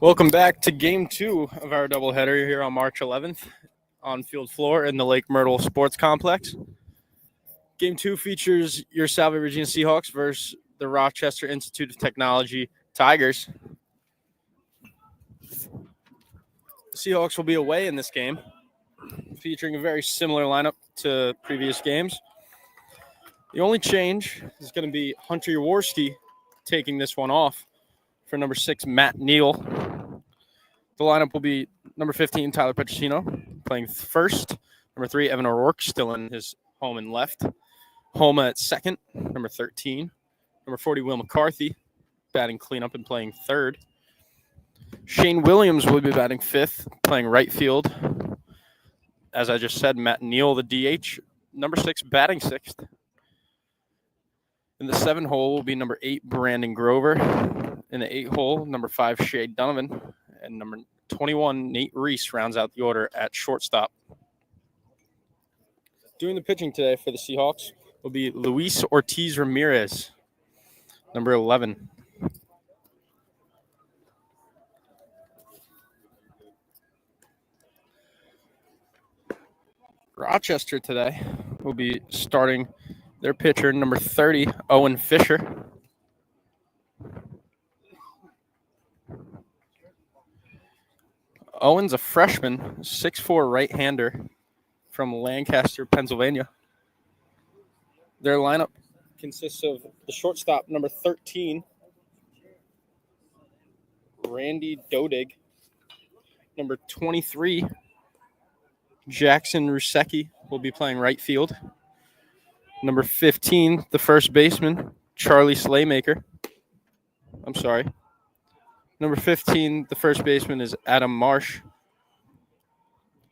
Welcome back to Game 2 of our doubleheader here on March 11th on field floor in the Lake Myrtle Sports Complex. Game 2 features your Salve Regina Seahawks versus the Rochester Institute of Technology Tigers. The Seahawks will be away in this game, featuring a very similar lineup to previous games. The only change is going to be Hunter Jaworski taking this one off for number 6, Matt Neal. The lineup will be number 15, Tyler Petrosino, playing first. Number 3, Evan O'Rourke, still in his home and left. Homa at second. Number 13. Number 40, Will McCarthy, batting cleanup and playing third. Shane Williams will be batting fifth, playing right field. As I just said, Matt Neal, the DH. Number 6, batting sixth. In the 7 hole will be number 8, Brandon Grover. In the 8 hole, number 5, Shea Donovan. And number 21, Nate Reese, rounds out the order at shortstop. Doing the pitching today for the Seahawks will be Luis Ortiz Ramirez, number 11. Rochester today will be starting their pitcher, number 30, Owen Fisher. Owen's a freshman, 6'4" right-hander from Lancaster, Pennsylvania. Their lineup consists of the shortstop, number 13, Randy Dodig. Number 23, Jackson Rusecki, will be playing right field. Number 15, the first baseman, Charlie Slaymaker. Number 15, the first baseman, is Adam Marsh.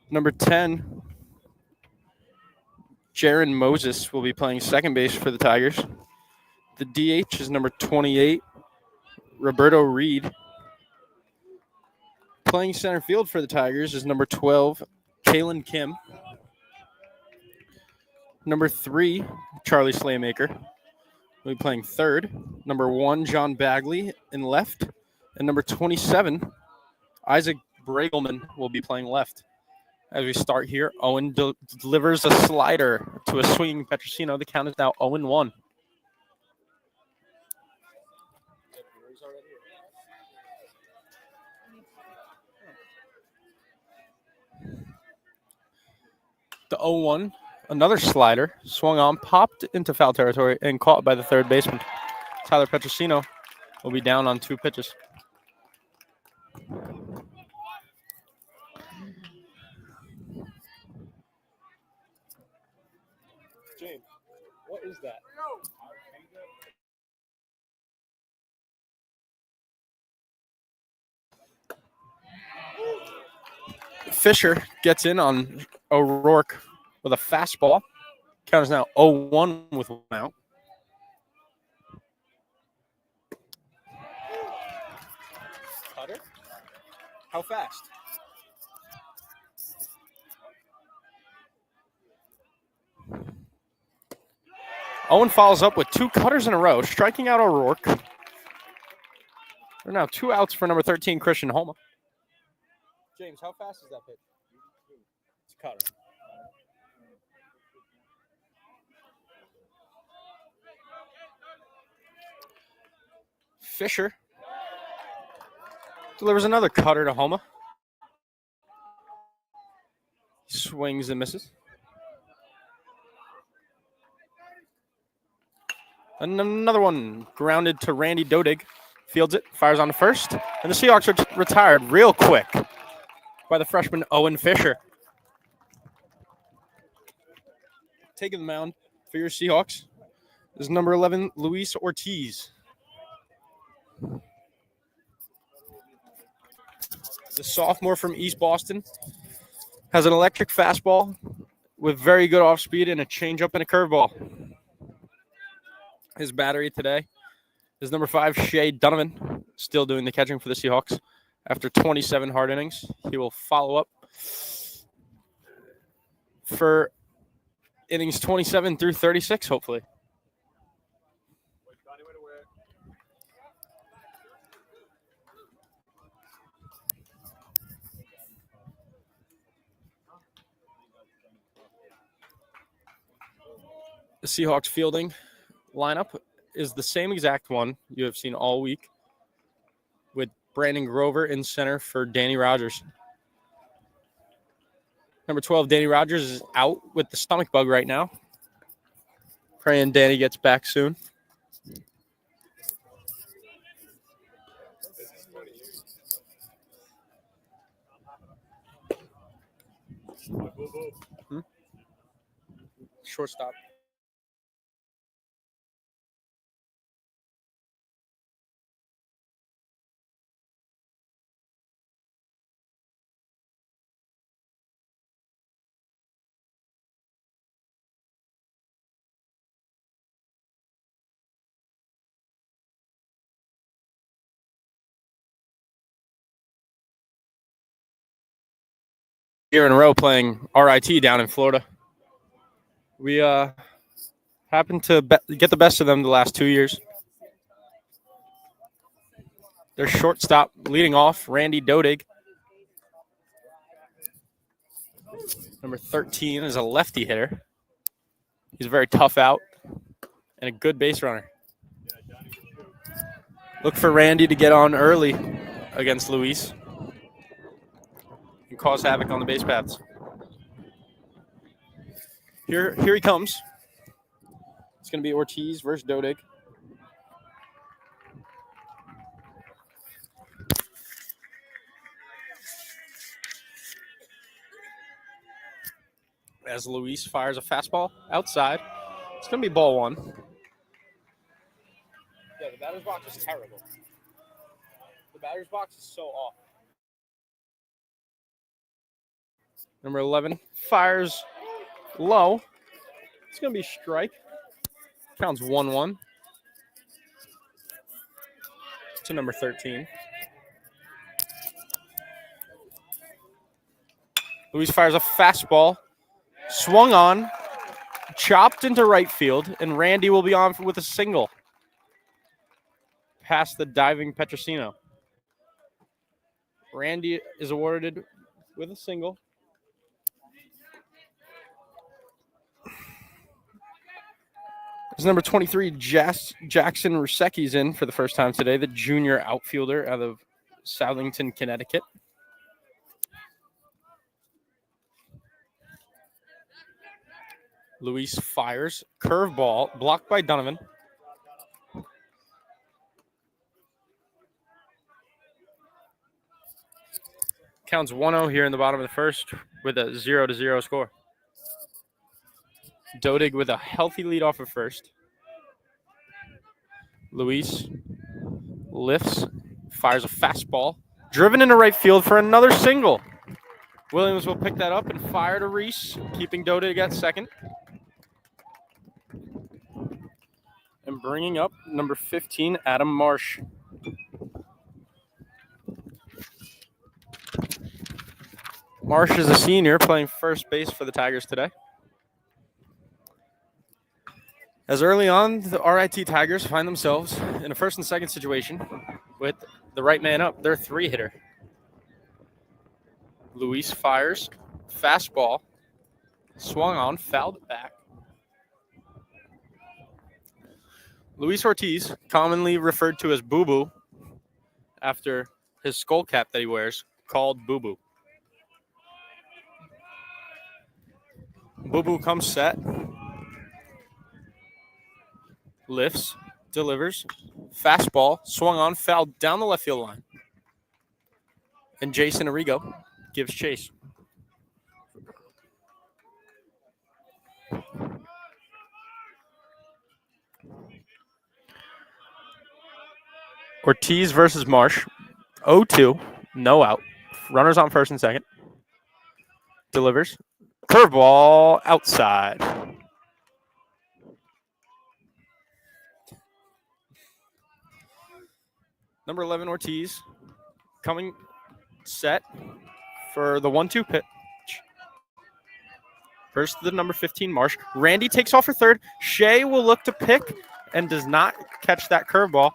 Number 10, Jaron Moses, will be playing second base for the Tigers. The DH is number 28, Roberto Reed. Playing center field for the Tigers is number 12, Kalen Kim. Number 3, Charlie Slaymaker, will be playing third. Number 1, John Bagley in left. And number 27, Isaac Bragelman, will be playing left. As we start here, Owen delivers a slider to a swinging Petrosino. The count is now 0-1. The 0-1, another slider, swung on, popped into foul territory, and caught by the third baseman. Tyler Petrosino will be down on 2 pitches. James, what is that? Fisher gets in on O'Rourke with a fastball. Count is now 0-1 with 1 out. Cutter? How fast? Owen follows up with 2 cutters in a row, striking out O'Rourke. There are now 2 outs for number 13, Christian Homa. James, how fast is that pitch? It's a cutter. Fisher delivers another cutter to Homa. Swings and misses. And another one grounded to Randy Dodig. Fields it, fires on to first. And the Seahawks are retired real quick by the freshman Owen Fisher. Taking the mound for your Seahawks is number 11, Luis Ortiz. The sophomore from East Boston has an electric fastball with very good off speed and a changeup and a curveball. His battery today is number 5, Shea Donovan, still doing the catching for the Seahawks. After 27 hard innings, he will follow up for innings 27 through 36, hopefully. The Seahawks fielding lineup is the same exact one you have seen all week, with Brandon Grover in center for Danny Rogers. Number 12, Danny Rogers, is out with the stomach bug right now. Praying Danny gets back soon. Shortstop. Year in a row playing RIT down in Florida. We happened to get the best of them the last 2 years. Their shortstop leading off, Randy Dodig. Number 13 is a lefty hitter. He's a very tough out and a good base runner. Look for Randy to get on early against Luis and cause havoc on the base paths. Here he comes. It's going to be Ortiz versus Dodig. As Luis fires a fastball outside. It's going to be ball one. Yeah, the batter's box is terrible. The batter's box is so off. Number 11 fires low. It's going to be strike. Counts 1-1 to number 13. Luis fires a fastball. Swung on. Chopped into right field. And Randy will be on with a single. Past the diving Petrosino. Randy is awarded with a single. As number 23, Jackson Rusecki's in for the first time today, the junior outfielder out of Southington, Connecticut. Luis fires. Curveball, blocked by Donovan. Counts 1-0 here in the bottom of the first with a 0-0 score. Dodig with a healthy lead off of first. Luis lifts, fires a fastball, driven into right field for another single. Williams will pick that up and fire to Reese, keeping Dodig at second. And bringing up number 15, Adam Marsh. Marsh is a senior playing first base for the Tigers today. As early on, the RIT Tigers find themselves in a first and second situation with the right man up, their three-hitter. Luis fires, fastball, swung on, fouled back. Luis Ortiz, commonly referred to as Boo Boo after his skull cap that he wears, called Boo Boo. Boo Boo comes set. Lifts, delivers, fastball, swung on, fouled down the left field line. And Jason Arrigo gives chase. Ortiz versus Marsh. 0-2, no out. Runners on first and second. Delivers. Curveball outside. Number 11, Ortiz, coming set for the 1-2 pitch. First, the number 15, Marsh. Randy takes off for third. Shea will look to pick and does not catch that curveball.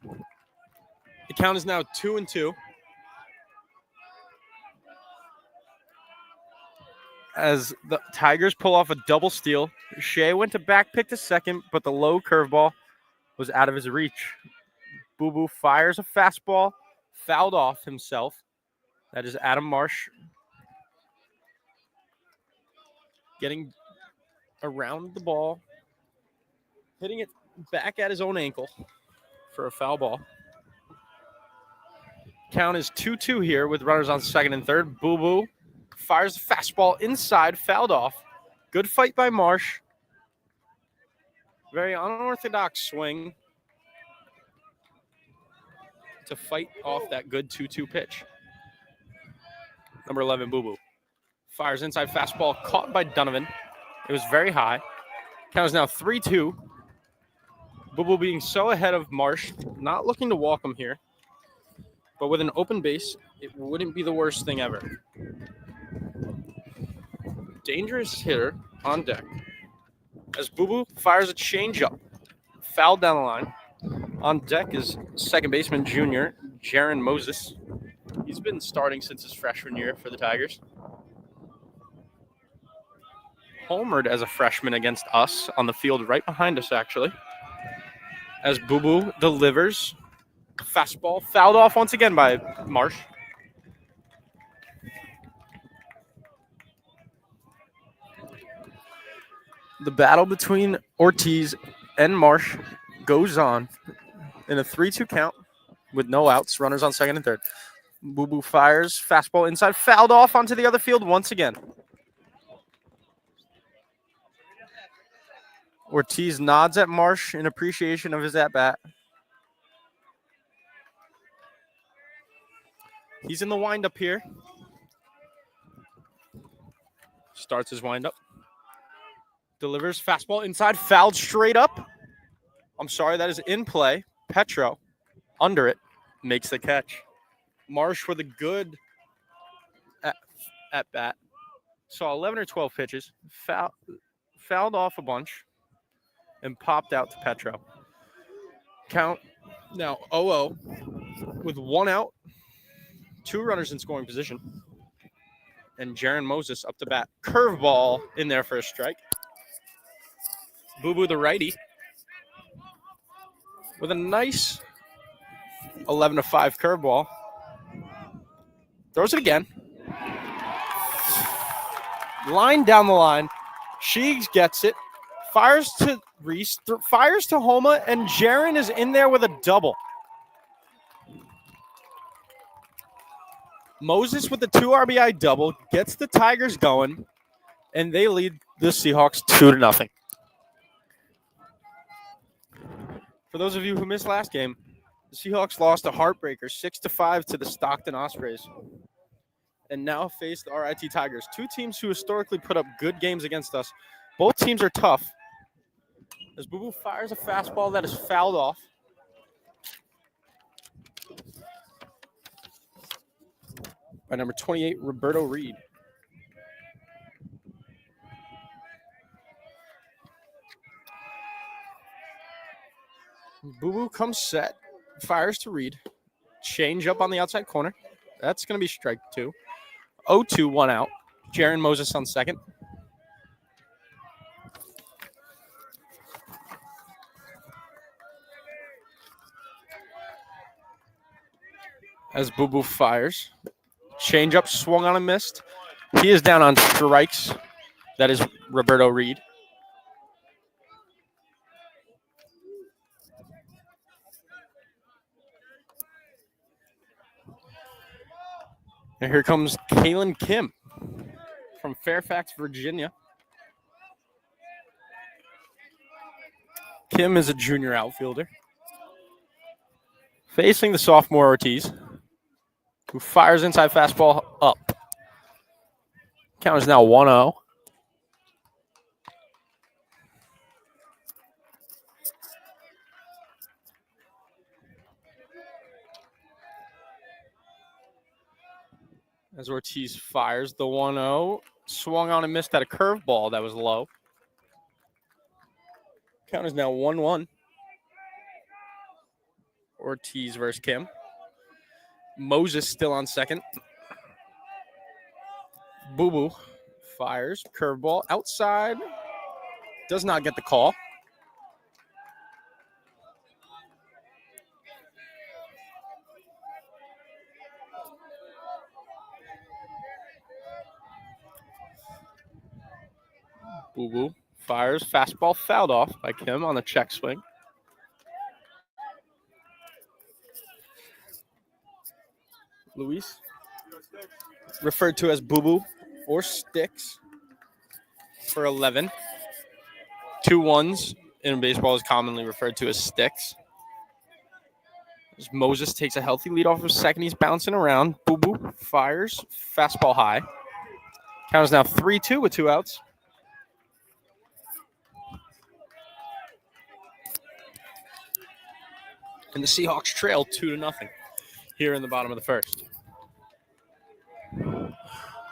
The count is now 2-2. as the Tigers pull off a double steal. Shea went to back pick to second, but the low curveball was out of his reach. Boo Boo fires a fastball, fouled off himself. That is Adam Marsh getting around the ball, hitting it back at his own ankle for a foul ball. Count is 2-2 here with runners on second and third. Boo Boo fires a fastball inside, fouled off. Good fight by Marsh. Very unorthodox swing to fight off that good 2-2 pitch. Number 11, Boo Boo fires inside fastball, caught by Donovan. It was very high. Count is now 3-2. Boo Boo being so ahead of Marsh, not looking to walk him here. But with an open base, it wouldn't be the worst thing ever. Dangerous hitter on deck as Boo Boo fires a changeup, fouled down the line. On deck is second baseman junior Jaron Moses. He's been starting since his freshman year for the Tigers. Homered as a freshman against us on the field right behind us, actually. As Boo Boo delivers fastball, fouled off once again by Marsh. The battle between Ortiz and Marsh goes on in a 3-2 count with no outs, runners on second and third. Boo Boo fires, fastball inside, fouled off onto the other field once again. Ortiz nods at Marsh in appreciation of his at-bat. He's in the windup here. Starts his windup. Delivers fastball inside, fouled straight up. I'm sorry, that is in play. Petro, under it, makes the catch. Marsh with a good at bat. Saw 11 or 12 pitches, fouled off a bunch, and popped out to Petro. Count now 0-0 with one out, two runners in scoring position, and Jaron Moses up to bat. Curveball in there for a strike. Boo Boo the righty with a nice 11-5 curveball. Throws it again. Line down the line. Sheegs gets it. Fires to Reese. Fires to Homa. And Jaron is in there with a double. Moses with the 2 RBI double gets the Tigers going. And they lead the Seahawks 2-0. For those of you who missed last game, the Seahawks lost a heartbreaker 6-5 to the Stockton Ospreys and now face the RIT Tigers, two teams who historically put up good games against us. Both teams are tough. As Boo Boo fires a fastball that is fouled off. By number 28, Roberto Reed. Boo Boo comes set, fires to Reed. Change up on the outside corner. That's going to be strike 2. 0-2, 1 out. Jaron Moses on second. As Boo Boo fires. Change up, swung on and missed. He is down on strikes. That is Roberto Reed. And here comes Kalen Kim from Fairfax, Virginia. Kim is a junior outfielder. Facing the sophomore Ortiz, who fires inside fastball up. Count is now 1-0. As Ortiz fires the 1-0, swung on and missed at a curveball that was low. Count is now 1-1. Ortiz versus Kim. Moses still on second. Boo Boo fires. Curveball outside. Does not get the call. Boo-boo fires. Fastball fouled off by Kim on the check swing. Luis, referred to as boo-boo or sticks for 11. 2 1s in baseball is commonly referred to as sticks. As Moses takes a healthy lead off of second. He's bouncing around. Boo-boo fires. Fastball high. Count is now 3-2 with 2 outs. And the Seahawks trail 2-0 here in the bottom of the first.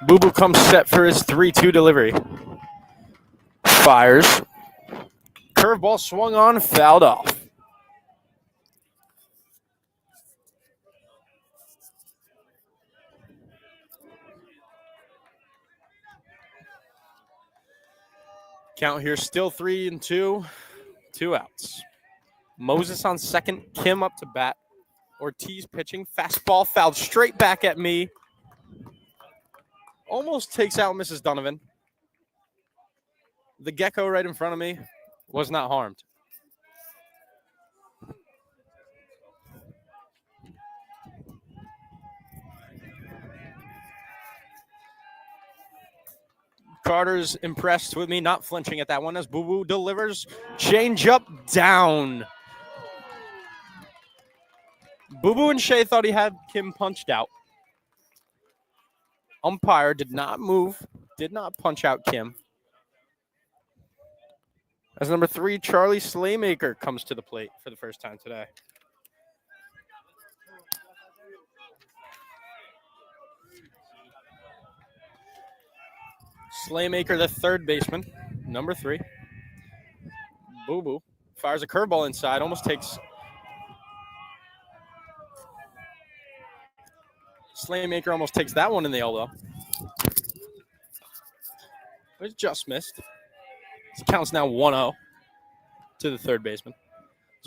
Boo-boo comes set for his 3-2 delivery. Fires. Curveball swung on, fouled off. Count here still 3-2. 2 outs. Moses on second. Kim up to bat. Ortiz pitching. Fastball fouled straight back at me. Almost takes out Mrs. Donovan. The gecko right in front of me was not harmed. Carter's impressed with me, not flinching at that one as Boo-boo delivers. Change up down. Boo-boo and Shea thought he had Kim punched out. Umpire did not move, did not punch out Kim. As number 3, Charlie Slaymaker comes to the plate for the first time today. Slaymaker, the third baseman, number 3. Boo-boo fires a curveball inside, almost takes. Slaymaker almost takes that one in the elbow. It just missed. It counts now 1-0 to the third baseman.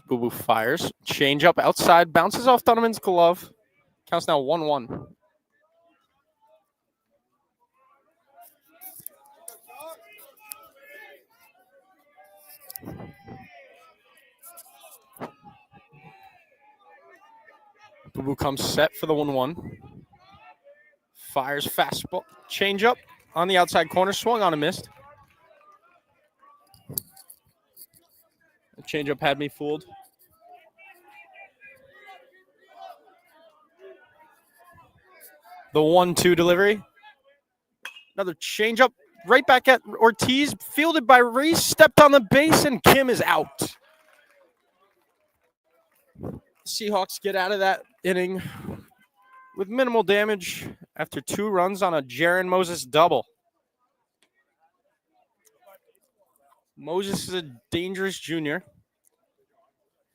Boo-boo fires. Change up outside. Bounces off Donovan's glove. Counts now 1-1. Boo-boo comes set for the 1-1. Fires fastball. Change up on the outside corner. Swung on and missed. The changeup had me fooled. The 1-2 delivery. Another changeup right back at Ortiz. Fielded by Reese. Stepped on the base and Kim is out. Seahawks get out of that inning with minimal damage after 2 runs on a Jaron Moses double. Moses is a dangerous junior.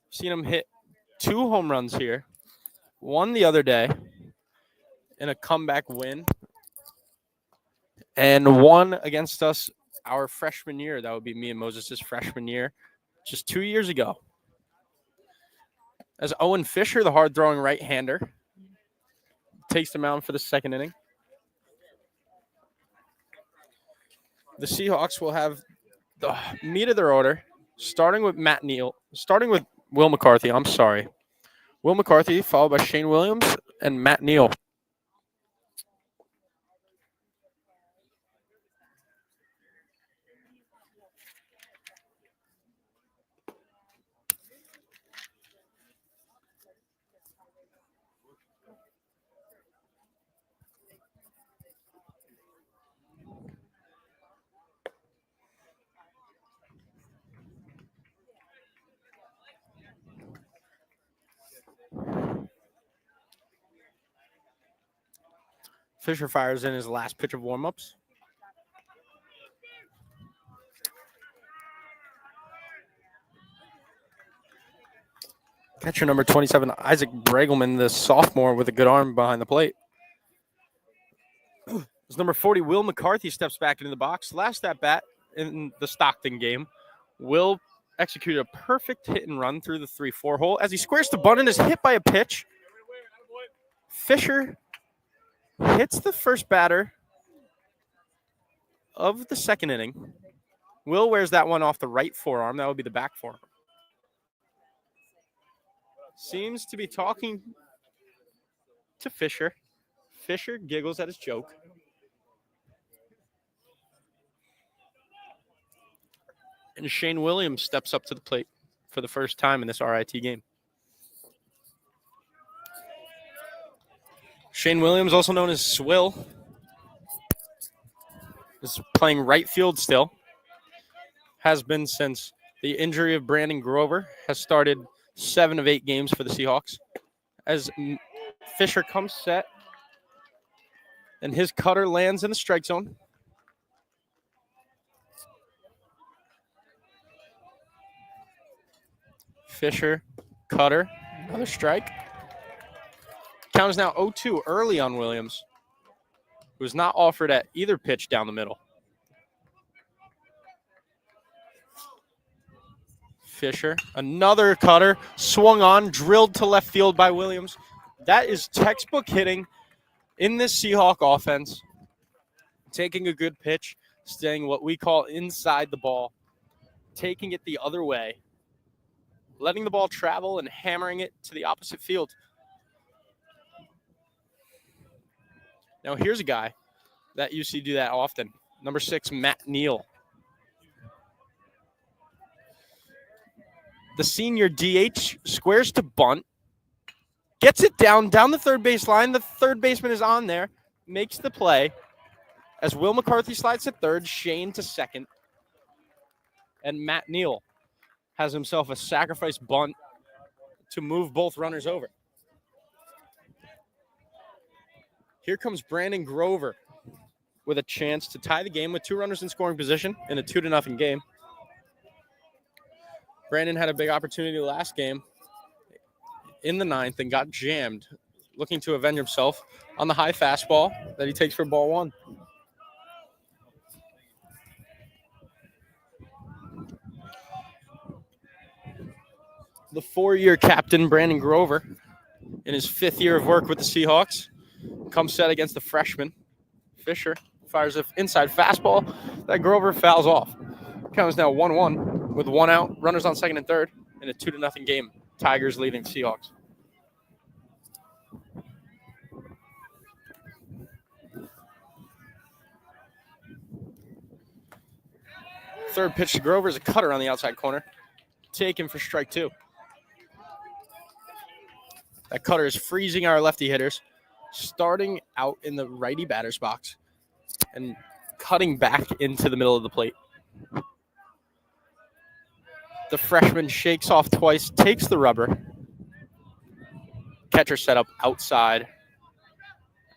Seen him hit 2 home runs here. 1 the other day in a comeback win. And 1 against us our freshman year. That would be me and Moses' freshman year just 2 years ago. As Owen Fisher, the hard-throwing right-hander, takes the mound for the second inning. The Seahawks will have the meat of their order, starting with Will McCarthy. Will McCarthy, followed by Shane Williams and Matt Neal. Fisher fires in his last pitch of warm-ups. Catcher number 27, Isaac Bregelman, the sophomore with a good arm behind the plate. As number 40, Will McCarthy, steps back into the box. Last at bat in the Stockton game, Will executed a perfect hit and run through the 3-4 hole. As he squares to bunt and is hit by a pitch, Fisher hits the first batter of the second inning. Will wears that one off the right forearm. That would be the back forearm. Seems to be talking to Fisher. Fisher giggles at his joke. And Shane Williams steps up to the plate for the first time in this RIT game. Shane Williams, also known as Swill, is playing right field still. Has been since the injury of Brandon Grover. Has started 7 of 8 games for the Seahawks. As Fisher comes set, and his cutter lands in the strike zone. Fisher, cutter, another strike. Count is now 0-2 early on Williams, who was not offered at either pitch down the middle. Fisher, another cutter, swung on, drilled to left field by Williams. That is textbook hitting in this Seahawk offense. Taking a good pitch, staying what we call inside the ball, taking it the other way, letting the ball travel and hammering it to the opposite field. Now here's a guy that you see do that often. Number 6, Matt Neal. The senior DH squares to bunt, gets it down the third base line. The third baseman is on there, makes the play. As Will McCarthy slides to third, Shane to second. And Matt Neal has himself a sacrifice bunt to move both runners over. Here comes Brandon Grover with a chance to tie the game with 2 runners in scoring position in a 2-0 game. Brandon had a big opportunity last game in the 9th and got jammed, looking to avenge himself on the high fastball that he takes for ball 1. The 4-year captain, Brandon Grover, in his 5th year of work with the Seahawks, comes set against the freshman. Fisher fires an inside fastball that Grover fouls off. Count is now 1-1 with 1 out, runners on second and third, in a 2-0 game. Tigers leading Seahawks. Third pitch to Grover is a cutter on the outside corner. Taken for strike 2. That cutter is freezing our lefty hitters, starting out in the righty batter's box and cutting back into the middle of the plate. The freshman shakes off twice, takes the rubber. Catcher set up outside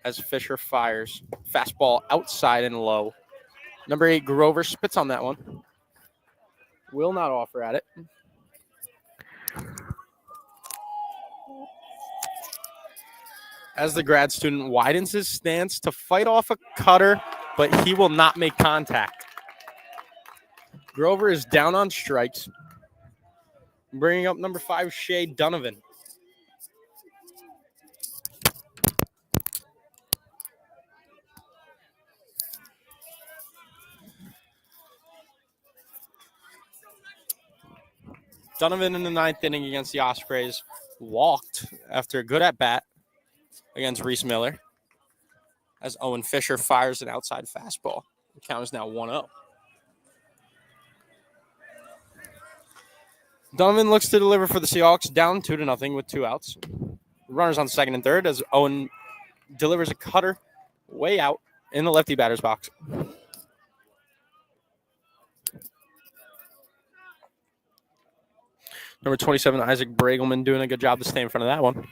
as Fisher fires. Fastball outside and low. Number 8, Grover spits on that one. Will not offer at it. As the grad student widens his stance to fight off a cutter, but he will not make contact. Grover is down on strikes. Bringing up number 5, Shea Donovan. Donovan in the 9th inning against the Ospreys walked after a good at-bat against Reese Miller as Owen Fisher fires an outside fastball. The count is now 1-0. Donovan looks to deliver for the Seahawks, down 2-0 with 2 outs. Runners on second and third as Owen delivers a cutter way out in the lefty batter's box. Number 27, Isaac Bragelman, doing a good job to stay in front of that one.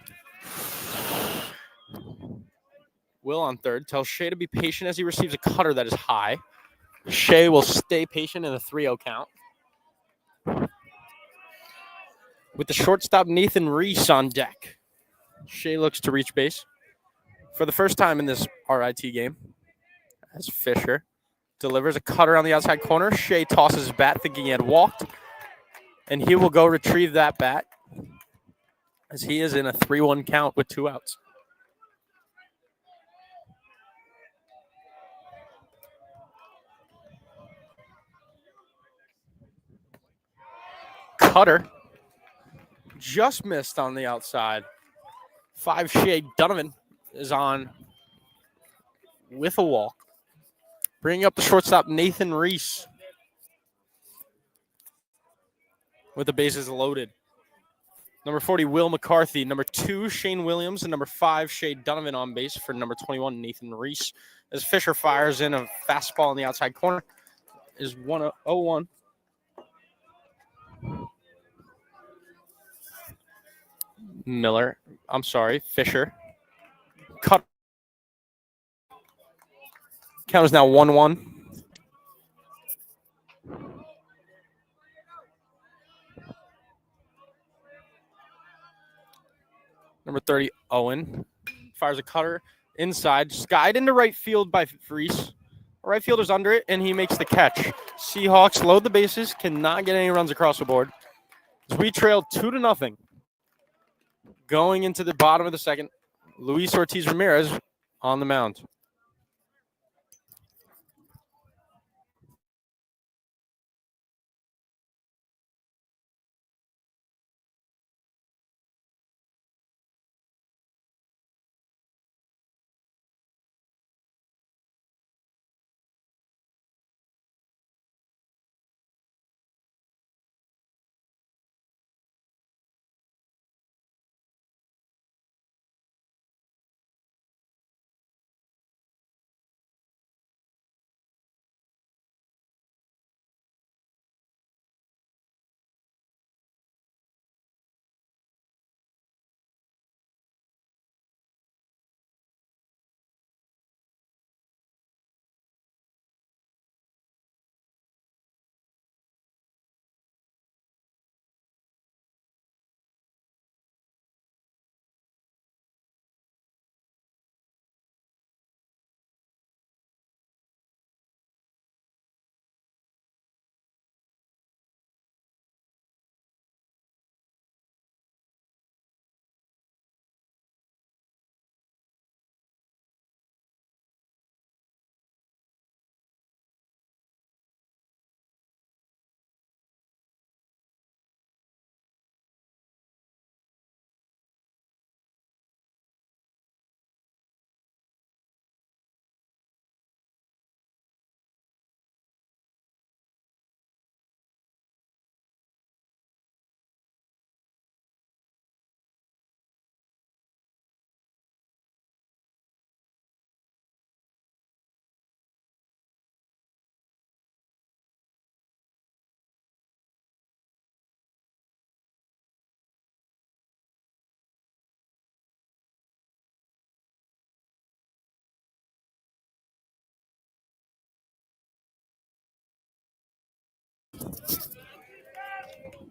Will on third tells Shea to be patient as he receives a cutter that is high. Shea will stay patient in a 3-0 count. With the shortstop Nathan Reese on deck, Shea looks to reach base for the first time in this RIT game. as Fisher delivers a cutter on the outside corner. Shea tosses his bat thinking he had walked, and he will go retrieve that bat as he is in a 3-1 count with 2 outs. Cutter just missed on the outside. 5 Shea Donovan is on with a walk. Bringing up the shortstop, Nathan Reese, with the bases loaded. Number 40, Will McCarthy. Number 2, Shane Williams. And number 5, Shea Donovan on base for number 21, Nathan Reese. As Fisher fires in a fastball in the outside corner, is 1-0-1. Fisher. Cut. Count is now 1-1. Number 30, Owen, fires a cutter inside, skied into right field by Reese. Right fielder's under it, and he makes the catch. Seahawks load the bases, cannot get any runs across the board. As we trail 2-0. Going into the bottom of the second, Luis Ortiz Ramirez on the mound.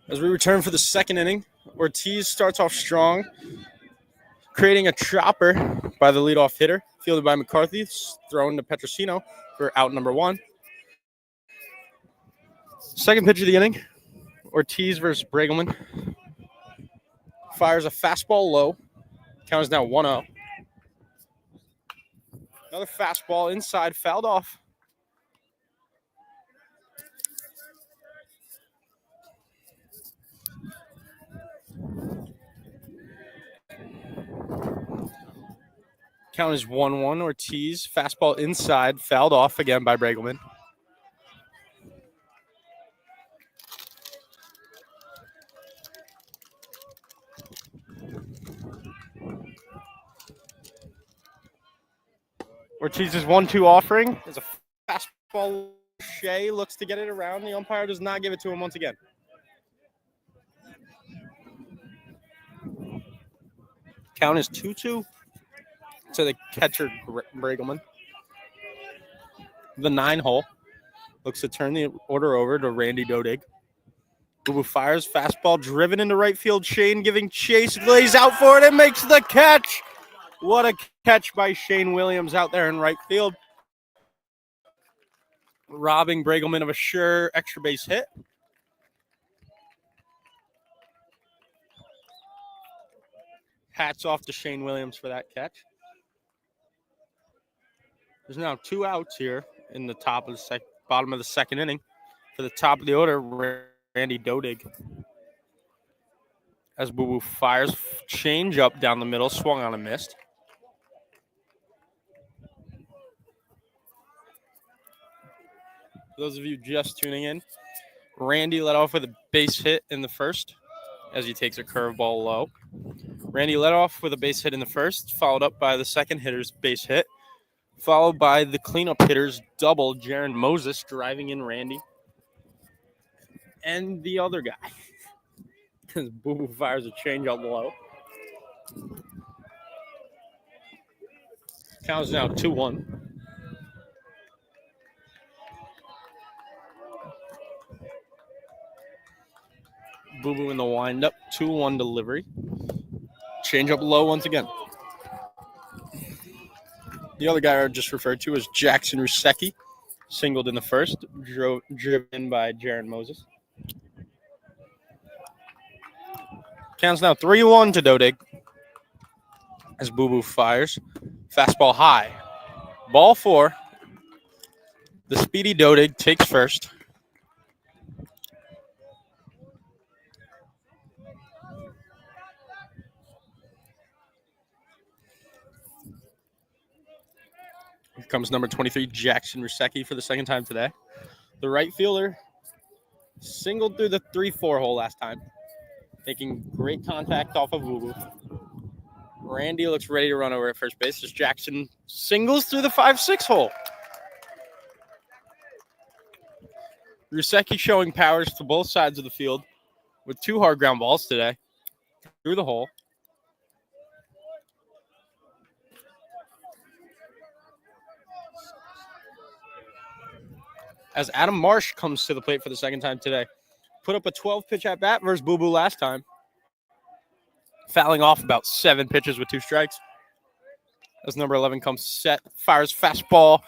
As we return for the second inning, Ortiz starts off strong, creating a chopper by the leadoff hitter, fielded by McCarthy, thrown to Petrosino for out number 1. Second pitch of the inning, Ortiz versus Bregelman. Fires a fastball low. Count is now 1-0. Another fastball inside, fouled off. Count is 1-1. Ortiz, fastball inside, fouled off again by Bregelman. Ortiz's 1-2 offering is a fastball. Shea looks to get it around. The umpire does not give it to him once again. Count is 2-2 to the catcher, Bregelman. The 9-hole looks to turn the order over to Randy Dodig. Boo fires, fastball driven into right field. Shane giving chase, lays out for it and makes the catch. What a catch by Shane Williams out there in right field. robbing Pregame of a sure extra base hit. Hats off to Shane Williams for that catch. There's now 2 outs here in the bottom of the second inning. For the top of the order, Randy Dodig. As Boo Boo fires, change up down the middle, swung on and missed. For those of you just tuning in, Randy led off with a base hit in the first as he takes a curveball low. Randy led off with a base hit in the first, followed up by the second hitter's base hit, followed by the cleanup hitter's double, Jaron Moses, driving in Randy and the other guy. As Boo Boo fires a changeup low. Count is now 2-1. Boo Boo in the windup, 2-1 delivery. Changeup low once again. The other guy I just referred to is Jackson Rusecki, singled in the first, driven by Jaron Moses. Count's now 3-1 to Dodig as Boo Boo fires. Fastball high. Ball 4. The speedy Dodig takes first. Here comes number 23, Jackson Rusecki, for the second time today. The right fielder singled through the 3-4 hole last time, making great contact off of Boo Boo. Randy looks ready to run over at first base as Jackson singles through the 5-6 hole. Rusecki showing powers to both sides of the field with 2 hard ground balls today through the hole. As Adam Marsh comes to the plate for the second time today. Put up a 12-pitch at-bat versus Boo Boo last time, fouling off about 7 pitches with 2 strikes. As number 11 comes set, fires fastball,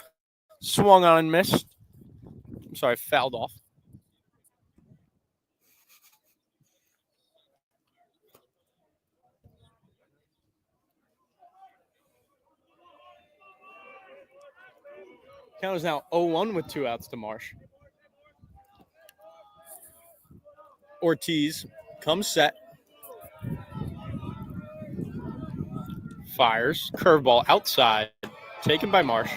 swung on and missed. I'm sorry, fouled off. Count is now 0-1 with 2 outs to Marsh. Ortiz comes set. Fires. Curveball outside. Taken by Marsh.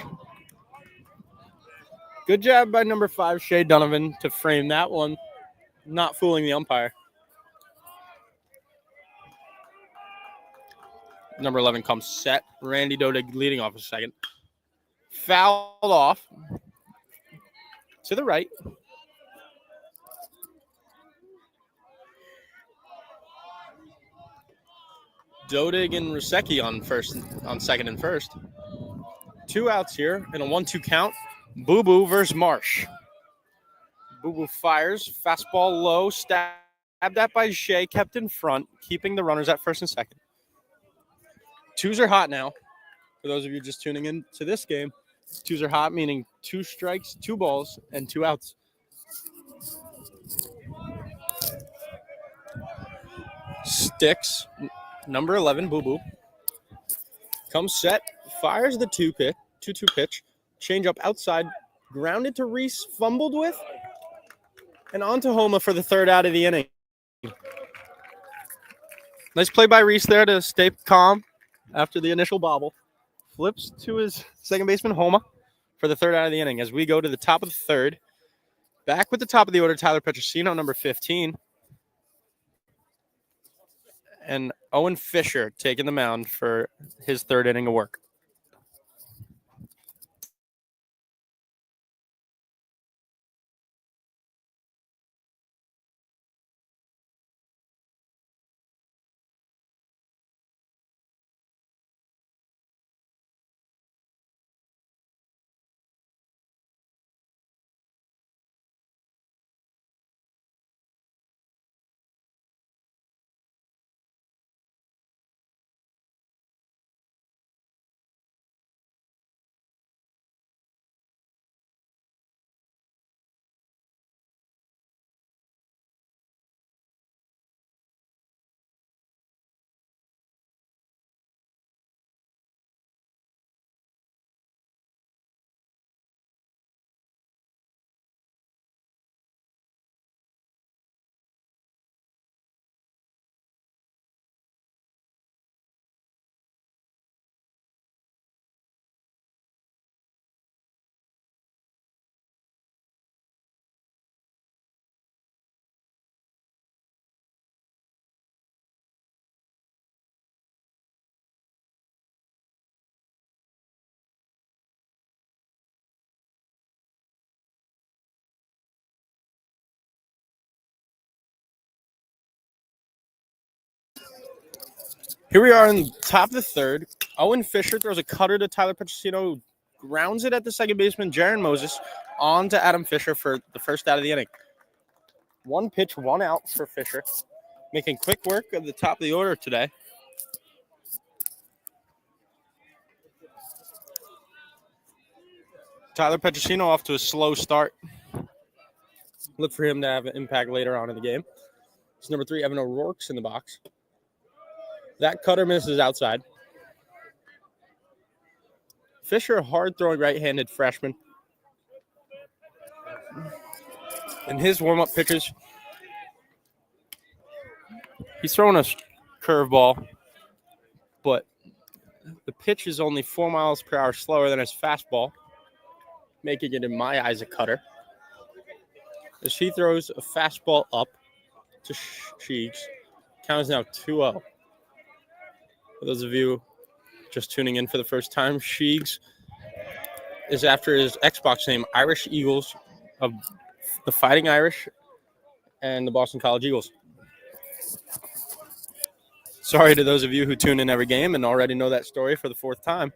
Good job by number 5, Shea Donovan, to frame that one. Not fooling the umpire. Number 11 comes set. Randy Dodig leading off a second. Fouled off to the right. Dodig and Rusecki on second and first. 2 outs here in a 1-2 count. Boo Boo versus Marsh. Boo Boo fires. Fastball low. Stabbed at by Shea. Kept in front. Keeping the runners at first and second. 2s are hot now. For those of you just tuning in to this game, 2s are hot, meaning 2 strikes, 2 balls, and 2 outs. Sticks. Number 11, Boo Boo. Comes set. Fires the 2-2 pitch. Change up outside. Grounded to Reese. Fumbled with. And on to Homa for the 3rd out of the inning. Nice play by Reese there to stay calm after the initial bobble. Flips to his second baseman, Homa, for the 3rd out of the inning. As we go to the top of the 3rd. Back with the top of the order, Tyler Petrosino, number 15. And Owen Fisher taking the mound for his 3rd inning of work. Here we are in the top of the third. Owen Fisher throws a cutter to Tyler Petrosino, who grounds it at the second baseman, Jaron Moses, on to Adam Fisher for the first out of the inning. 1 pitch, 1 out for Fisher, making quick work of the top of the order today. Tyler Petrosino off to a slow start. Look for him to have an impact later on in the game. It's number 3, Evan O'Rourke's in the box. That cutter misses outside. Fisher, a hard-throwing right-handed freshman. In his warm-up pitches, he's throwing a curveball, but the pitch is only 4 miles per hour slower than his fastball, making it, in my eyes, a cutter. As he throws a fastball up to Sheegs, count is now 2-0. For those of you just tuning in for the first time, Sheegs is after his Xbox name, Irish Eagles of the Fighting Irish and the Boston College Eagles. Sorry to those of you who tune in every game and already know that story for the 4th time.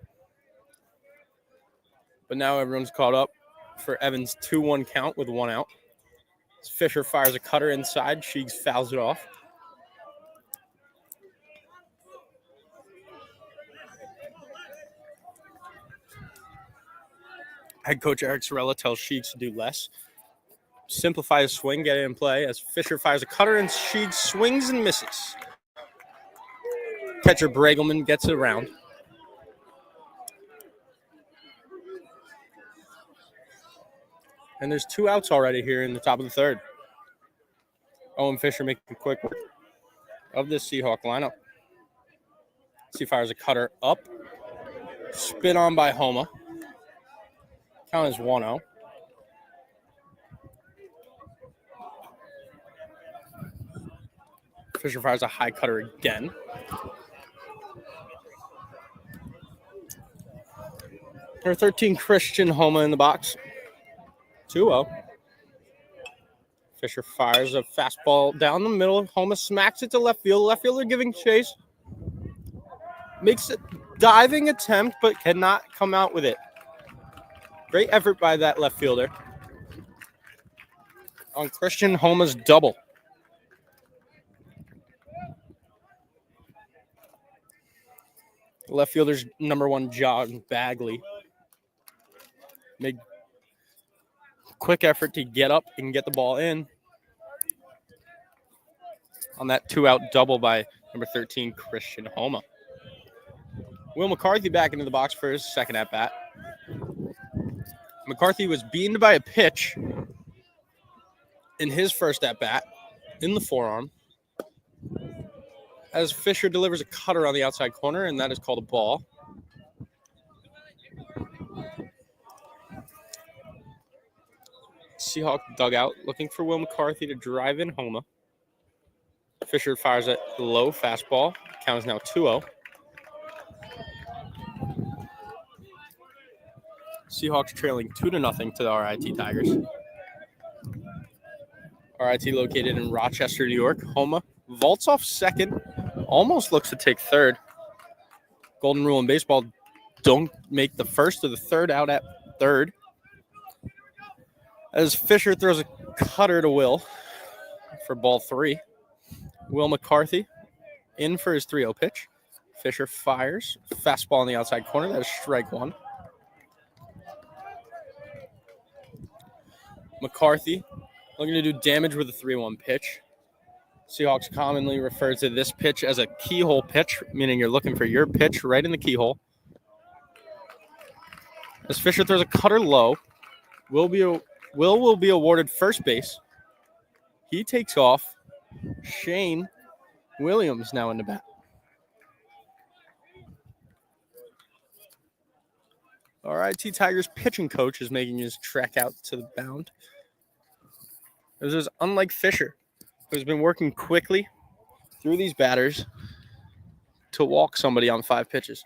But now everyone's caught up for Evans' 2-1 count with 1 out. Fisher fires a cutter inside. Sheegs fouls it off. Head coach Eric Sorella tells Sheegs to do less. Simplify his swing, get it in play as Fisher fires a cutter and Sheegs swings and misses. Catcher Pregame gets it around. And there's 2 outs already here in the top of the third. Owen Fisher making quick work of this Seahawk lineup. He fires a cutter up. Spin on by Homa. Count is 1-0. Fisher fires a high cutter again. Number 13, Christian Homa in the box. 2-0. Fisher fires a fastball down the middle. Homa smacks it to left field. Left fielder giving chase. Makes a diving attempt, but cannot come out with it. Great effort by that left fielder on Christian Homa's double. Left fielder's number 1, John Bagley. Made quick effort to get up and get the ball in on that 2-out double by number 13, Christian Homa. Will McCarthy back into the box for his second at-bat. McCarthy was beaten by a pitch in his first at-bat in the forearm as Fisher delivers a cutter on the outside corner, and that is called a ball. Seahawk dugout looking for Will McCarthy to drive in Homa. Fisher fires a low fastball. Count is now 2-0. Seahawks trailing 2-0 to the RIT Tigers. RIT located in Rochester, New York. Homa vaults off second. Almost looks to take third. Golden rule in baseball, don't make the first or the third out at third. As Fisher throws a cutter to Will for ball 3. Will McCarthy in for his 3-0 pitch. Fisher fires. Fastball on the outside corner. That is strike 1. McCarthy looking to do damage with a 3-1 pitch. Seahawks commonly refer to this pitch as a keyhole pitch, meaning you're looking for your pitch right in the keyhole. As Fisher throws a cutter low, Will will be awarded first base. He takes off. Shane Williams now in the bat. RIT Tigers pitching coach is making his trek out to the mound. This is unlike Fisher, who's been working quickly through these batters to walk somebody on 5 pitches.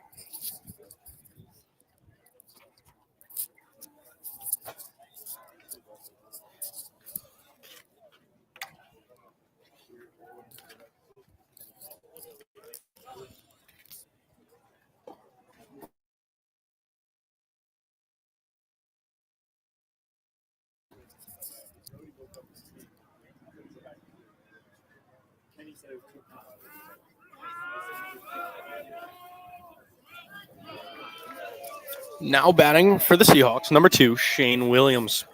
Now batting for the Seahawks, number 2, Shane Williams.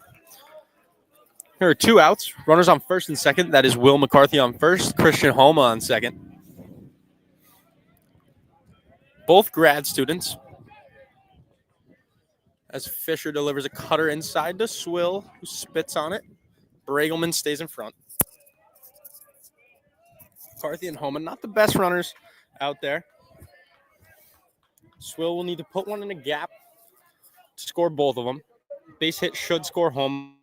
Here are 2 outs. Runners on first and second. That is Will McCarthy on first, Christian Homa on second. Both grad students. As Fisher delivers a cutter inside to Swill, who spits on it. Bregelman stays in front. McCarthy and Homa, not the best runners out there. Swill will need to put one in a gap to score both of them. Base hit should score home.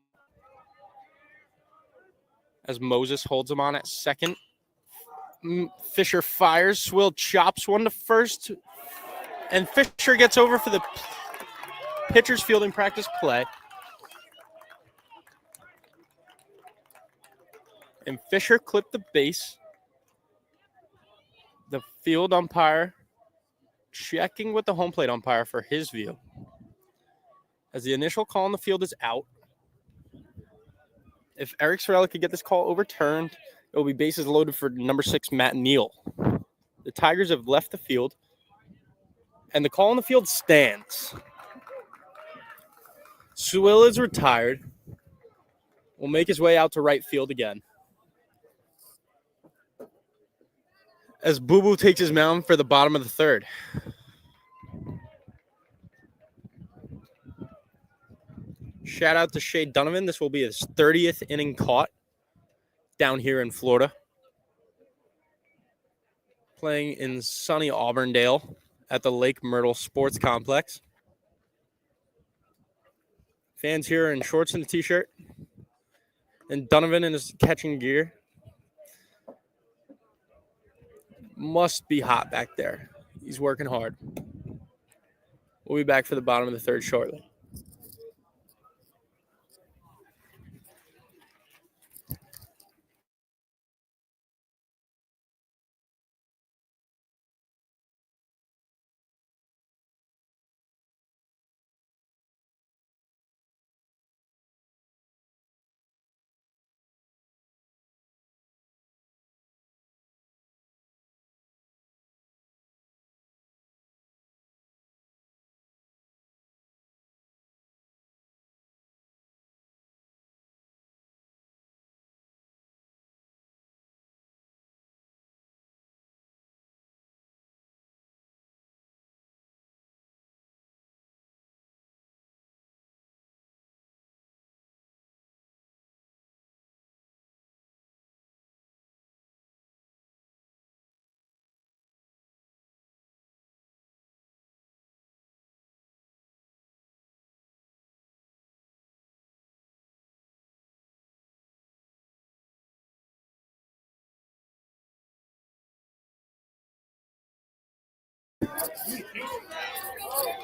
As Moses holds him on at second. Fisher fires. Swill chops one to first. And Fisher gets over for the pitcher's fielding practice play. And Fisher clipped the base. The field umpire checking with the home plate umpire for his view. As the initial call on the field is out. If Eric Sorella could get this call overturned, it will be bases loaded for number 6, Matt Neal. The Tigers have left the field, and the call on the field stands. Swill is retired. Will make his way out to right field again. As Boo Boo takes his mound for the bottom of the third. Shout out to Shea Donovan. This will be his 30th inning caught down here in Florida. Playing in sunny Auburndale at the Lake Myrtle Sports Complex. Fans here are in shorts and a t-shirt. And Donovan in his catching gear. Must be hot back there. He's working hard. We'll be back for the bottom of the third shortly.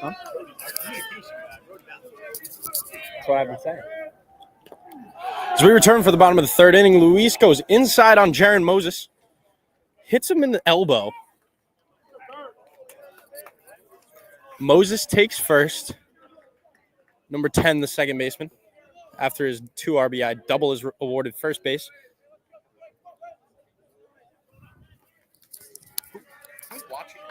Huh? That's what I've been saying. As we return for the bottom of the third inning, Luis goes inside on Jaron Moses. Hits him in the elbow. Moses takes first. Number 10, the second baseman. After his 2 RBI double is awarded first base. Who's watching?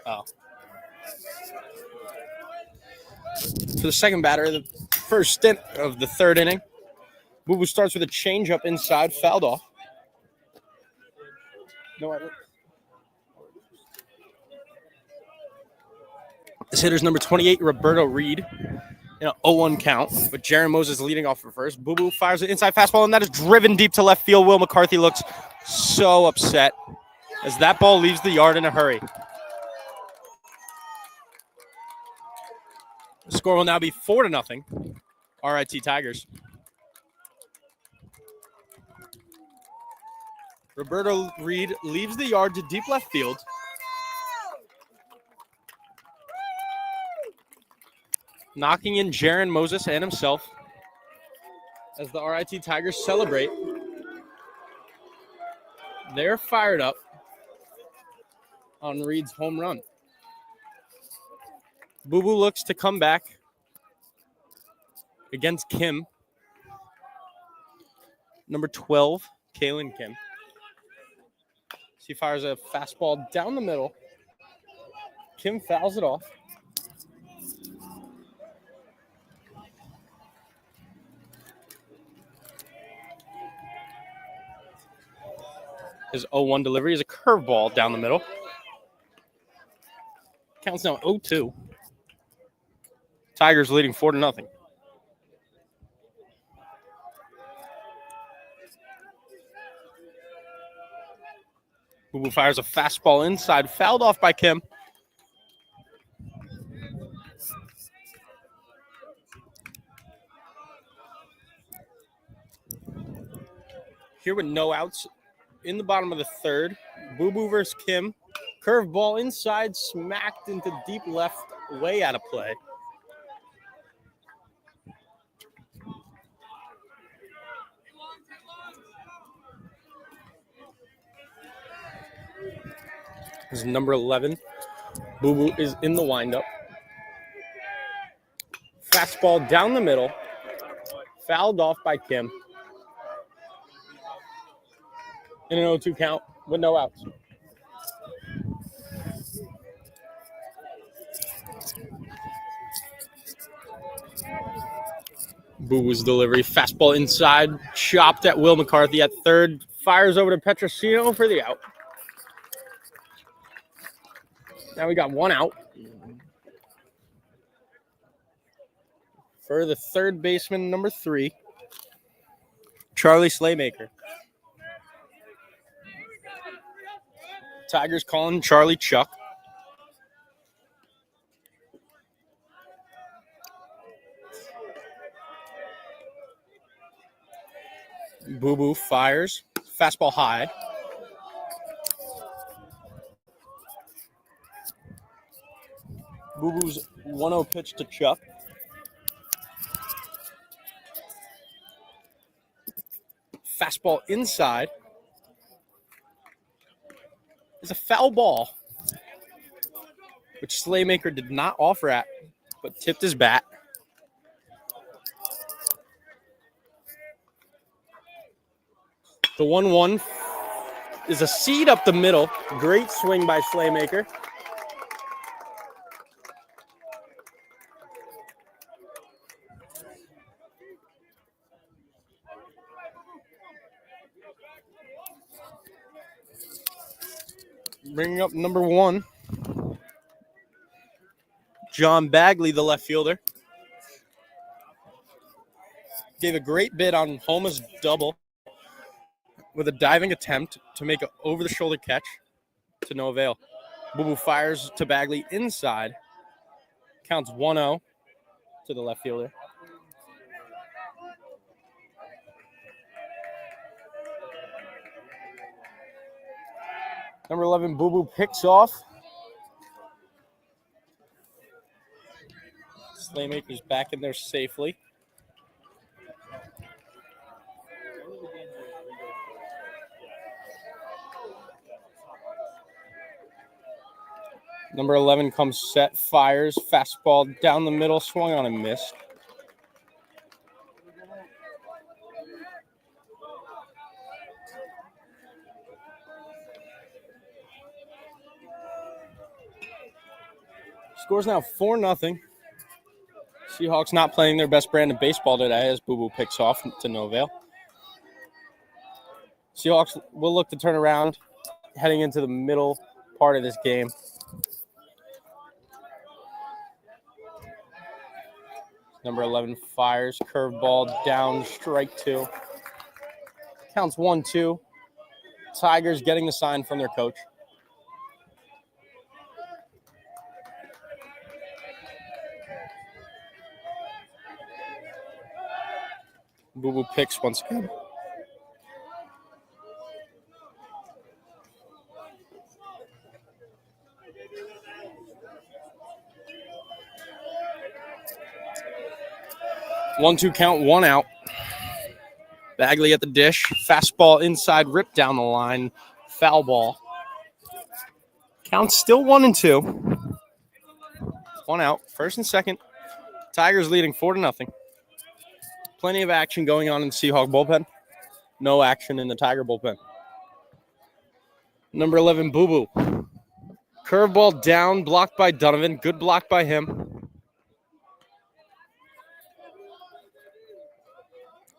Oh. For the second batter, the first stint of the third inning, Boo Boo starts with a changeup inside, fouled off. No, I don't. This hitter's number 28, Roberto Reed, in an 0-1 count, with Jaron Moses leading off for first. Boo Boo fires an inside fastball, and that is driven deep to left field. Will McCarthy looks so upset as that ball leaves the yard in a hurry. The score will now be 4-0. RIT Tigers. Roberto Reed leaves the yard to deep left field. Knocking in Jaron Moses and himself as the RIT Tigers celebrate. They're fired up on Reed's home run. Boo Boo looks to come back against Kim. Number 12, Kaylin Kim. She fires a fastball down the middle. Kim fouls it off. His 0-1 delivery is a curveball down the middle. Counts now 0-2. Tigers leading 4-0. Boo Boo fires a fastball inside, fouled off by Kim. Here with no outs in the bottom of the third. Boo Boo versus Kim. Curveball inside, smacked into deep left, way out of play. This is number 11. Boo Boo is in the windup. Fastball down the middle. Fouled off by Kim. In an 0-2 count with no outs. Boo Boo's delivery. Fastball inside. Chopped at Will McCarthy at third. Fires over to Petrosino for the out. Now we got one out. For the third baseman, number 3, Charlie Slaymaker. Tigers calling Charlie Chuck. Boo Boo fires. Fastball high. Boo Boo's 1-0 pitch to Chuck. Fastball inside. It's a foul ball, which Slaymaker did not offer at, but tipped his bat. The 1-1 is a seed up the middle. Great swing by Slaymaker. Bringing up number 1, John Bagley, the left fielder. Gave a great bid on Homa's double with a diving attempt to make an over-the-shoulder catch to no avail. Boo Boo fires to Bagley inside. Counts 1-0 to the left fielder. Number 11, Boo Boo picks off. Slaymaker's back in there safely. Number 11 comes set, fires, fastball down the middle, swung on and missed. Score's now 4-0. Seahawks not playing their best brand of baseball today as Boo Boo picks off to no avail. Seahawks will look to turn around heading into the middle part of this game. Number 11 fires, curveball down, strike 2. Counts 1-2. Tigers getting the sign from their coach. Boo Boo picks once again. One-two count, 1 out. Bagley at the dish. Fastball inside, ripped down the line. Foul ball. Count still 1-2. 1 out, first and second. Tigers leading 4-0. Plenty of action going on in the Seahawk bullpen. No action in the Tiger bullpen. Number 11, Boo Boo. Curveball down, blocked by Donovan. Good block by him.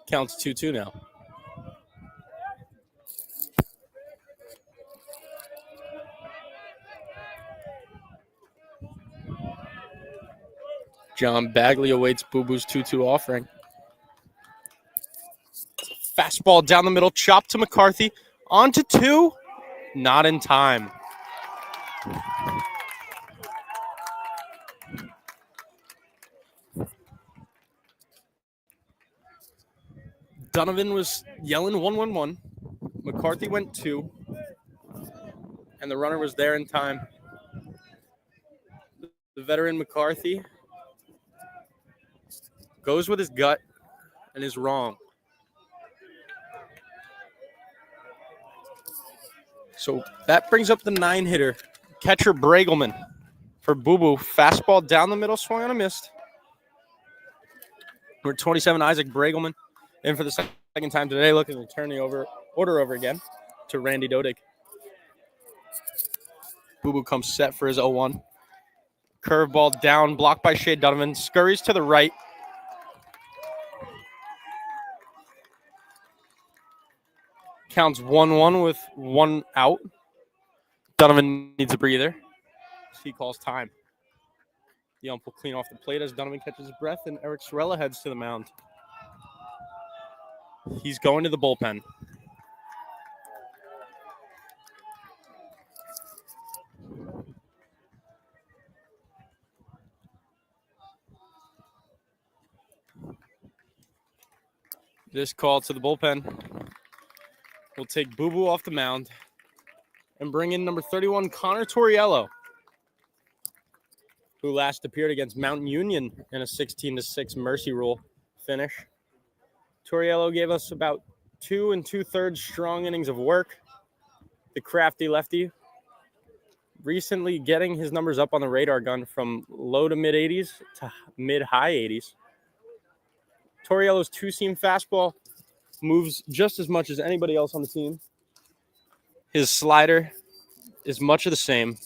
Counts 2-2 now. John Bagley awaits Boo Boo's 2-2 offering. Fastball down the middle, chop to McCarthy. On to 2. Not in time. Donovan was yelling 1-1-1. McCarthy went 2. And the runner was there in time. The veteran McCarthy goes with his gut and is wrong. So that brings up the 9-hitter, catcher Bregelman for Boo Boo. Fastball down the middle, swung on a missed. Number 27, Isaac Bregelman, in for the second time today, looking to turn the order over again to Randy Dodig. Boo Boo comes set for his 0-1. Curveball down, blocked by Shea Donovan. Scurries to the right. Counts 1-1 with 1 out. Donovan needs a breather. He calls time. The ump will clean off the plate as Donovan catches his breath, and Eric Sorella heads to the mound. He's going to the bullpen. This call to the bullpen will take Boo Boo off the mound and bring in number 31, Connor Torriello, who last appeared against Mountain Union in a 16-6 mercy rule finish. Torriello gave us about 2 2/3 strong innings of work. The crafty lefty recently getting his numbers up on the radar gun from low to mid 80s to mid high 80s. Torriello's 2-seam fastball moves just as much as anybody else on the team. His slider is much of the same.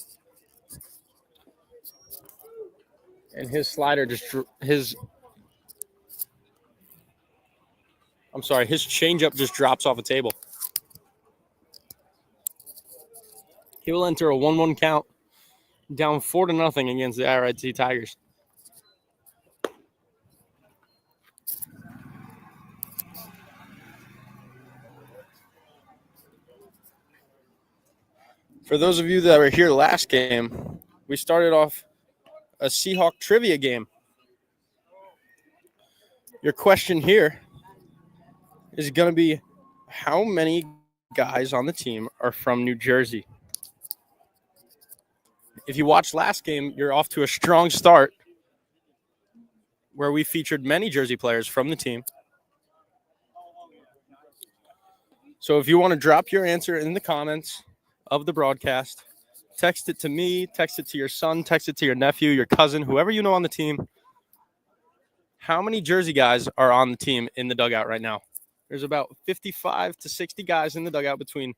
And his slider his changeup just drops off a table. He will enter a 1-1 count, down 4-0 against the RIT Tigers. For those of you that were here last game, we started off a Seahawk trivia game. Your question here is going to be, how many guys on the team are from New Jersey? If you watched last game, you're off to a strong start where we featured many Jersey players from the team. So if you want to drop your answer in the comments of the broadcast, text it to me, text it to your son, text it to your nephew, your cousin, whoever you know on the team. How many Jersey guys are on the team in the dugout right now? There's about 55 to 60 guys in the dugout between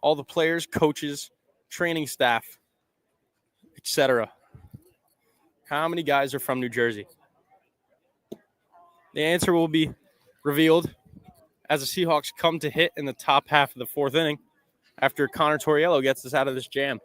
all the players, coaches, training staff, etc. How many guys are from New Jersey? The answer will be revealed as the Seahawks come to hit in the top half of the 4th inning after Connor Torriello gets us out of this jam.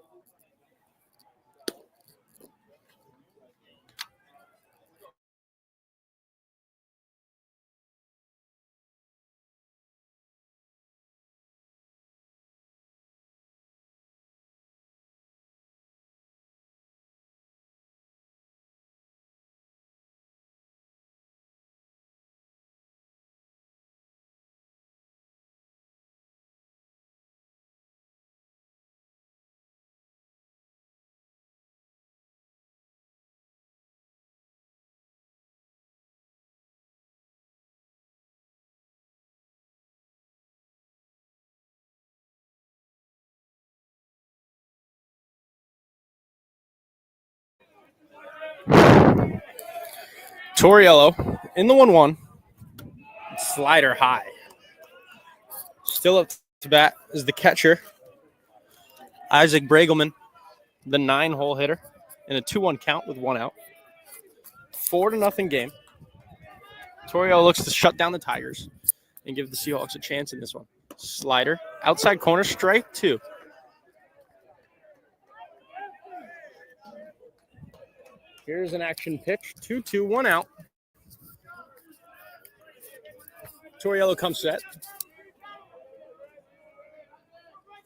Torriello in the 1-1. Slider high. Still up to bat is the catcher, Isaac Pregame, the 9-hole hitter, in a 2-1 count with 1 out. 4-0 game. Torriello looks to shut down the Tigers and give the Seahawks a chance in this one. Slider, outside corner, strike 2. Here's an action pitch, 2-2, 1 out. Torriello comes set.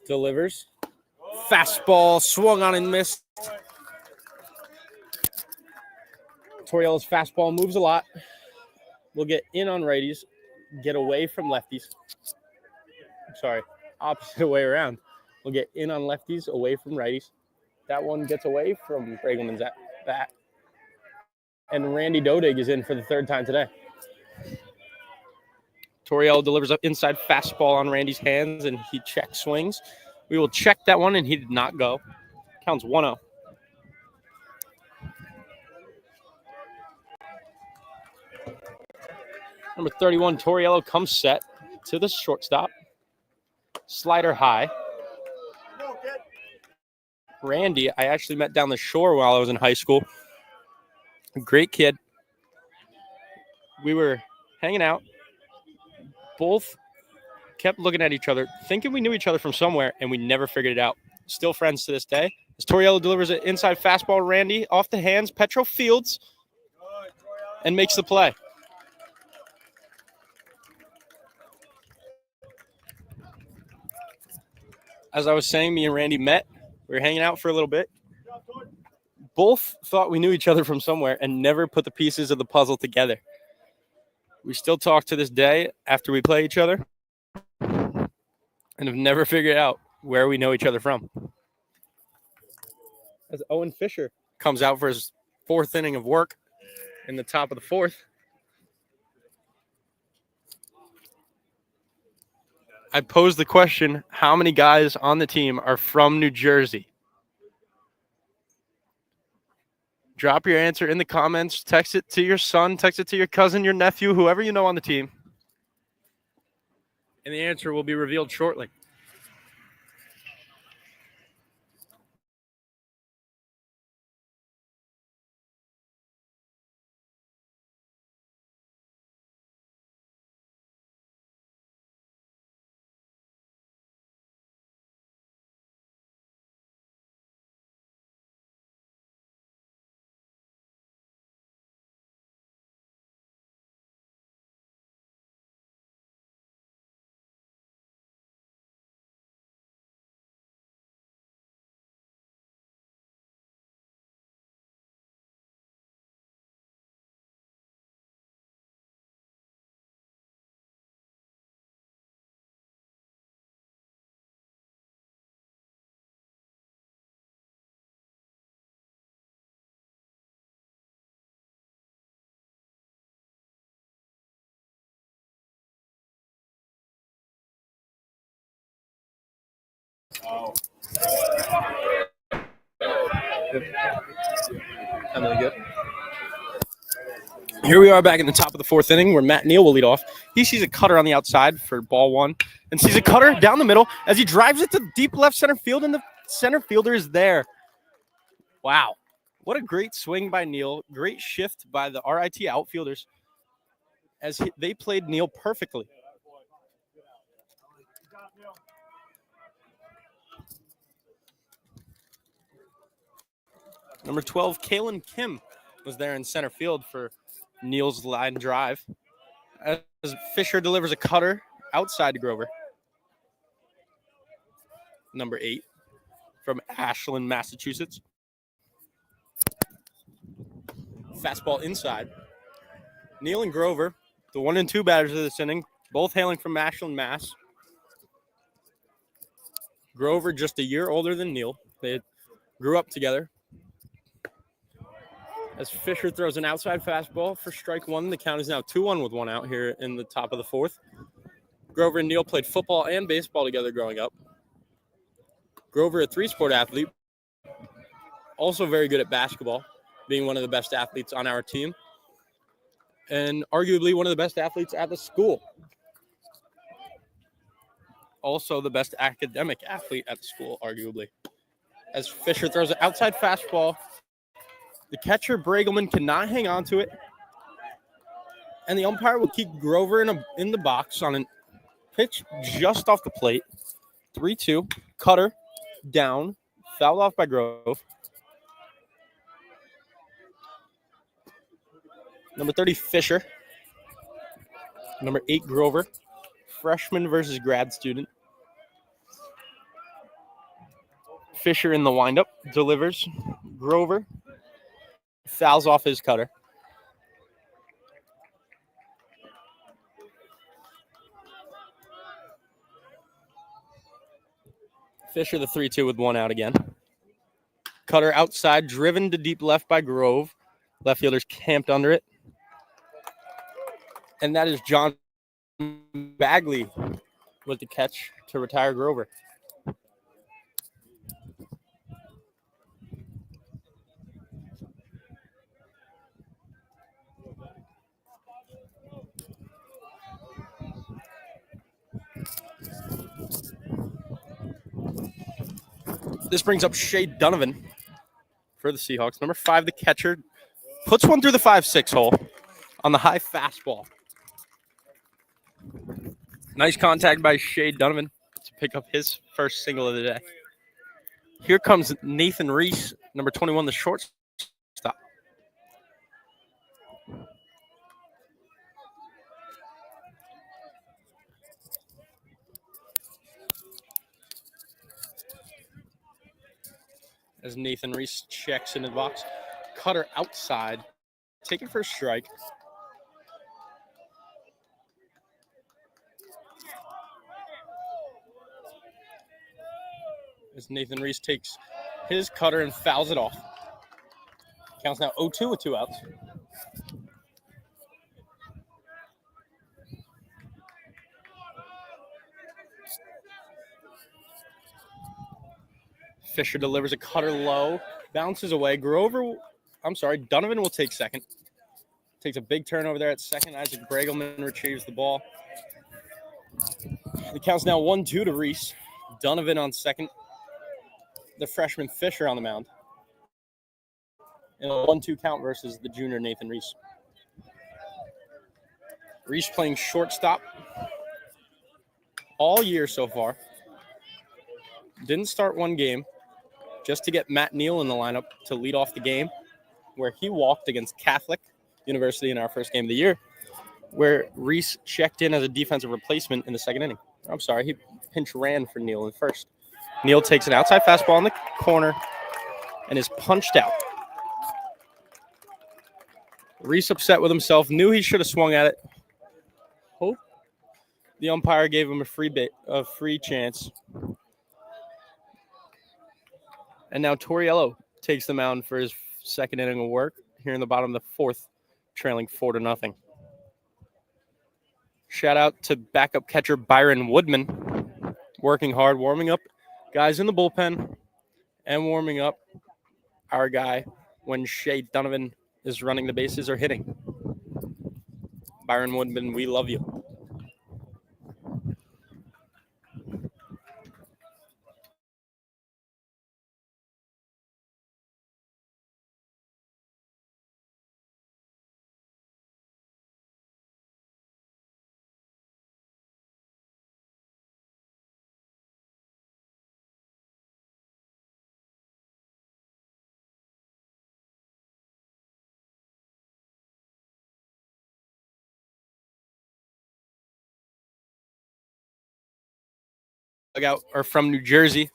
Delivers. Fastball swung on and missed. Torriello's fastball moves a lot. We'll get in on righties, get away from lefties. Sorry, opposite way around. We'll get in on lefties, away from righties. That one gets away from Pregame's bat. And Randy Dodig is in for the 3rd time today. Torriello delivers up inside fastball on Randy's hands, and he check swings. We will check that one, and he did not go. Counts 1-0. Number 31, Torriello comes set to the shortstop. Slider high. Randy, I actually met down the shore while I was in high school. Great kid. We were hanging out. Both kept looking at each other, thinking we knew each other from somewhere, and we never figured it out. Still friends to this day. As Torriello delivers an inside fastball, Randy off the hands, Petro fields, and makes the play. As I was saying, me and Randy met. We were hanging out for a little bit. Both thought we knew each other from somewhere and never put the pieces of the puzzle together. We still talk to this day after we play each other and have never figured out where we know each other from. As Owen Fisher comes out for his 4th inning of work in the top of the 4th. I posed the question, how many guys on the team are from New Jersey? Drop your answer in the comments. Text it to your son. Text it to your cousin, your nephew, whoever you know on the team. And the answer will be revealed shortly. I'm really good. Here we are back in the top of the 4th inning where Matt Neal will lead off. He sees a cutter on the outside for ball 1 and sees a cutter down the middle as he drives it to deep left center field, and the center fielder is there. Wow. What a great swing by Neal. Great shift by the RIT outfielders as they played Neal perfectly. Number 12, Kalen Kim, was there in center field for Neal's line drive. As Fisher delivers a cutter outside to Grover. Number 8, from Ashland, Massachusetts. Fastball inside. Neal and Grover, the 1 and 2 batters of this inning, both hailing from Ashland, Mass. Grover just a year older than Neal. They grew up together. As Fisher throws an outside fastball for strike 1, the count is now 2-1 with 1 out here in the top of the 4th. Grover and Neal played football and baseball together growing up. Grover, a 3-sport athlete, also very good at basketball. being one of the best athletes on our team and arguably one of the best athletes at the school. Also the best academic athlete at the school, arguably. As Fisher throws an outside fastball, the catcher, Pregame, cannot hang on to it. And the umpire will keep Grover in the box on a pitch just off the plate. 3-2. Cutter down. Fouled off by Grove. Number 30, Fisher. Number 8, Grover. Freshman versus grad student. Fisher in the windup. Delivers. Grover fouls off his cutter. Fisher the 3-2 with 1 out again. Cutter outside, driven to deep left by Grove. Left fielders camped under it. And that is John Bagley with the catch to retire Grover. This brings up Shea Donovan for the Seahawks. Number 5, the catcher, puts one through the 5-6 hole on the high fastball. Nice contact by Shea Donovan to pick up his first single of the day. Here comes Nathan Reese, number 21, the shortstop. As Nathan Reese checks into the box. Cutter outside. Taken for a strike. As Nathan Reese takes his cutter and fouls it off. Counts now 0-2 with 2 outs. Fisher delivers a cutter low, bounces away. Donovan will take second. Takes a big turn over there at second. Isaac Pregame retrieves the ball. The count's now 1-2 to Reese. Donovan on second. The freshman Fisher on the mound. In a 1-2 count versus the junior Nathan Reese. Reese playing shortstop all year so far. Didn't start one game just to get Matt Neal in the lineup to lead off the game, where he walked against Catholic University in our first game of the year, where Reese checked in as a defensive replacement in the second inning. I'm sorry, he pinch ran for Neal in first. Neal takes an outside fastball in the corner and is punched out. Reese upset with himself, knew he should have swung at it. Hope the umpire gave him a free chance. And now Torriello takes the mound for his second inning of work here in the bottom of the fourth, trailing 4-0. Shout out to backup catcher Byron Woodman, working hard, warming up guys in the bullpen and warming up our guy when Shea Donovan is running the bases or hitting. Byron Woodman, we love you. Are from New Jersey.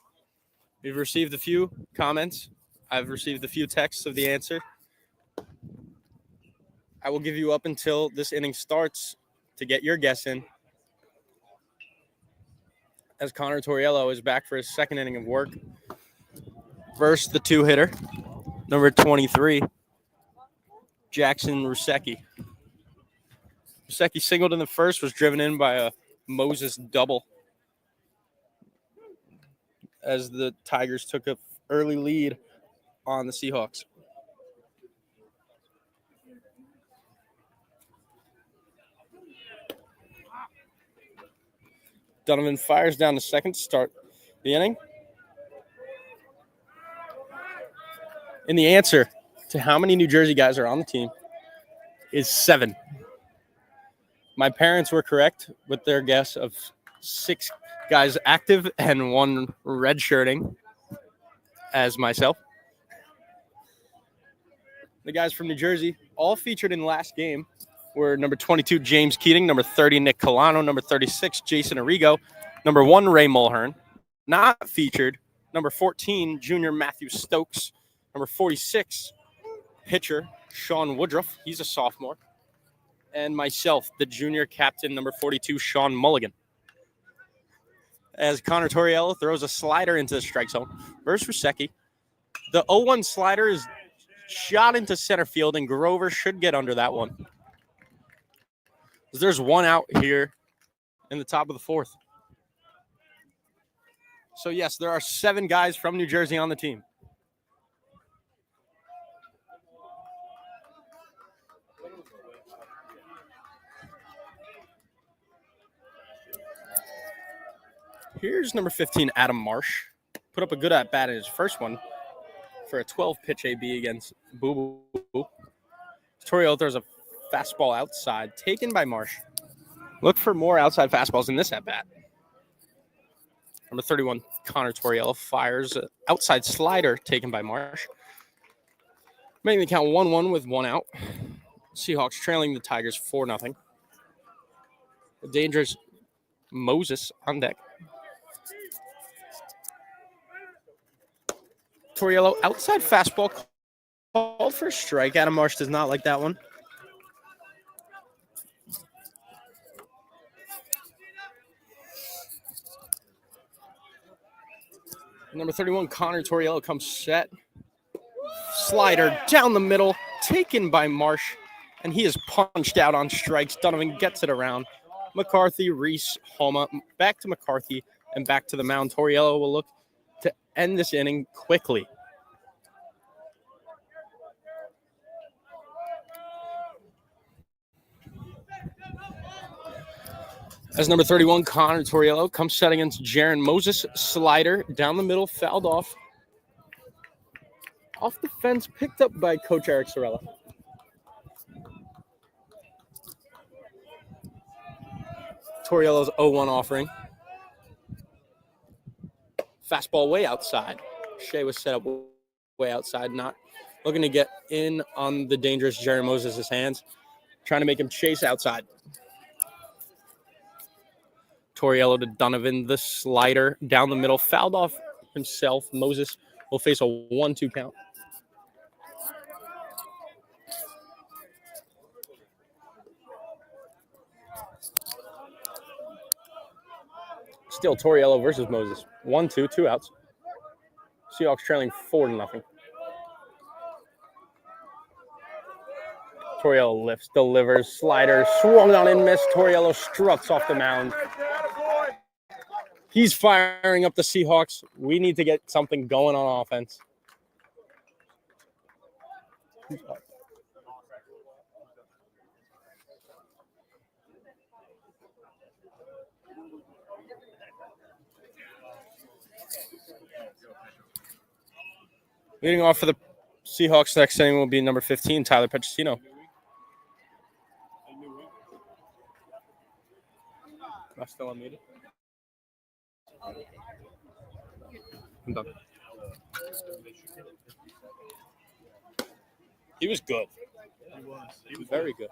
We've received a few comments. I've received a few texts of the answer. I will give you up until this inning starts to get your guess in. As Connor Torriello is back for his second inning of work versus the 2-hitter, number 23, Jackson Rusecki. Rusecki singled in the first, was driven in by a Moses double as the Tigers took an early lead on the Seahawks. Donovan fires down to second to start the inning. And the answer to how many New Jersey guys are on the team is 7. My parents were correct with their guess of 6 guys active and 1 redshirting as myself. The guys from New Jersey, all featured in last game, were number 22, James Keating, number 30, Nick Colano, number 36, Jason Arrigo, number 1, Ray Mulhern. Not featured, number 14, junior Matthew Stokes, number 46, pitcher Sean Woodruff. He's a sophomore. And myself, the junior captain, number 42, Sean Mulligan. As Connor Torriello throws a slider into the strike zone versus Rusecki. The 0-1 slider is shot into center field, and Grover should get under that one. There's 1 out here in the top of the 4th. So, yes, there are 7 guys from New Jersey on the team. Here's number 15, Adam Marsh. Put up a good at-bat in his first one for a 12-pitch AB against Boo Boo. Torriello throws a fastball outside, taken by Marsh. Look for more outside fastballs in this at-bat. Number 31, Connor Torriello fires an outside slider taken by Marsh. Making the count 1-1 with 1 out. Seahawks trailing the Tigers 4-0. A dangerous Moses on deck. Torriello outside fastball called for a strike. Adam Marsh does not like that one. Number 31, Connor Torriello comes set. Slider down the middle, taken by Marsh, and he is punched out on strikes. Donovan gets it around. McCarthy, Reese, Homa, back to McCarthy, and back to the mound. Torriello will look to end this inning quickly. As number 31, Connor Torriello comes set against Jaron Moses. Slider down the middle, fouled off. Off the fence, picked up by Coach Eric Sorella. Torriello's 0-1 offering. Fastball way outside. Shea was set up way outside, not looking to get in on the dangerous Jaron Moses' hands. Trying to make him chase outside. Torriello to Donovan, the slider down the middle, fouled off himself. Moses will face a 1-2 count. Still Torriello versus Moses. 1-2, 2 outs. Seahawks trailing 4-0. Torriello lifts, delivers, slider, swung on and missed. Torriello struts off the mound. He's firing up the Seahawks. We need to get something going on offense. Leading off for the Seahawks next inning will be number 15, Tyler Petrosino. Am I still unmuted? I'm done. He was good. He was very good.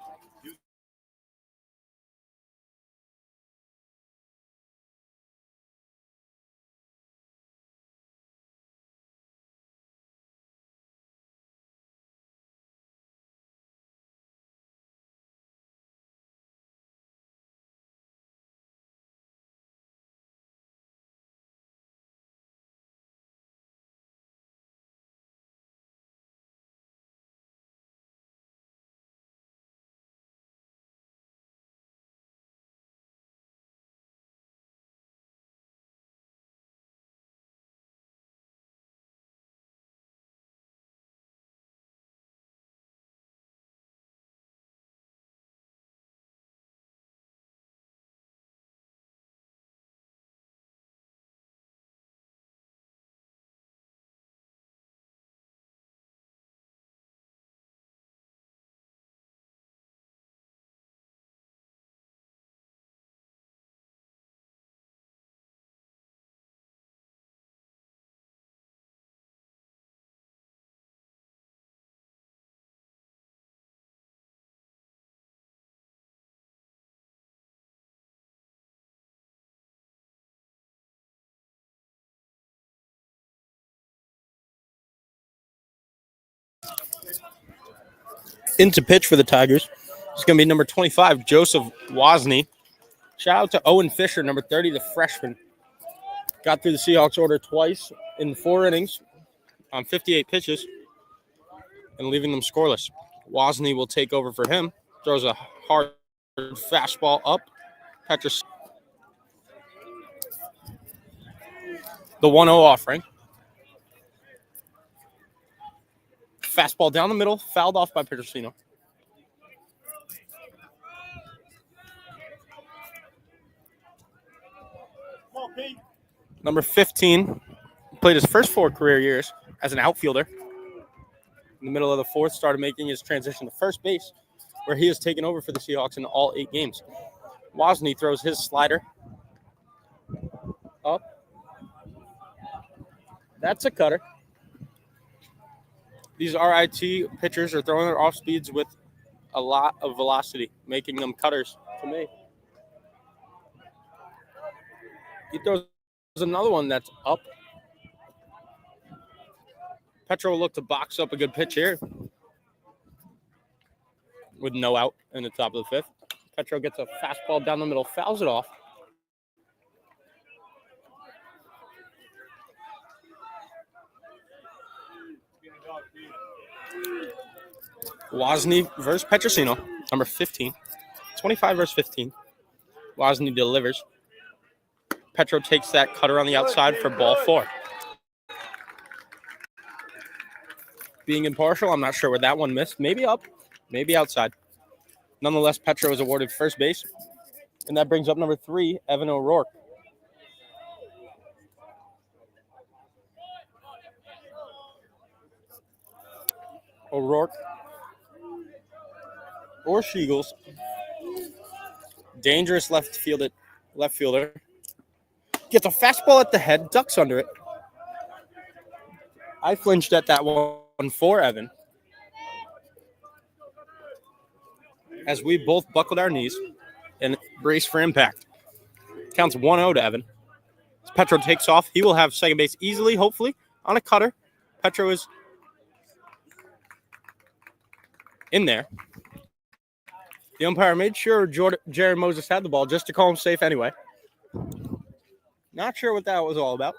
Into pitch for the Tigers. It's going to be number 25, Joseph Wozni. Shout out to Owen Fisher, number 30, the freshman. Got through the Seahawks order twice in 4 innings on 58 pitches and leaving them scoreless. Wozni will take over for him. Throws a hard fastball up. Catches the 1-0 offering. Fastball down the middle, fouled off by Petrosino. Number 15 played his first 4 career years as an outfielder. In the middle of the 4th, started making his transition to first base, where he has taken over for the Seahawks in all 8 games. Wozni throws his slider up. That's a cutter. These RIT pitchers are throwing their off speeds with a lot of velocity, making them cutters to me. He throws another one that's up. Petro will look to box up a good pitch here with no out in the top of the 5th. Petro gets a fastball down the middle, fouls it off. Wozni versus Petrosino, number 15. 25 versus 15. Wozni delivers. Petro takes that cutter on the outside for ball 4. Being impartial, I'm not sure where that one missed. Maybe up, maybe outside. Nonetheless, Petro is awarded first base. And that brings up number 3, Evan O'Rourke. O'Rourke or Shiegels. Dangerous left fielder. Gets a fastball at the head, ducks under it. I flinched at that one for Evan. As we both buckled our knees and braced for impact. Counts 1-0 to Evan. As Petro takes off, he will have second base easily, hopefully, on a cutter. Petro is in there. The umpire made sure Jared Moses had the ball just to call him safe anyway. Not sure what that was all about.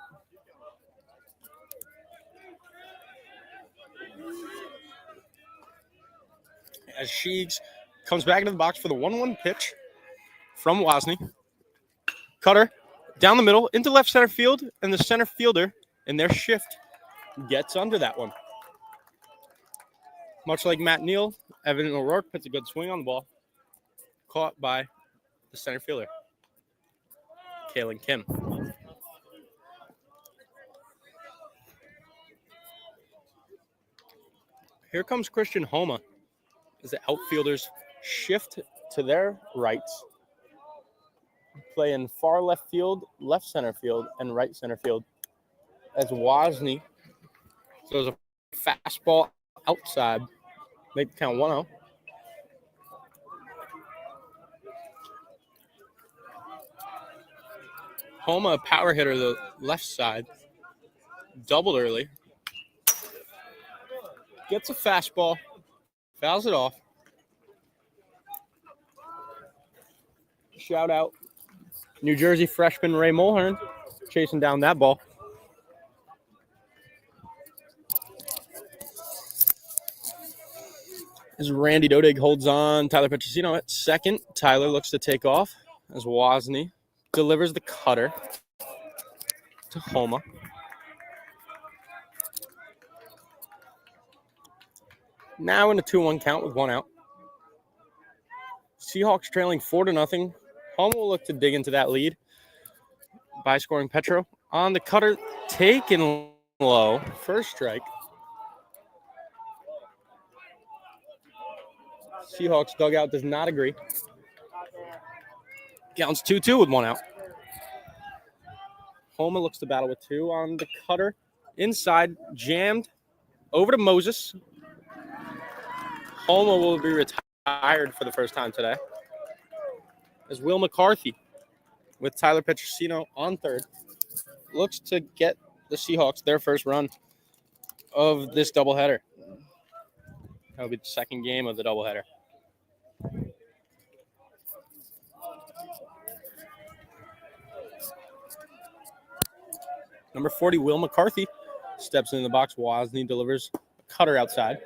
As Sheegs comes back into the box for the 1-1 pitch from Wozni. Cutter down the middle into left center field, and the center fielder in their shift gets under that one. Much like Matt Neal, Evan O'Rourke puts a good swing on the ball. Caught by the center fielder, Kalen Kim. Here comes Christian Homa as the outfielders shift to their rights, playing far left field, left center field, and right center field. As Wozni throws a fastball outside, make the count 1-0. Homa, a power hitter, the left side, doubled early. Gets a fastball, fouls it off. Shout out New Jersey freshman Ray Mulhern chasing down that ball. As Randy Dodig holds on, Tyler Petrosino at second. Tyler looks to take off as Wozni delivers the cutter to Homa. Now in a 2-1 count with 1 out. Seahawks trailing 4-0. Homa will look to dig into that lead by scoring Petro. On the cutter, taken low. First strike. Seahawks dugout does not agree. Counts 2-2 with 1 out. Homa looks to battle with 2 on the cutter. Inside, jammed over to Moses. Homa will be retired for the first time today. As Will McCarthy, with Tyler Petrosino on third, looks to get the Seahawks their first run of this doubleheader. That'll be the second game of the doubleheader. Number 40, Will McCarthy, steps in the box. Wozni delivers a cutter outside.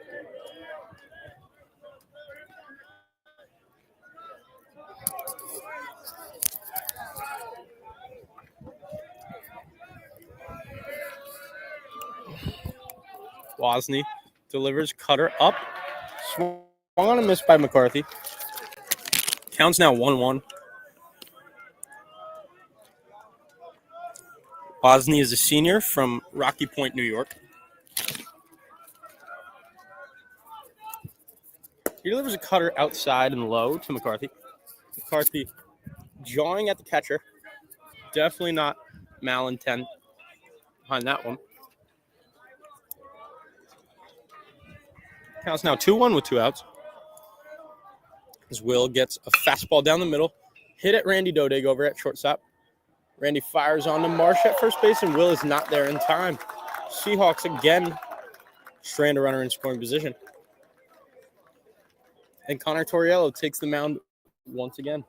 Wozni delivers cutter up. Swung on a miss by McCarthy. Counts now 1-1. Wozni is a senior from Rocky Point, New York. He delivers a cutter outside and low to McCarthy. McCarthy jawing at the catcher. Definitely not malintent behind that one. Counts now 2-1 with 2 outs. As Will gets a fastball down the middle. Hit at Randy Dodig over at shortstop. Randy fires on to Marsh at first base, and Will is not there in time. Seahawks again strand a runner in scoring position. And Connor Torriello takes the mound once again.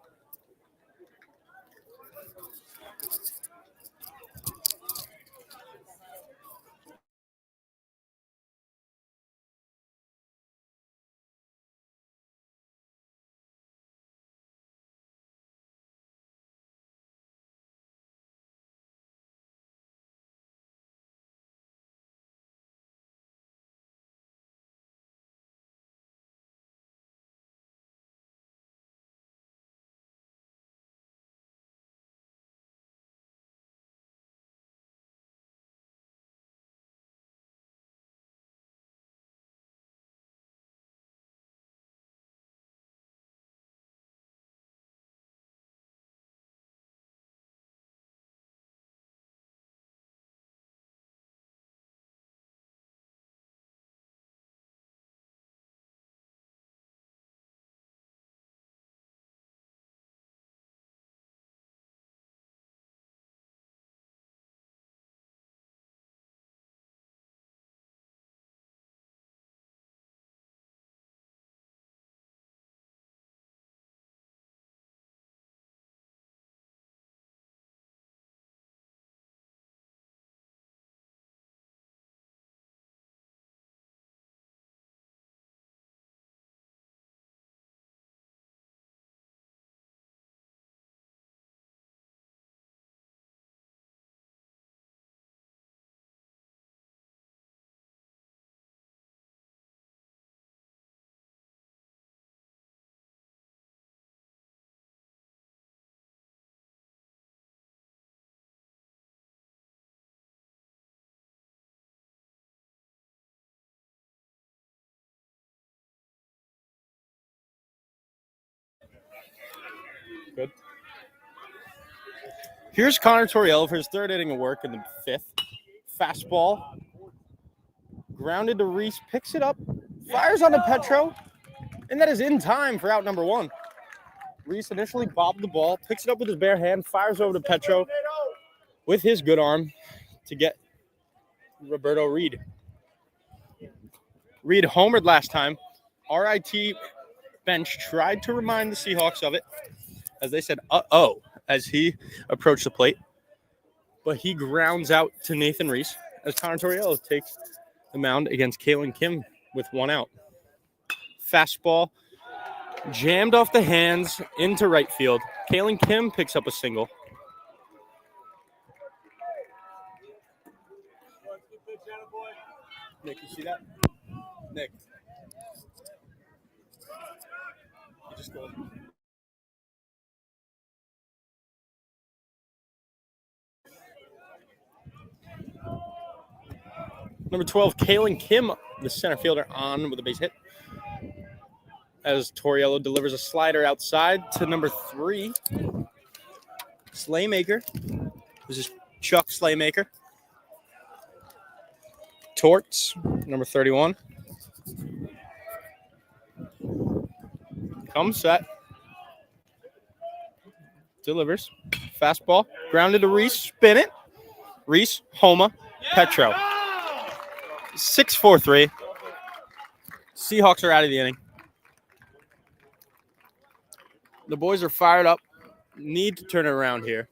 Good. Here's Connor Torriello for his third inning of work in the fifth. Fastball. Grounded to Reese. Picks it up. Fires on to Petro. And that is in time for out number 1. Reese initially bobbed the ball. Picks it up with his bare hand. Fires over to Petro with his good arm to get Roberto Reed. Reed homered last time. RIT bench tried to remind the Seahawks of it, as they said, uh-oh, as he approached the plate. But he grounds out to Nathan Reese as Connor Torriello takes the mound against Kalen Kim with 1 out. Fastball jammed off the hands into right field. Kalen Kim picks up a single. Nick, you see that? Nick. You just go. Number 12, Kalen Kim, the center fielder, on with a base hit. As Torriello delivers a slider outside to number 3, Slaymaker. This is Chuck Slaymaker. Torts, number 31. Comes set. Delivers. Fastball. Grounded to Reese. Spin it. Reese, Homa, Petro. 6-4-3. Seahawks are out of the inning. The boys are fired up. Need to turn it around here.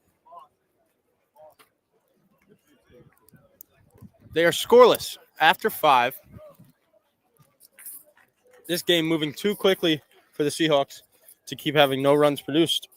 They are scoreless after 5. This game moving too quickly for the Seahawks to keep having no runs produced.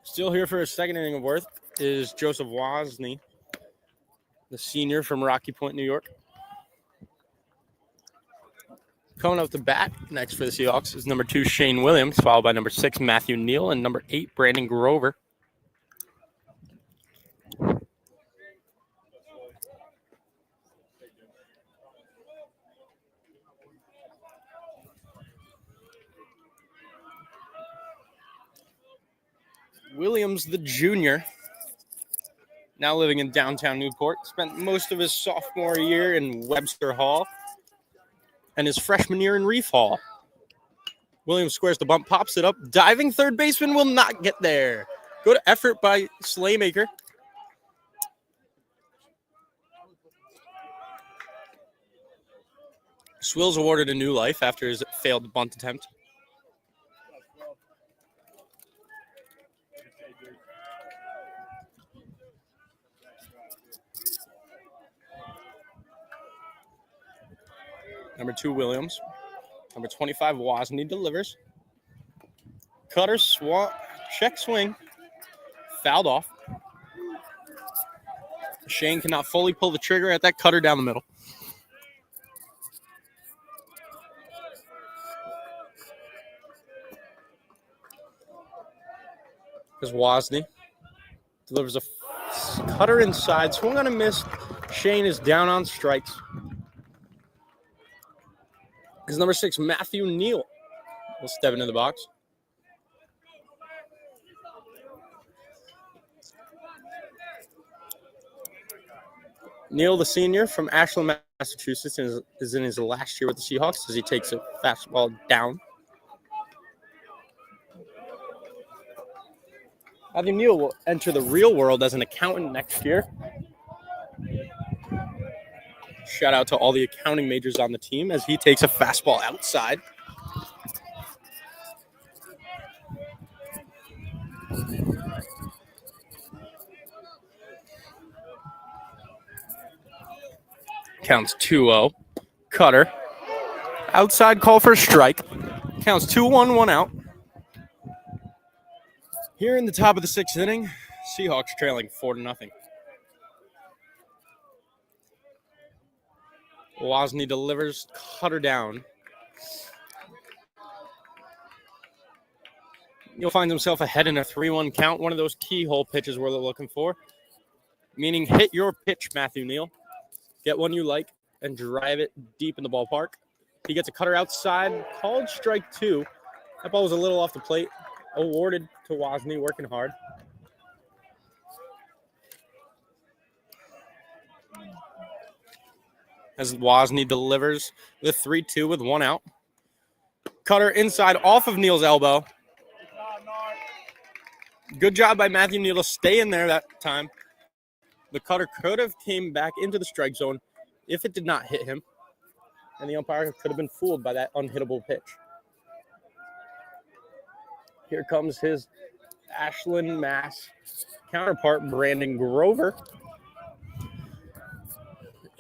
Still here for a second inning of worth is Joseph Wozni, the senior from Rocky Point, New York. Coming up to bat next for the Seahawks is number 2, Shane Williams, followed by number 6, Matthew Neal, and number 8, Brandon Grover. Williams, the junior, now living in downtown Newport, spent most of his sophomore year in Webster Hall and his freshman year in Reef Hall. Williams squares the bunt, pops it up. Diving third baseman will not get there. Good effort by Slaymaker. Swills awarded a new life after his failed bunt attempt. Number 2, Williams. Number 25, Wozni delivers. Cutter, check swing. Fouled off. Shane cannot fully pull the trigger at that cutter down the middle. As Wozni delivers a cutter inside. Swung on a miss. Shane is down on strikes. Is number 6, Matthew Neal, will step into the box. Neal, the senior from Ashland, Massachusetts, is in his last year with the Seahawks as he takes a fastball down. Matthew Neal will enter the real world as an accountant next year. Shout out to all the accounting majors on the team as he takes a fastball outside. Counts 2-0. Cutter. Outside call for a strike. Counts 2-1, 1 out. Here in the top of the 6th inning, Seahawks trailing 4-0. Wozni delivers, cutter down. He'll find himself ahead in a 3-1 count. One of those keyhole pitches we're looking for. Meaning hit your pitch, Matthew Neal. Get one you like and drive it deep in the ballpark. He gets a cutter outside, called strike 2. That ball was a little off the plate. Awarded to Wozni, working hard. As Wozni delivers the 3-2 with 1 out. Cutter inside off of Neal's elbow. Good job by Matthew Neal to stay in there that time. The cutter could have came back into the strike zone if it did not hit him. And the umpire could have been fooled by that unhittable pitch. Here comes his Ashland, Mass counterpart, Brandon Grover.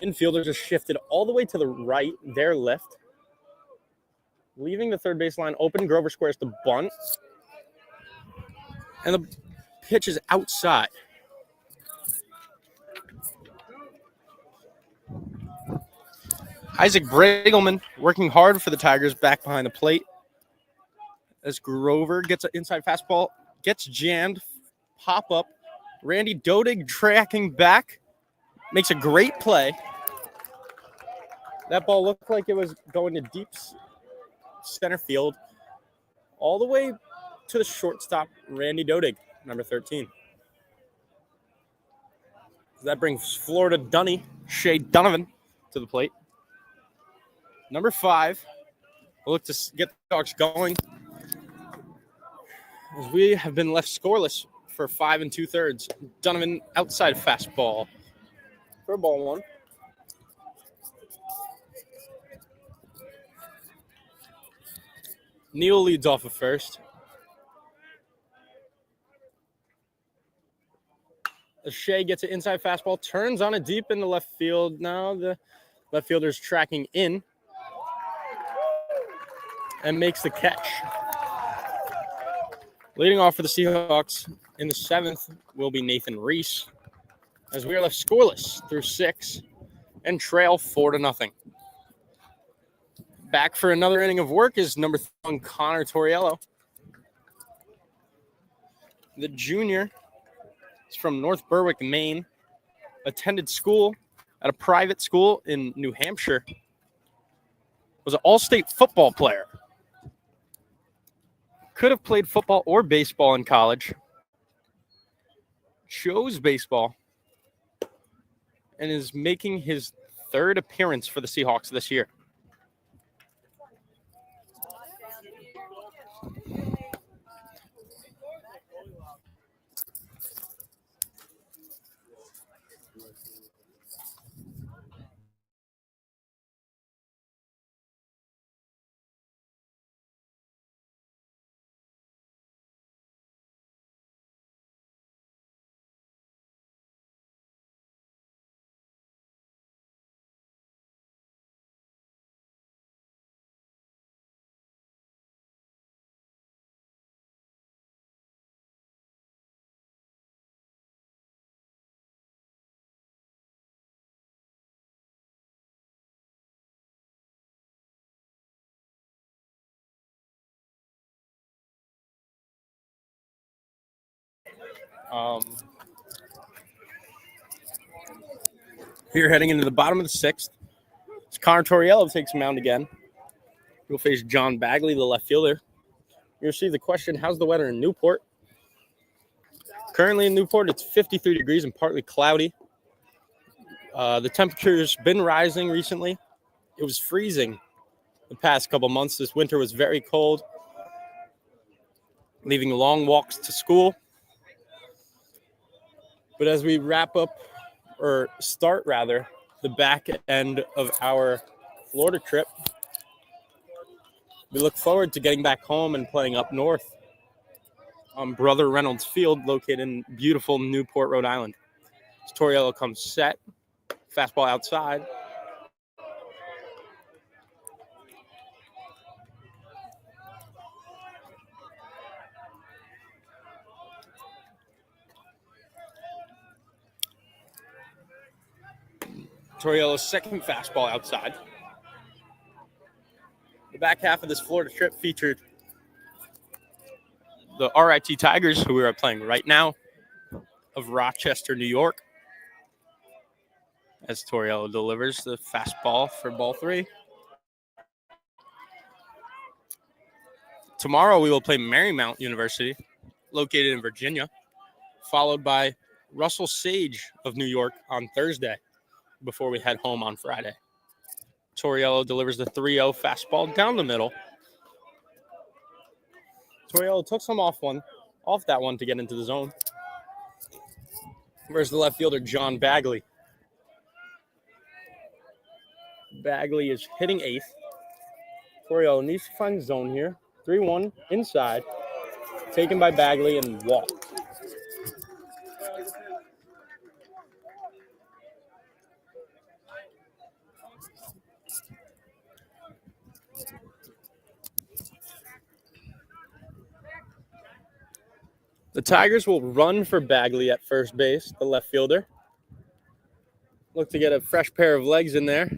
Infielder just shifted all the way to the right, their left. Leaving the third baseline open, Grover squares the bunt. And the pitch is outside. Isaac Bregelman working hard for the Tigers back behind the plate. As Grover gets an inside fastball, gets jammed, pop up. Randy Dodig tracking back, makes a great play. That ball looked like it was going to deep center field, all the way to the shortstop, Randy Dodig, number 13. That brings Florida Dunny, Shea Donovan, to the plate. Number 5, we'll look to get the Dogs going, as we have been left scoreless for 5 2/3. Donovan outside fastball for ball 1. Neal leads off at first. Shea gets an inside fastball, turns on it deep into left field. Now the left fielder's tracking in and makes the catch. Leading off for the Seahawks in the 7th will be Nathan Reese, as we are left scoreless through 6 and trail 4-0. Back for another inning of work is number 1, Connor Torriello. The junior is from North Berwick, Maine. Attended school at a private school in New Hampshire. Was an all-state football player. Could have played football or baseball in college. Chose baseball and is making his 3rd appearance for the Seahawks this year. Here heading into the bottom of the 6th. It's Connor Torriello takes mound again. He'll face John Bagley, the left fielder. You received the question, how's the weather in Newport? Currently in Newport, it's 53 degrees and partly cloudy. The temperature's been rising recently. It was freezing the past couple months. This winter was very cold, leaving long walks to school. But as we start the back end of our Florida trip, we look forward to getting back home and playing up north on Brother Reynolds Field, located in beautiful Newport, Rhode Island. As Torriello comes set, fastball outside. Torriello's 2nd fastball outside. The back half of this Florida trip featured the RIT Tigers, who we are playing right now, of Rochester, New York. As Torriello delivers the fastball for ball 3. Tomorrow we will play Marymount University, located in Virginia, followed by Russell Sage of New York on Thursday, before we head home on Friday. Torriello delivers the 3-0 fastball down the middle. Torriello took some off that one to get into the zone. Where's the left fielder, John Bagley? Bagley is hitting 8th. Torriello needs to find the zone here. 3-1 inside. Taken by Bagley and walked. The Tigers will run for Bagley at first base, the left fielder. Look to get a fresh pair of legs in there.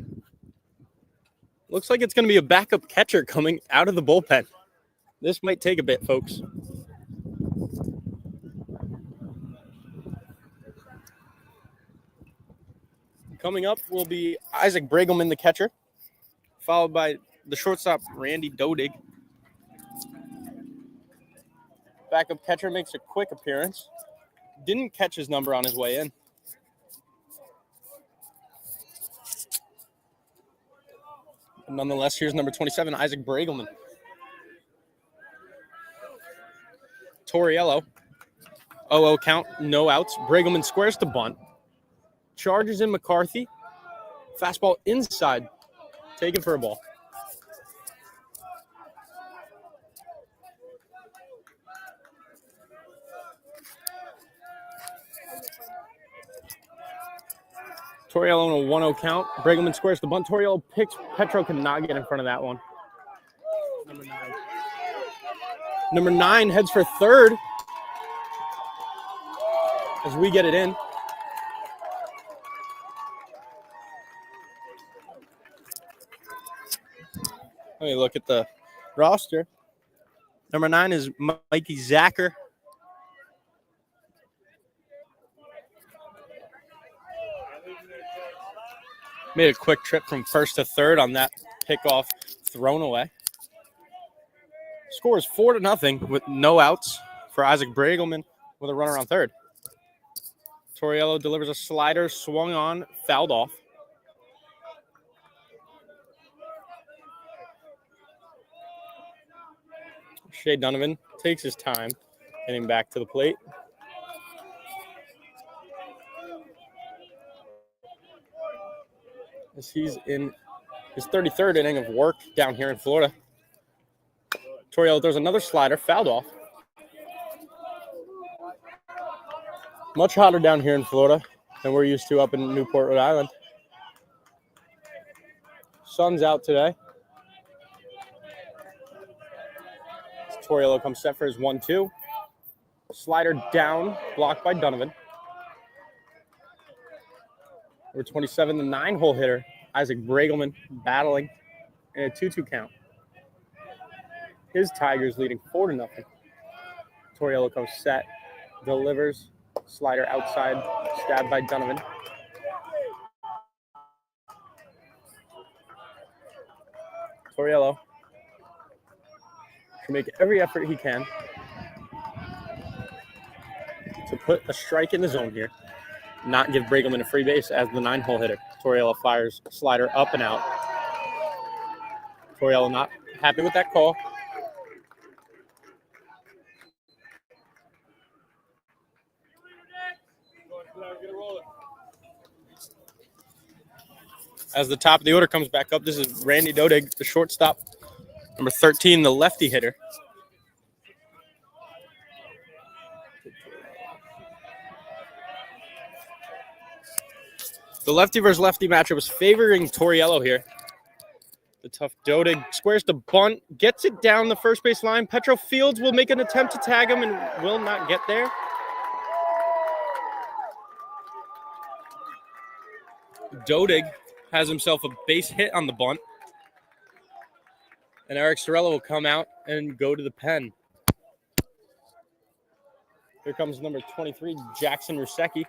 Looks like it's going to be a backup catcher coming out of the bullpen. This might take a bit, folks. Coming up will be Isaac Bregelman, the catcher, followed by the shortstop, Randy Dodig. Backup catcher makes a quick appearance. Didn't catch his number on his way in. But nonetheless, here's number 27, Isaac Bregelman. Torriello, 0-0 count, no outs. Bregelman squares to bunt. Charges in McCarthy. Fastball inside. Taken for a ball. Torriello on a 1-0 count. Bregelman squares the bunt. Torriello picks. Petro cannot get in front of that one. Number 9 heads for third as we get it in. Let me look at the roster. Number 9 is Mikey Zacher. Made a quick trip from first to third on that pickoff thrown away. Score is 4-0 with no outs for Isaac Bregelman with a runner on third. Torriello delivers a slider, swung on, fouled off. Shea Donovan takes his time getting back to the plate. As he's in his 33rd inning of work down here in Florida. Torriello throws another slider, fouled off. Much hotter down here in Florida than we're used to up in Newport, Rhode Island. Sun's out today. Torriello comes set for his 1-2. Slider down, blocked by Donovan. Number 27, the 9-hole hitter, Isaac Bregelman, battling in a 2-2 count. His Tigers leading 4-0. Torriello comes set, delivers, slider outside, stabbed by Donovan. Torriello should make every effort he can to put a strike in the zone here. Not give Bregelman a free base as the 9-hole hitter. Torriello fires slider up and out. Torriello not happy with that call. As the top of the order comes back up, this is Randy Dodig, the shortstop. Number 13, the lefty hitter. The lefty versus lefty matchup is favoring Torriello here. The tough Dodig squares the bunt, gets it down the first base line. Petro Fields will make an attempt to tag him and will not get there. Dodig has himself a base hit on the bunt. And Eric Sorella will come out and go to the pen. Here comes number 23, Jackson Rusecki.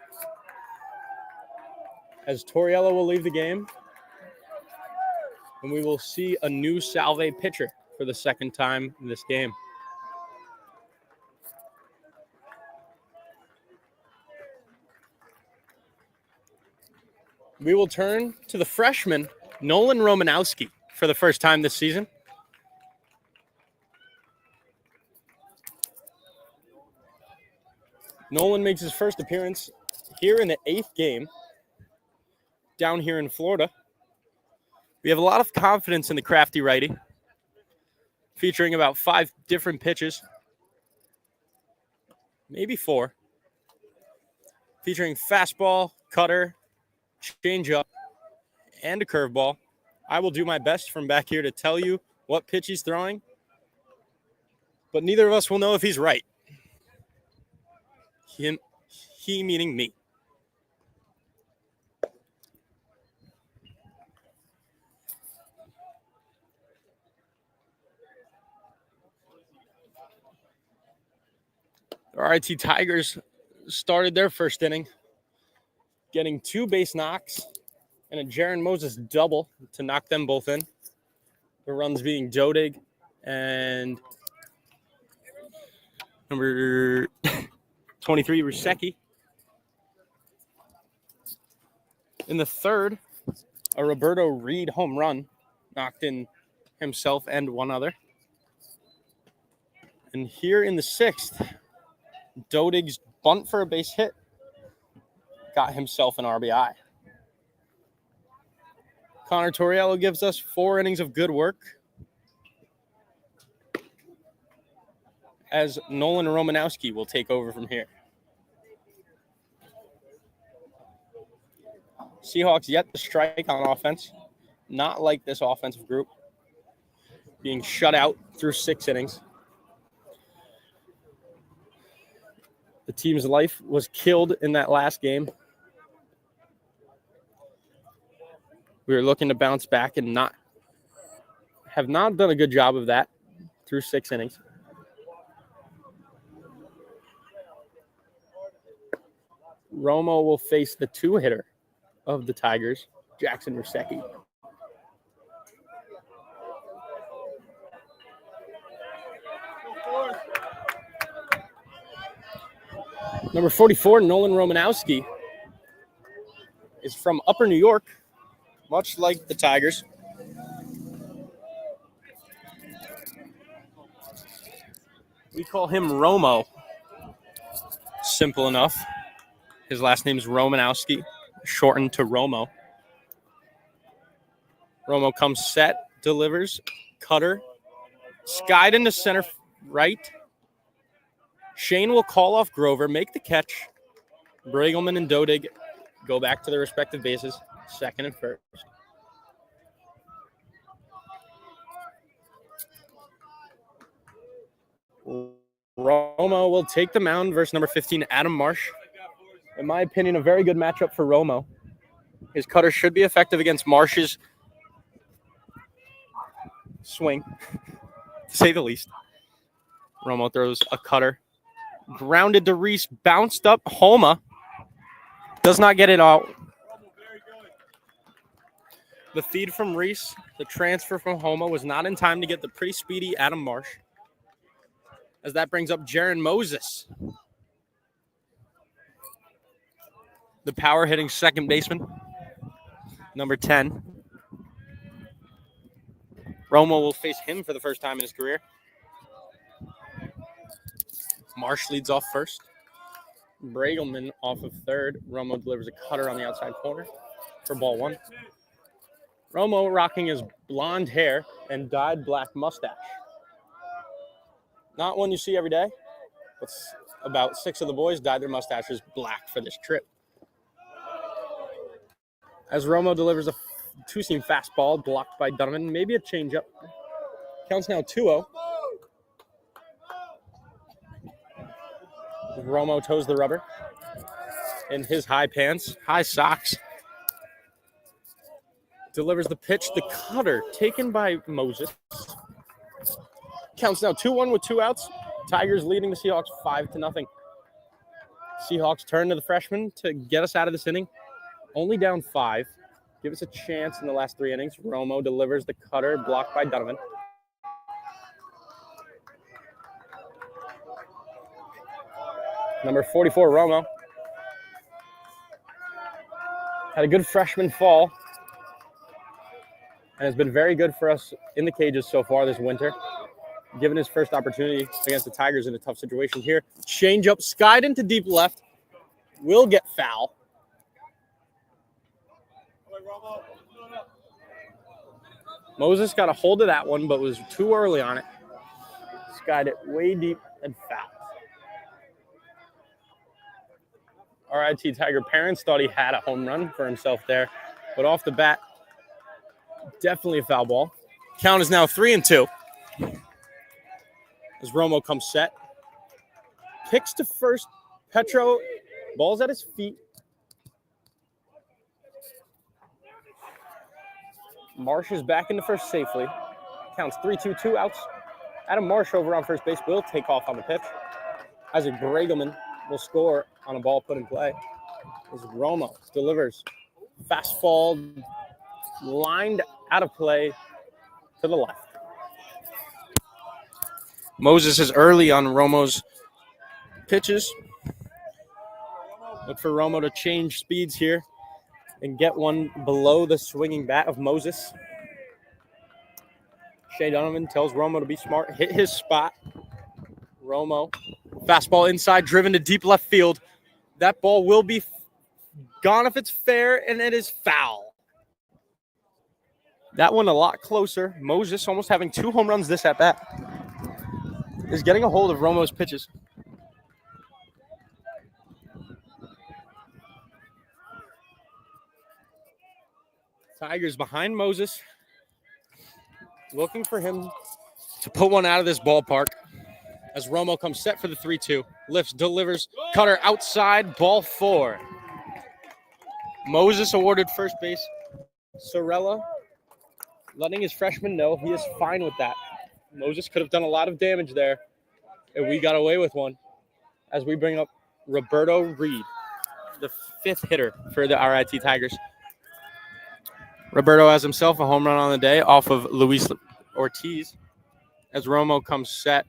As Torriello will leave the game. And we will see a new Salve pitcher for the second time in this game. We will turn to the freshman, Nolan Romanowski, for the first time this season. Nolan makes his first appearance here in the 8th game down here in Florida. We have a lot of confidence in the crafty righty, featuring about 5 different pitches, maybe 4, featuring fastball, cutter, changeup, and a curveball. I will do my best from back here to tell you what pitch he's throwing, but neither of us will know if he's right. He meaning me. The RIT Tigers started their first inning, getting 2 base knocks and a Jaron Moses double to knock them both in. The runs being Dodig and number 23, Rusecki. In the third, a Roberto Reed home run knocked in himself and one other. And here in the sixth, Dodig's bunt for a base hit got himself an RBI. Connor Torriello gives us 4 innings of good work as Nolan Romanowski will take over from here. Seahawks yet to strike on offense, not like this offensive group, being shut out through 6 innings. The team's life was killed in that last game. We were looking to bounce back and have not done a good job of that through 6 innings. Romo will face the 2-hitter of the Tigers, Jackson Rusecki. Number 44, Nolan Romanowski, is from Upper New York, much like the Tigers. We call him Romo. Simple enough. His last name is Romanowski, shortened to Romo. Romo comes set, delivers, cutter, skied into center right. Shane will call off Grover, make the catch. Bregelman and Dodig go back to their respective bases, second and first. Romo will take the mound versus number 15, Adam Marsh. In my opinion, a very good matchup for Romo. His cutter should be effective against Marsh's swing, to say the least. Romo throws a cutter. Grounded to Reese, bounced up. Homa does not get it out. The feed from Reese, the transfer from Homa, was not in time to get the pretty speedy Adam Marsh, as that brings up Jaron Moses, the power hitting second baseman, number 10. Romo will face him for the first time in his career. Marsh leads off first. Bregelman off of third. Romo delivers a cutter on the outside corner for ball 1. Romo rocking his blonde hair and dyed black mustache. Not one you see every day, but about 6 of the boys dyed their mustaches black for this trip. As Romo delivers a 2-seam fastball blocked by Donovan, maybe a changeup. Counts now 2-0. Romo toes the rubber in his high pants, high socks. Delivers the pitch, the cutter taken by Moses. Counts now 2-1 with 2 outs. Tigers leading the Seahawks 5-0. Seahawks turn to the freshman to get us out of this inning. Only down 5. Give us a chance in the last 3 innings. Romo delivers the cutter blocked by Donovan. Number 44, Romo. Had a good freshman fall and has been very good for us in the cages so far this winter. Given his first opportunity against the Tigers in a tough situation here. Change up, skied into deep left. Will get foul. Moses got a hold of that one, but was too early on it. Skied it way deep and foul. RIT Tiger parents thought he had a home run for himself there, but off the bat, definitely a foul ball. Count is now 3-2. As Romo comes set, kicks to first Petro, ball's at his feet. Marsh is back into first safely. Counts 3-2, 2 outs. Adam Marsh over on first base will take off on the pitch. Isaac Bregelman will score on a ball put in play. As Romo delivers fastball lined out of play to the left. Moses is early on Romo's pitches. Look for Romo to change speeds here and get one below the swinging bat of Moses. Shea Donovan tells Romo to be smart, hit his spot. Romo, fastball inside, driven to deep left field. That ball will be gone if it's fair, and it is foul. That one a lot closer. Moses, almost having 2 home runs this at-bat, is getting a hold of Romo's pitches. Tigers behind Moses, looking for him to put one out of this ballpark as Romo comes set for the 3-2. Lifts, delivers, cutter outside, ball 4. Moses awarded first base. Sorella letting his freshman know he is fine with that. Moses could have done a lot of damage there, and we got away with one as we bring up Roberto Reed, the 5th hitter for the RIT Tigers. Roberto has himself a home run on the day off of Luis Ortiz as Romo comes set,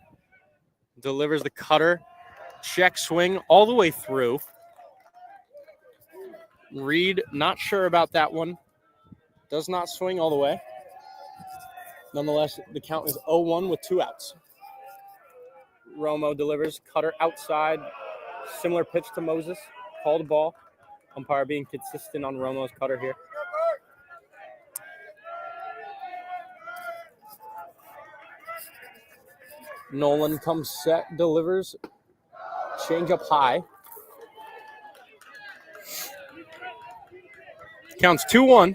delivers the cutter, check swing all the way through. Reed, not sure about that one. Does not swing all the way. Nonetheless, the count is 0-1 with 2 outs. Romo delivers, cutter outside, similar pitch to Moses, called ball. Umpire being consistent on Romo's cutter here. Nolan comes set, delivers, change up high. Counts 2-1.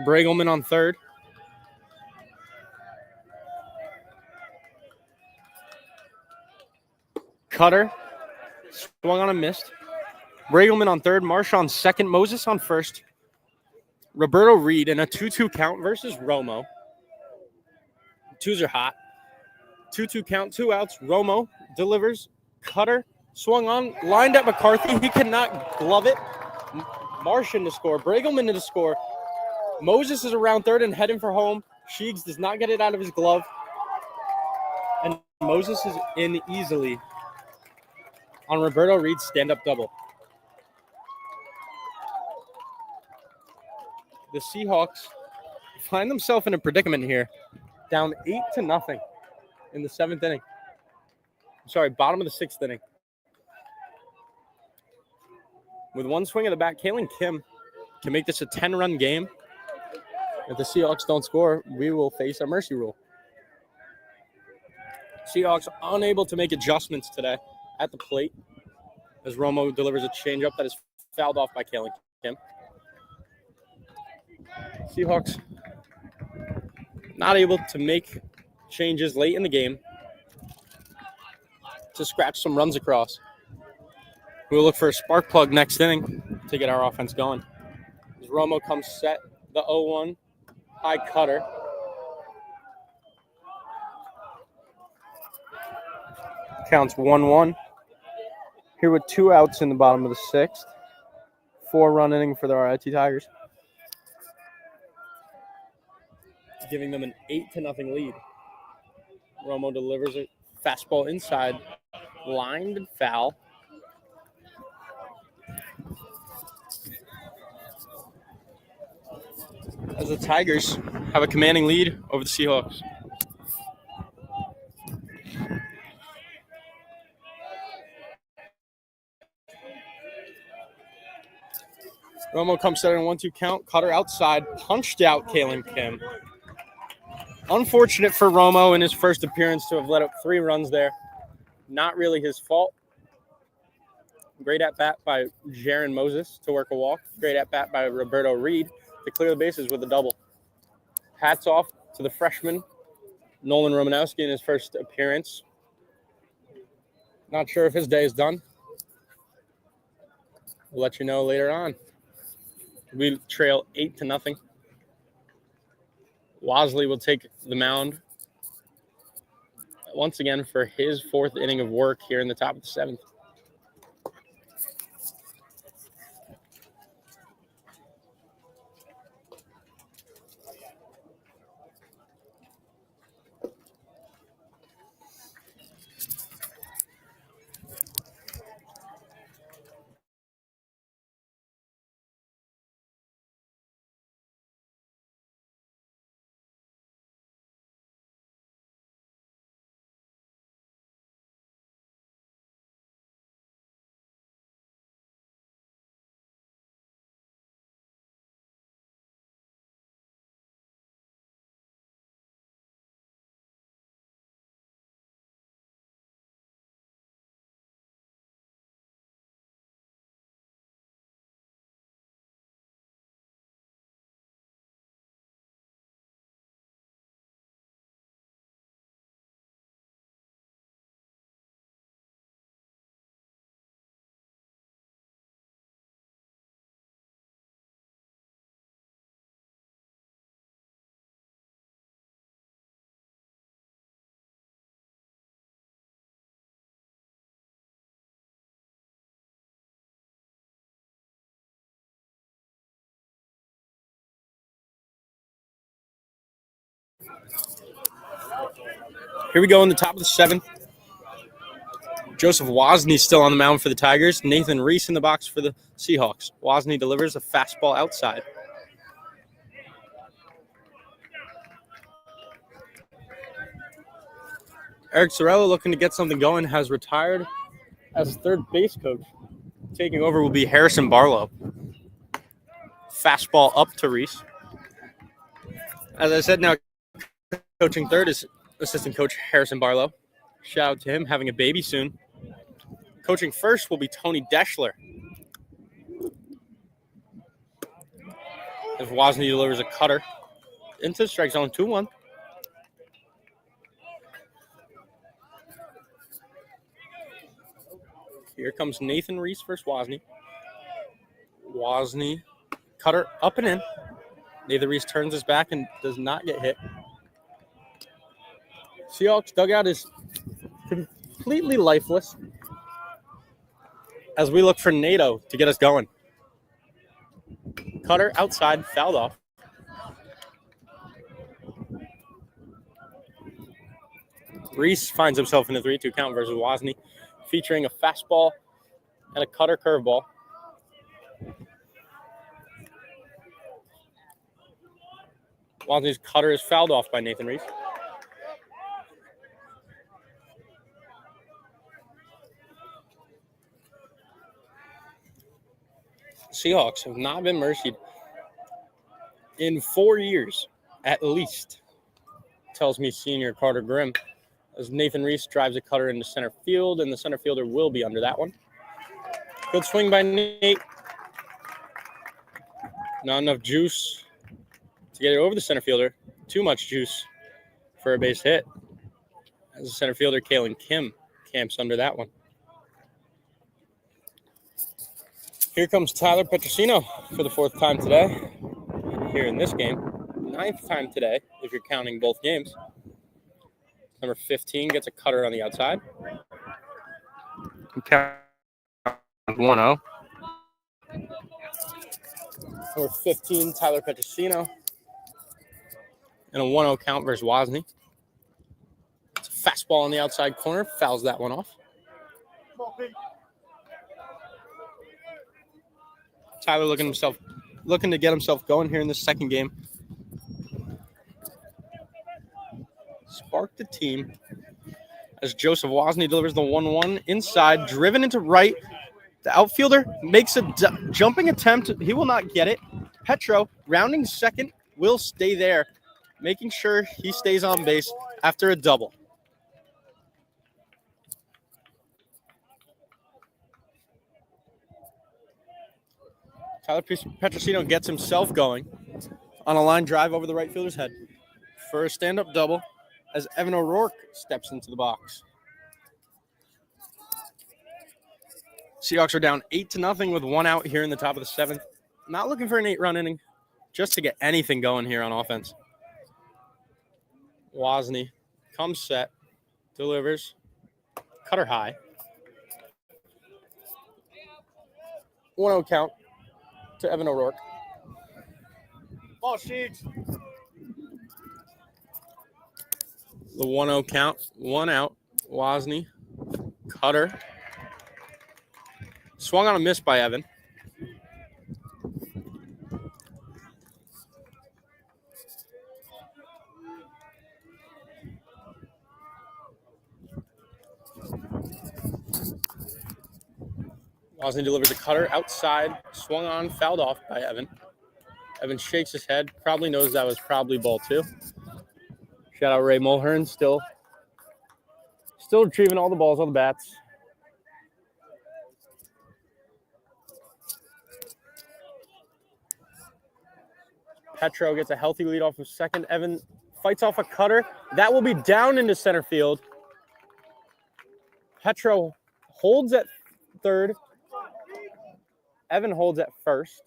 Bregelman on third. Cutter, swung on and missed. Bregelman on third, Marsh on second, Moses on first. Roberto Reed in a 2-2 count versus Romo. 2s are hot. 2-2 count, 2 outs. Romo delivers, cutter, swung on, lined at McCarthy. He cannot glove it. Marsh in to score. Bregelman in to score. Moses is around third and heading for home. Sheegs does not get it out of his glove. And Moses is in easily on Roberto Reed's stand-up double. The Seahawks find themselves in a predicament here. Down 8-0 in the 7th inning. Bottom of the 6th inning. With one swing of the bat, Kalen Kim can make this a 10-run game. If the Seahawks don't score, we will face a mercy rule. Seahawks unable to make adjustments today at the plate as Romo delivers a changeup that is fouled off by Kalen Kim. Seahawks not able to make changes late in the game to scratch some runs across. We'll look for a spark plug next inning to get our offense going. As Romo comes set, the 0-1, high cutter. Counts 1-1. Here with 2 outs in the bottom of the 6th. 4-run inning for the RIT Tigers. Giving them an 8-0 lead. Romo delivers a fastball inside, lined and foul. As the Tigers have a commanding lead over the Seahawks. Romo comes set in a 1-2 count, cutter outside, punched out Kalen Kim. Unfortunate for Romo in his first appearance to have let up 3 runs there. Not really his fault. Great at-bat by Jaron Moses to work a walk. Great at-bat by Roberto Reed to clear the bases with a double. Hats off to the freshman, Nolan Romanowski, in his first appearance. Not sure if his day is done. We'll let you know later on. We trail 8-0. Wasley will take the mound once again for his 4th inning of work here in the top of the 7th. Here we go in the top of the 7th. Joseph Wozni still on the mound for the Tigers. Nathan Reese in the box for the Seahawks. Wozni delivers a fastball outside. Eric Sorella, looking to get something going, has retired as third base coach. Taking over will be Harrison Barlow. Fastball up to Reese. As I said, now coaching third is assistant coach Harrison Barlow. Shout out to him, having a baby soon. Coaching first will be Tony Deschler. As Wozni delivers a cutter into the strike zone, 2-1. Here comes Nathan Reese versus Wozni. Wozni, cutter up and in. Nathan Reese turns his back and does not get hit. Seahawks dugout is completely lifeless as we look for NATO to get us going. Cutter outside, fouled off. Reese finds himself in a 3-2 count versus Wozni, featuring a fastball and a cutter curveball. Wozny's cutter is fouled off by Nathan Reese. Seahawks have not been mercied in 4 years, at least, tells me senior Carter Grimm, as Nathan Reese drives a cutter into center field, and the center fielder will be under that one. Good swing by Nate. Not enough juice to get it over the center fielder. Too much juice for a base hit, as the center fielder, Kalen Kim, camps under that one. Here comes Tyler Petrosino for the 4th time today here in this game. 9th time today, if you're counting both games. Number 15 gets a cutter on the outside. Count 1-0. Number 15, Tyler Petrosino. And a 1-0 count versus Wozni. It's a fastball on the outside corner. Fouls that one off. Tyler looking to get himself going here in the second game. Spark the team as Joseph Wozni delivers the 1-1 inside, driven into right. The outfielder makes a jumping attempt. He will not get it. Petro, rounding second, will stay there, making sure he stays on base after a double. Tyler Petrosino gets himself going on a line drive over the right fielder's head for a stand-up double as Evan O'Rourke steps into the box. Seahawks are down 8-0 with 1 out here in the top of the 7th. Not looking for an 8-run inning, just to get anything going here on offense. Wozni comes set, delivers, cutter high. 1-0 count to Evan O'Rourke. Ball sheets. The 1-0 count, 1 out. Wozni, cutter. Swung on a miss by Evan. Wozni delivers a cutter outside, swung on, fouled off by Evan. Evan shakes his head, probably knows that was probably ball 2. Shout out Ray Mulhern, still retrieving all the balls, all the bats. Petro gets a healthy lead off of second. Evan fights off a cutter. That will be down into center field. Petro holds at third. Evan holds at first.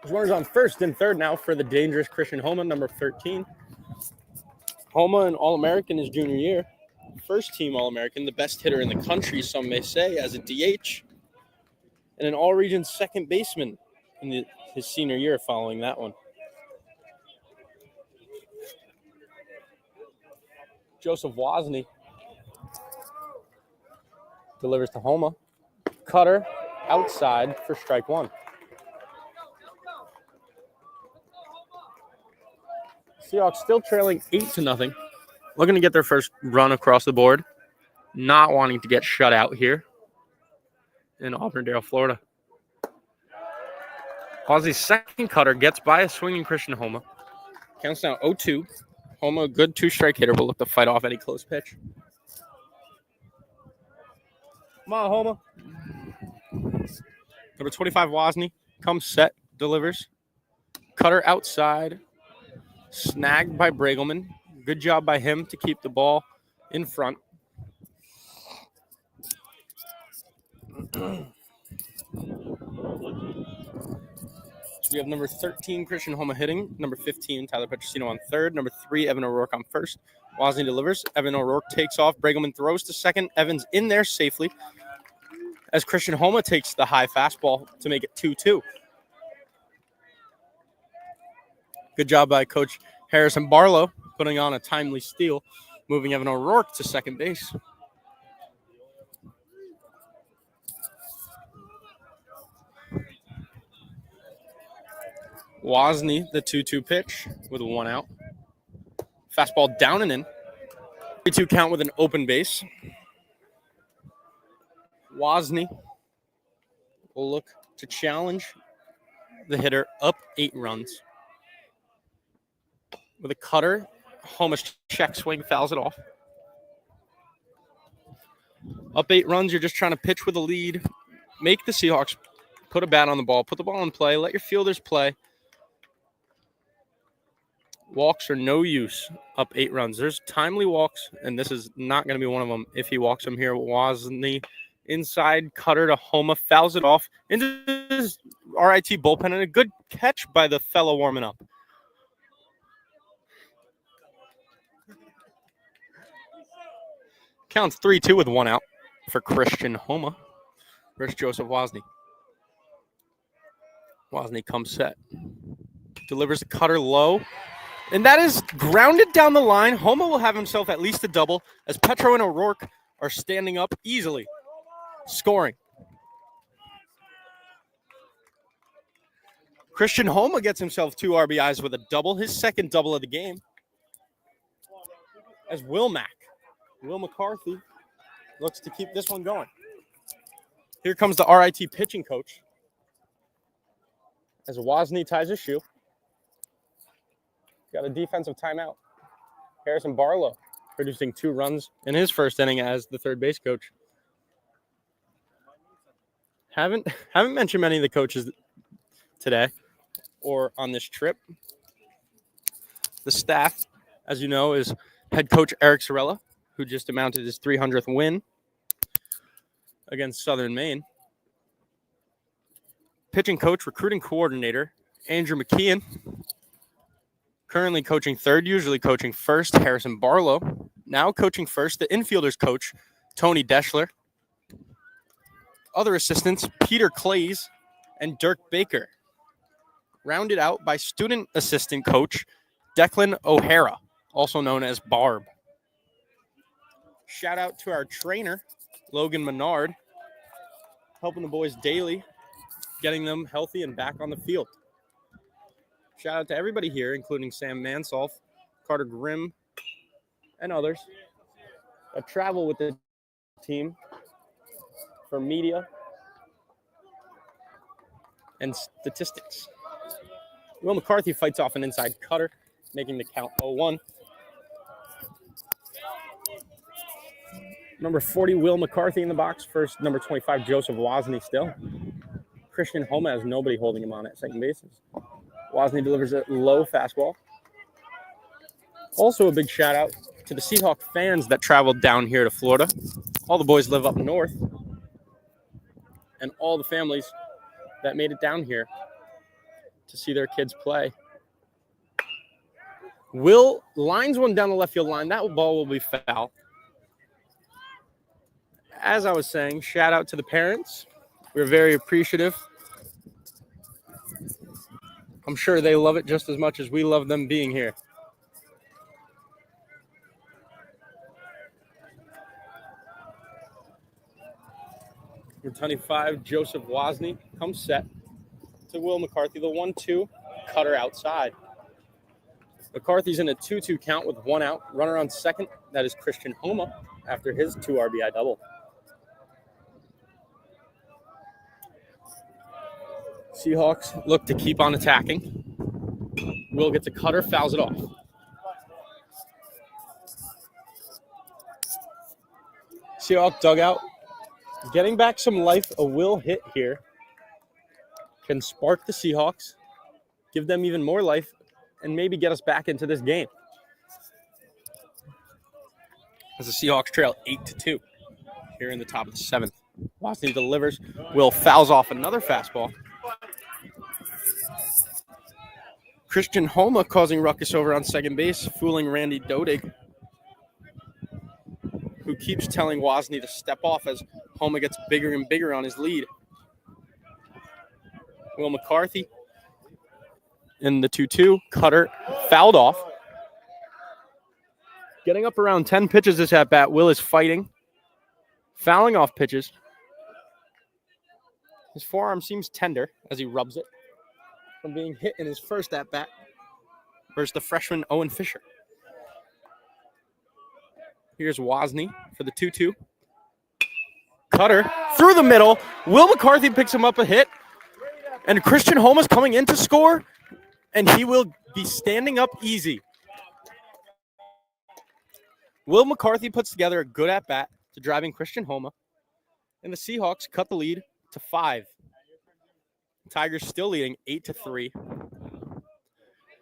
There's runners on first and third now for the dangerous Christian Homa, number 13. Homa, an All-American his junior year. First-team All-American, the best hitter in the country, some may say, as a DH. And an All-Region second baseman in his senior year following that one. Joseph Wozni delivers to Homa. Cutter outside for strike 1. Seahawks still trailing 8-0. Looking to get their first run across the board. Not wanting to get shut out here in Auburndale, Florida. Wozni's second cutter gets by a swinging Christian Homa. Counts now 0-2. Homa, a good 2-strike hitter, will look to fight off any close pitch. Come on, Homa. Number 25, Wozni, comes set, delivers. Cutter outside. Snagged by Pregame. Good job by him to keep the ball in front. So we have number 13, Christian Homa hitting. Number 15, Tyler Petrosino on third. Number 3, Evan O'Rourke on first. Wozni delivers. Evan O'Rourke takes off. Pregame throws to second. Evan's in there safely as Christian Homa takes the high fastball to make it 2-2. Good job by Coach Harrison Barlow putting on a timely steal, moving Evan O'Rourke to second base. Wozni, the 2-2 pitch with 1 out. Fastball down and in. 3-2 count with an open base. Wozni will look to challenge the hitter up 8 runs. With a cutter, Homa's check swing fouls it off. Up 8 runs, you're just trying to pitch with a lead. Make the Seahawks put a bat on the ball, put the ball in play, let your fielders play. Walks are no use up 8 runs. There's timely walks, and this is not going to be one of them if he walks them here. Wozni inside, cutter to Homa, fouls it off into his RIT bullpen, and a good catch by the fellow warming up. Counts 3-2 with 1 out for Christian Homa versus Joseph Wozni. Wozni comes set. Delivers a cutter low. And that is grounded down the line. Homa will have himself at least a double as Petro and O'Rourke are standing up easily, scoring. Christian Homa gets himself 2 RBIs with a double, his second double of the game. As Will McCarthy looks to keep this one going. Here comes the RIT pitching coach as Wozni ties his shoe. Got a defensive timeout. Harrison Barlow producing 2 runs in his first inning as the third base coach. Haven't mentioned many of the coaches today or on this trip. The staff, as you know, is head coach Eric Sorella, who just amounted his 300th win against Southern Maine. Pitching coach, recruiting coordinator, Andrew McKeon. Currently coaching third, usually coaching first, Harrison Barlow. Now coaching first, the infielders coach, Tony Deschler. Other assistants, Peter Clays and Dirk Baker. Rounded out by student assistant coach, Declan O'Hara, also known as Barb. Shout out to our trainer, Logan Menard, helping the boys daily, getting them healthy and back on the field. Shout out to everybody here, including Sam Mansolf, Carter Grimm, and others that travel with the team for media and statistics. Will McCarthy fights off an inside cutter, making the count 0-1. Number 40, Will McCarthy in the box. First, number 25, Joseph Wozni still. Christian Homa has nobody holding him on at second base. Wozni delivers a low fastball. Also a big shout out to the Seahawks fans that traveled down here to Florida. All the boys live up north. And all the families that made it down here to see their kids play. Will lines one down the left field line. That ball will be foul. As I was saying, shout out to the parents. We're very appreciative. I'm sure they love it just as much as we love them being here. Number 25, Joseph Wozni comes set to Will McCarthy. The 1-2, cutter outside. McCarthy's in a 2-2 count with one out. Runner on second, that is Christian Homa after his 2 RBI double. Seahawks look to keep on attacking. Will gets a cutter, fouls it off. Seahawks dugout getting back some life. A Will hit here can spark the Seahawks, give them even more life, and maybe get us back into this game. As the Seahawks trail 8-2 here in the top of the 7th. Wozni delivers. Will fouls off another fastball. Christian Homa causing ruckus over on second base, fooling Randy Dodig, who keeps telling Wozni to step off as Homa gets bigger and bigger on his lead. Will McCarthy in the 2-2, cutter, fouled off. Getting up around 10 pitches this at-bat, Will is fighting, fouling off pitches. His forearm seems tender as he rubs it from being hit in his first at-bat versus the freshman Owen Fisher. Here's Wozni for the 2-2. Cutter through the middle. Will McCarthy picks him up a hit. And Christian Homa's coming in to score. And he will be standing up easy. Will McCarthy puts together a good at-bat to driving Christian Homa. And the Seahawks cut the lead to 5. Tigers still leading 8-3.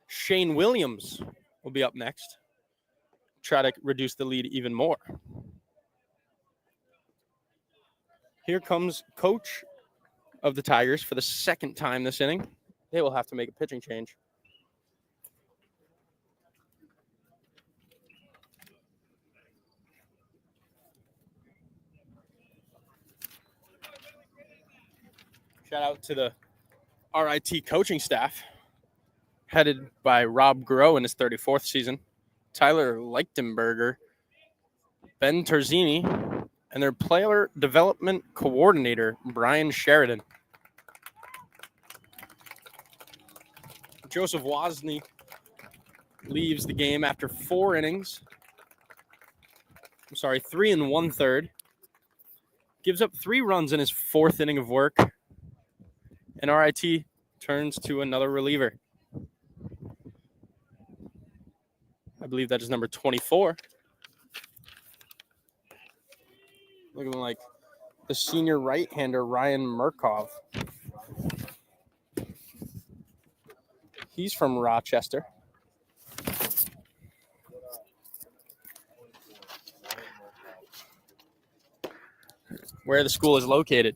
Shane Williams will be up next. Try to reduce the lead even more. Here comes coach of the Tigers for the second time this inning. They will have to make a pitching change. Shout out to the RIT coaching staff, headed by Rob Groh in his 34th season, Tyler Leichtenberger, Ben Terzini, and their player development coordinator, Brian Sheridan. Joseph Wozni leaves the game after 4 innings. 3 1/3. Gives up 3 runs in his 4th inning of work. And RIT turns to another reliever. I believe that is number 24. Looking like the senior right-hander, Ryan Murkov. He's from Rochester. where the school is located.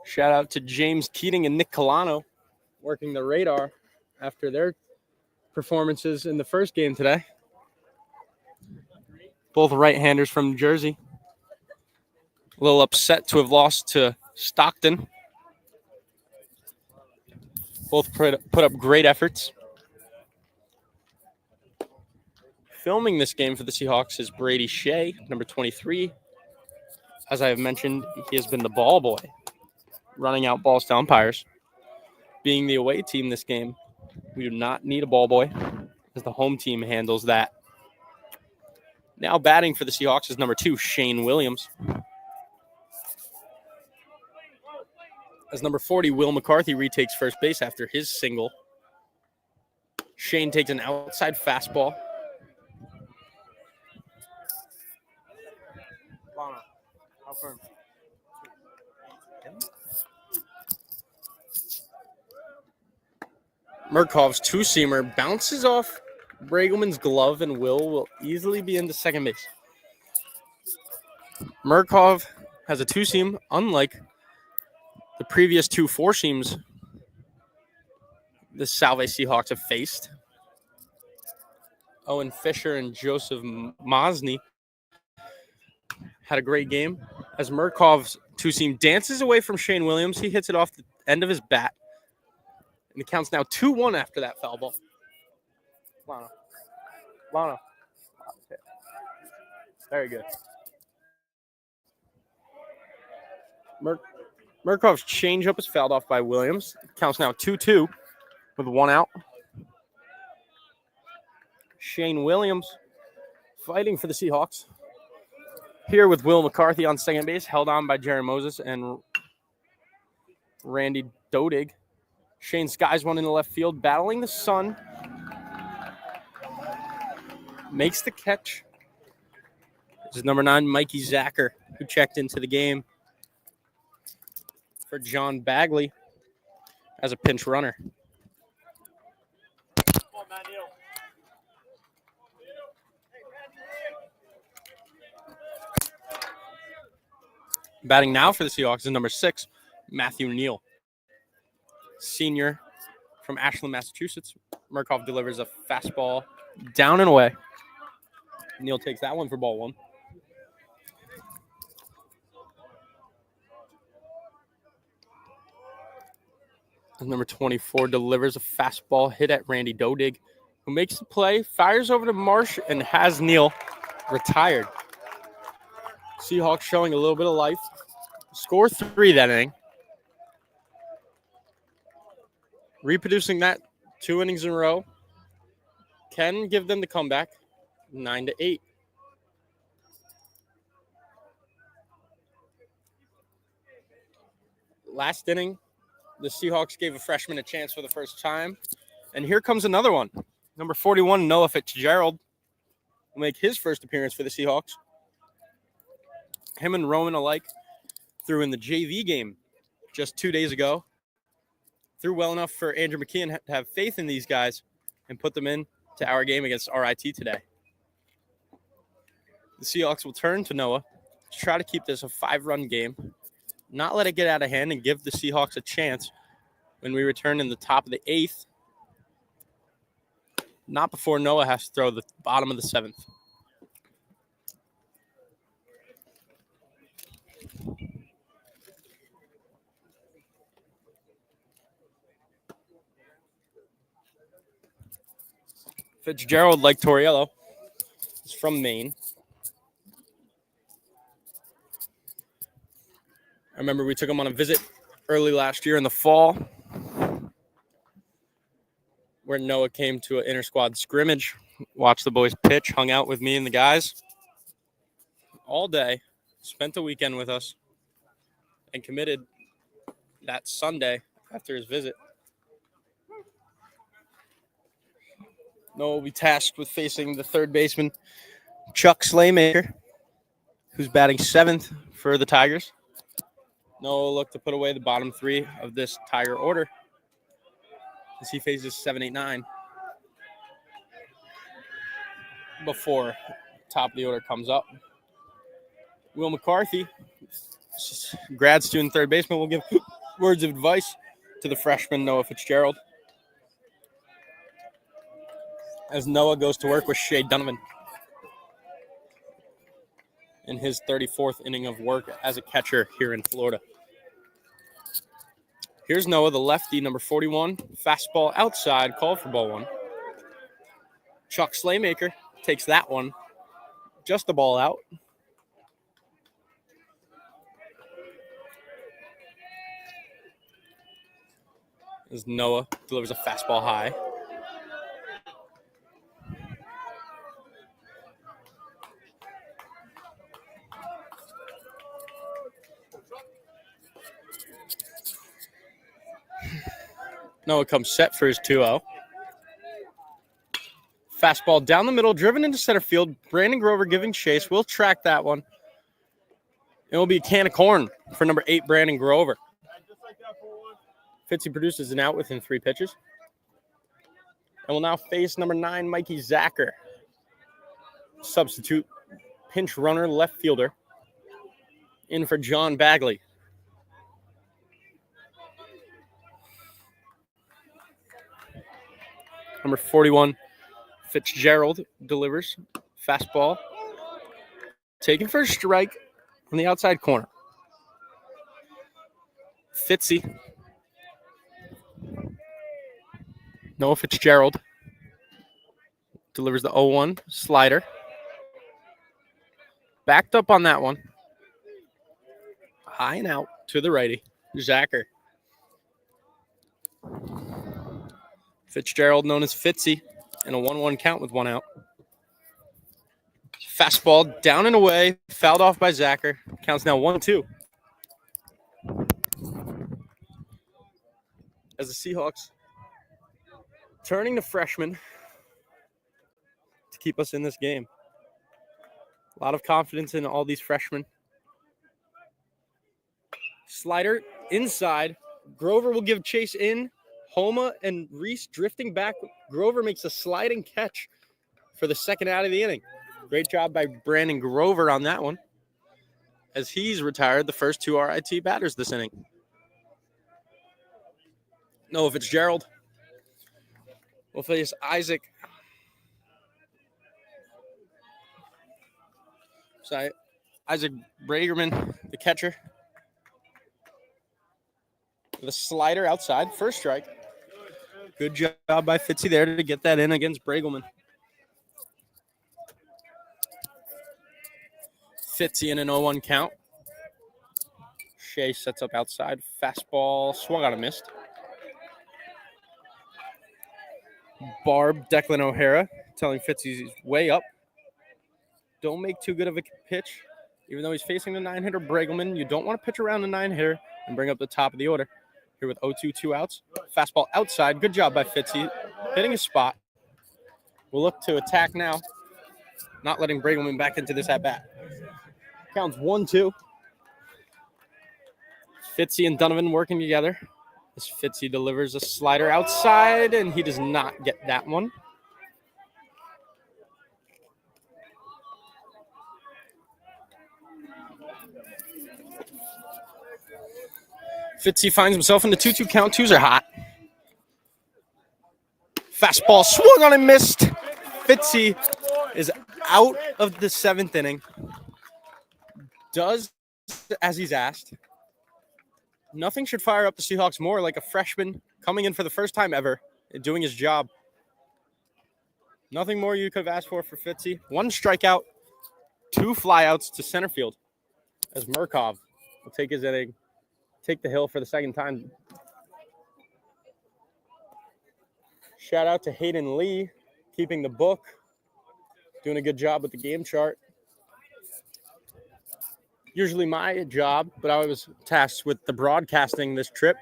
Shout out to James Keating and Nick Colano working the radar after their performances in the first game today. Both right-handers from New Jersey. A little upset to have lost to Stockton. Both put up great efforts. Filming this game for the Seahawks is Brady Shea, number 23. As I have mentioned, he has been the ball boy, running out balls to umpires. Being the away team this game, we do not need a ball boy, as the home team handles that. Now batting for the Seahawks is number 2, Shane Williams. As number 40, Will McCarthy retakes first base after his single. Shane takes an outside fastball. Murkov's two-seamer bounces off Bregelman's glove, and will easily be into second base. Murkov has a two-seam, unlike the previous two four-seams the Salve Seahawks have faced. Owen Fisher and Joseph Mosny had a great game. As Murkov's two-seam dances away from Shane Williams, he hits it off the end of his bat. And it counts now 2-1 after that foul ball. Lana. Very good. Murkov's changeup is fouled off by Williams. It counts now 2-2 with 1 out. Shane Williams fighting for the Seahawks. Here with Will McCarthy on second base, held on by Jaron Moses and Randy Dodig. Shane skies one in the left field, battling the sun. Makes the catch. This is number 9, Mikey Zacher, who checked into the game for John Bagley as a pinch runner. Batting now for the Seahawks is number 6, Matthew Neal. Senior from Ashland, Massachusetts. Murkov delivers a fastball down and away. Neal takes that one for ball 1. Number 24 delivers a fastball hit at Randy Dodig, who makes the play, fires over to Marsh, and has Neal retired. Seahawks showing a little bit of life. Score 3 that inning. Reproducing that 2 innings in a row can give them the comeback, 9-8. Last inning, the Seahawks gave a freshman a chance for the first time. And here comes another one. Number 41, Noah Fitzgerald, will make his first appearance for the Seahawks. Him and Roman alike threw in the JV game just 2 days ago. Threw well enough for Andrew McKeon to have faith in these guys and put them in to our game against RIT today. The Seahawks will turn to Noah to try to keep this a 5-run game, not let it get out of hand, and give the Seahawks a chance when we return in the top of the 8th. Not before Noah has to throw the bottom of the 7th. Fitzgerald, like Torriello, is from Maine. I remember we took him on a visit early last year in the fall, where Noah came to an inter-squad scrimmage, watched the boys pitch, hung out with me and the guys all day, spent the weekend with us, and committed that Sunday after his visit. Noah will be tasked with facing the third baseman, Chuck Slaymaker, who's batting 7th for the Tigers. Noah will look to put away the bottom 3 of this Tiger order as he faces 7, 8, 9 before top of the order comes up. Will McCarthy, grad student third baseman, will give words of advice to the freshman Noah Fitzgerald as Noah goes to work with Shea Donovan in his 34th inning of work as a catcher here in Florida. Here's Noah, the lefty, number 41, fastball outside, called for ball 1. Chuck Slaymaker takes that one, just the ball out. As Noah delivers a fastball high. Noah comes set for his 2-0. Fastball down the middle, driven into center field. Brandon Grover giving chase. We'll track that one. It will be a can of corn for number 8, Brandon Grover. Fitzy produces an out within 3 pitches. And will now face number 9, Mikey Zacher. Substitute pinch runner left fielder in for John Bagley. Number 41, Fitzgerald delivers fastball. Taken for a strike from the outside corner. Fitzy. Noah Fitzgerald delivers the 0-1 slider. Backed up on that one. High and out to the righty, Zacher. Fitzgerald, known as Fitzy, and a 1-1 count with 1 out. Fastball down and away, fouled off by Zacher. Counts now 1-2. As the Seahawks turning to freshmen to keep us in this game. A lot of confidence in all these freshmen. Slider inside. Grover will give chase in. Homa and Reese drifting back. Grover makes a sliding catch for the second out of the inning. Great job by Brandon Grover on that one, as he's retired the first 2 RIT batters this inning. Noah Fitzgerald will face Isaac. Isaac Bragerman, the catcher. The slider outside, first strike. Good job by Fitzy there to get that in against Bragelman. Fitzy in an 0-1 count. Shea sets up outside. Fastball swung on and missed. Declan O'Hara telling Fitzy he's way up. Don't make too good of a pitch. Even though he's facing the 9-hitter Bragelman, you don't want to pitch around the 9-hitter and bring up the top of the order. Here with 0-2, 2 outs. Fastball outside. Good job by Fitzy. Hitting his spot. We'll look to attack now. Not letting Bragelman back into this at-bat. Counts 1-2. Fitzy and Donovan working together. As Fitzy delivers a slider outside, and he does not get that one. Fitzy finds himself in the 2-2 count. 2s are hot. Fastball swung on and missed. Fitzy is out of the 7th inning. Does as he's asked. Nothing should fire up the Seahawks more like a freshman coming in for the first time ever and doing his job. Nothing more you could have asked for Fitzy. 1 strikeout, 2 flyouts to center field as Murkov will take his inning. Take the hill for the second time. Shout out to Hayden Lee, keeping the book, doing a good job with the game chart. Usually my job, but I was tasked with the broadcasting this trip.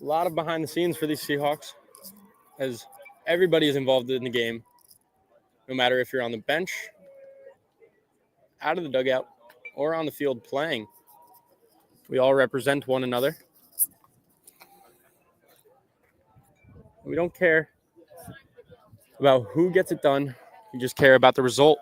A lot of behind the scenes for these Seahawks, as everybody is involved in the game, no matter if you're on the bench, out of the dugout, or on the field playing. We all represent one another. We don't care about who gets it done. We just care about the result.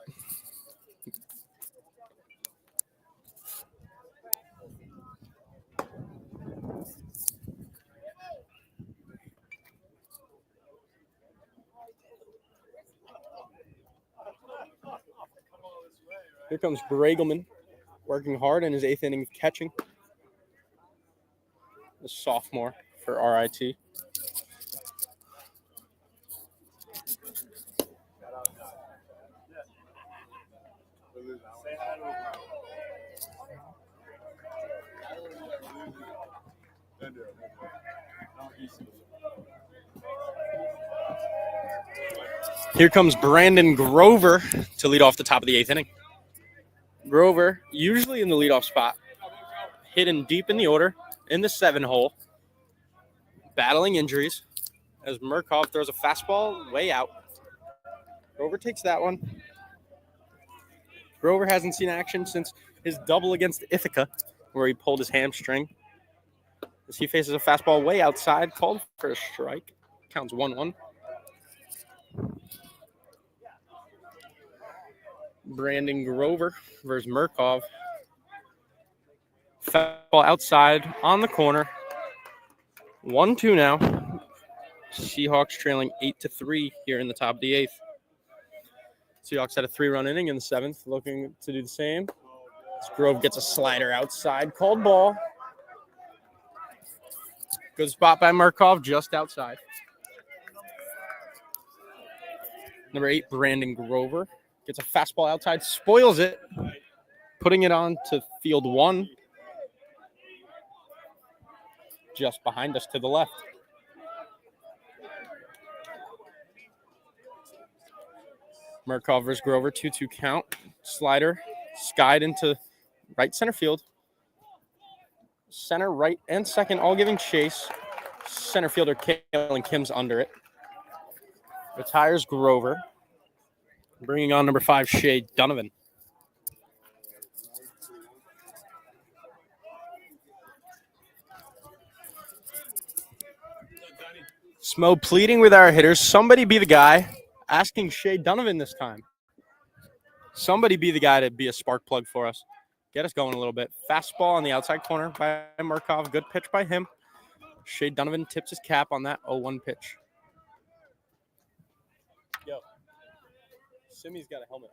Here comes Pregame, working hard in his 8th inning of catching. The sophomore for RIT. Here comes Brandon Grover to lead off the top of the 8th inning. Grover, usually in the leadoff spot, hidden deep in the order, in the 7-hole, battling injuries, as Myrtle throws a fastball way out. Grover takes that one. Grover hasn't seen action since his double against Ithaca, where he pulled his hamstring. As he faces a fastball way outside, called for a strike. Counts 1-1. Brandon Grover versus Myrtle. Fastball outside on the corner. 1-2 now. Seahawks trailing 8-3 here in the top of the 8th. Seahawks had a 3-run inning in the 7th, looking to do the same. As Grove gets a slider outside, called ball. Good spot by Myrtle, just outside. Number 8, Brandon Grover, gets a fastball outside, spoils it, putting it on to field 1. Just behind us to the left. Myrtle versus Grover, 2-2 count. Slider, skied into right center field. Center, right, and second all giving chase. Center fielder Kalen Kim's under it. Retires Grover. Bringing on number 5, Shea Donovan. Smo pleading with our hitters. Somebody be the guy. Asking Shea Donovan this time. Somebody be the guy to be a spark plug for us. Get us going a little bit. Fastball on the outside corner by Myrtle. Good pitch by him. Shea Donovan tips his cap on that 0-1 pitch. Yo. Simmy's got a helmet.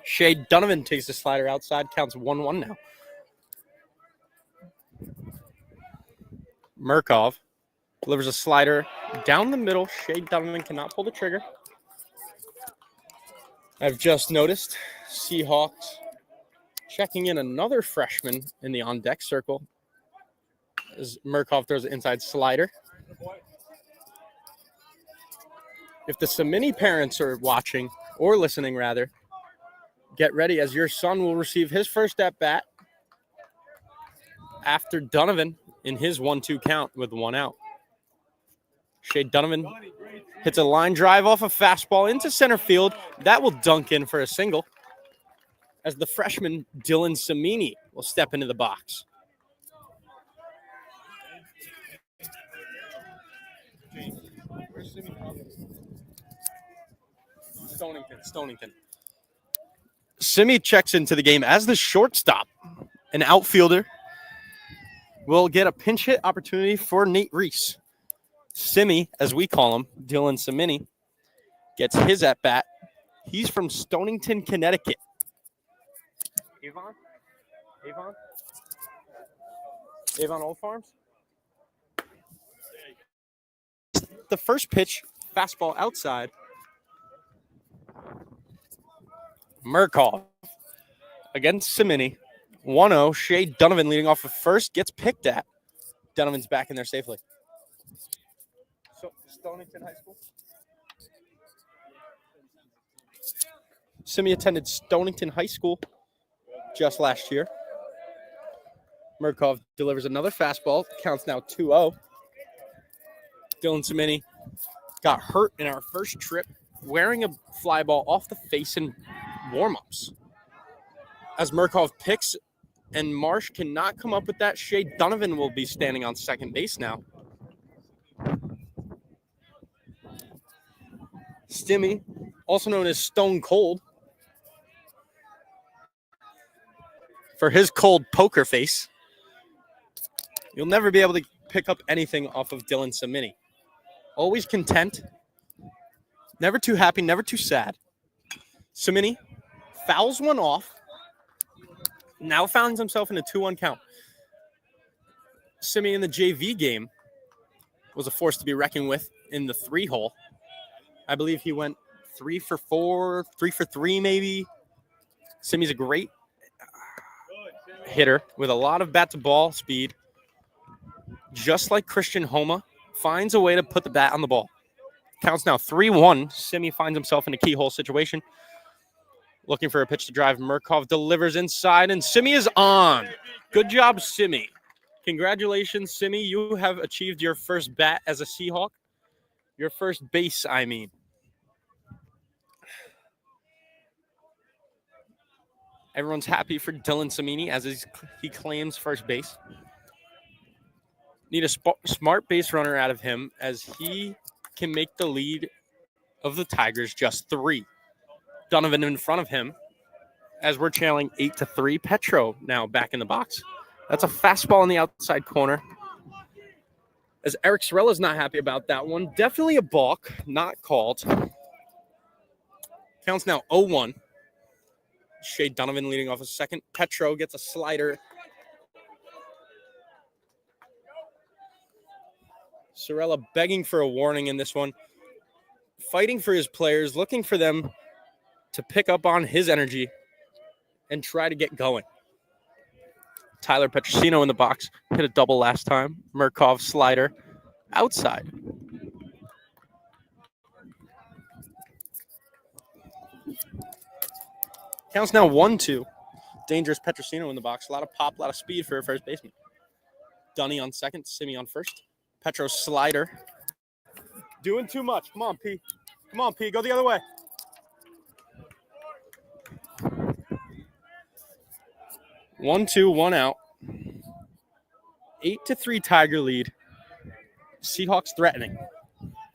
Shea Donovan takes the slider outside. Counts 1-1 now. Myrtle delivers a slider down the middle. Shea Donovan cannot pull the trigger. I've just noticed Seahawks checking in another freshman in the on-deck circle as Myrtle throws an inside slider. If the Samini parents are watching, or listening rather, get ready as your son will receive his first at-bat after Donovan in his 1-2 count with 1 out. Shea Donovan hits a line drive off a fastball into center field. That will dunk in for a single as the freshman Dylan Samini will step into the box. Stonington. Simi checks into the game as the shortstop. An outfielder will get a pinch hit opportunity for Nate Reese. Simi, as we call him, Dylan Samini, gets his at-bat. He's from Stonington, Connecticut. Avon Old Farms? The first pitch, fastball outside. Myrtle against Samini. 1-0. Shea Donovan leading off of first. Gets picked at. Donovan's back in there safely. So, Stonington High School? Simi attended Stonington High School just last year. Murkov delivers another fastball. Counts now 2-0. Dylan Cimini got hurt in our first trip wearing a fly ball off the face in warm-ups. As Murkov picks and Marsh cannot come up with that, Shea Donovan will be standing on second base now. Stimmy, also known as Stone Cold, for his cold poker face. You'll never be able to pick up anything off of Dylan Cimini. Always content, never too happy, never too sad. Cimini fouls one off, now finds himself in a 2-1 count. Cimini in the JV game was a force to be reckoned with in the 3-hole. I believe he went 3 for 4, 3 for 3 maybe. Simi's a great hitter with a lot of bat-to-ball speed. Just like Christian Homa, finds a way to put the bat on the ball. Counts now 3-1. Simi finds himself in a keyhole situation. Looking for a pitch to drive. Murkov delivers inside, and Simi is on. Good job, Simi. Congratulations, Simi. You have achieved your first bat as a Seahawk. Your first base, I mean. Everyone's happy for Dylan Cimini as he claims first base. Need a smart base runner out of him as he can make the lead of the Tigers just 3. Donovan in front of him as we're trailing 8-3. Petro now back in the box. That's a fastball in the outside corner. As Eric Sorella's not happy about that one. Definitely a balk, not called. Counts now 0-1. Shea Donovan leading off a second. Petro gets a slider. Sorella begging for a warning in this one. Fighting for his players, looking for them to pick up on his energy and try to get going. Tyler Petrosino in the box. Hit a double last time. Murkov slider outside. Counts now 1-2. Dangerous Petrosino in the box. A lot of pop, a lot of speed for a first baseman. Dunny on second. Simi on first. Petro slider. Doing too much. Come on, P. Come on, P. Go the other way. One, two, one out. 8-3 Tiger lead. Seahawks threatening.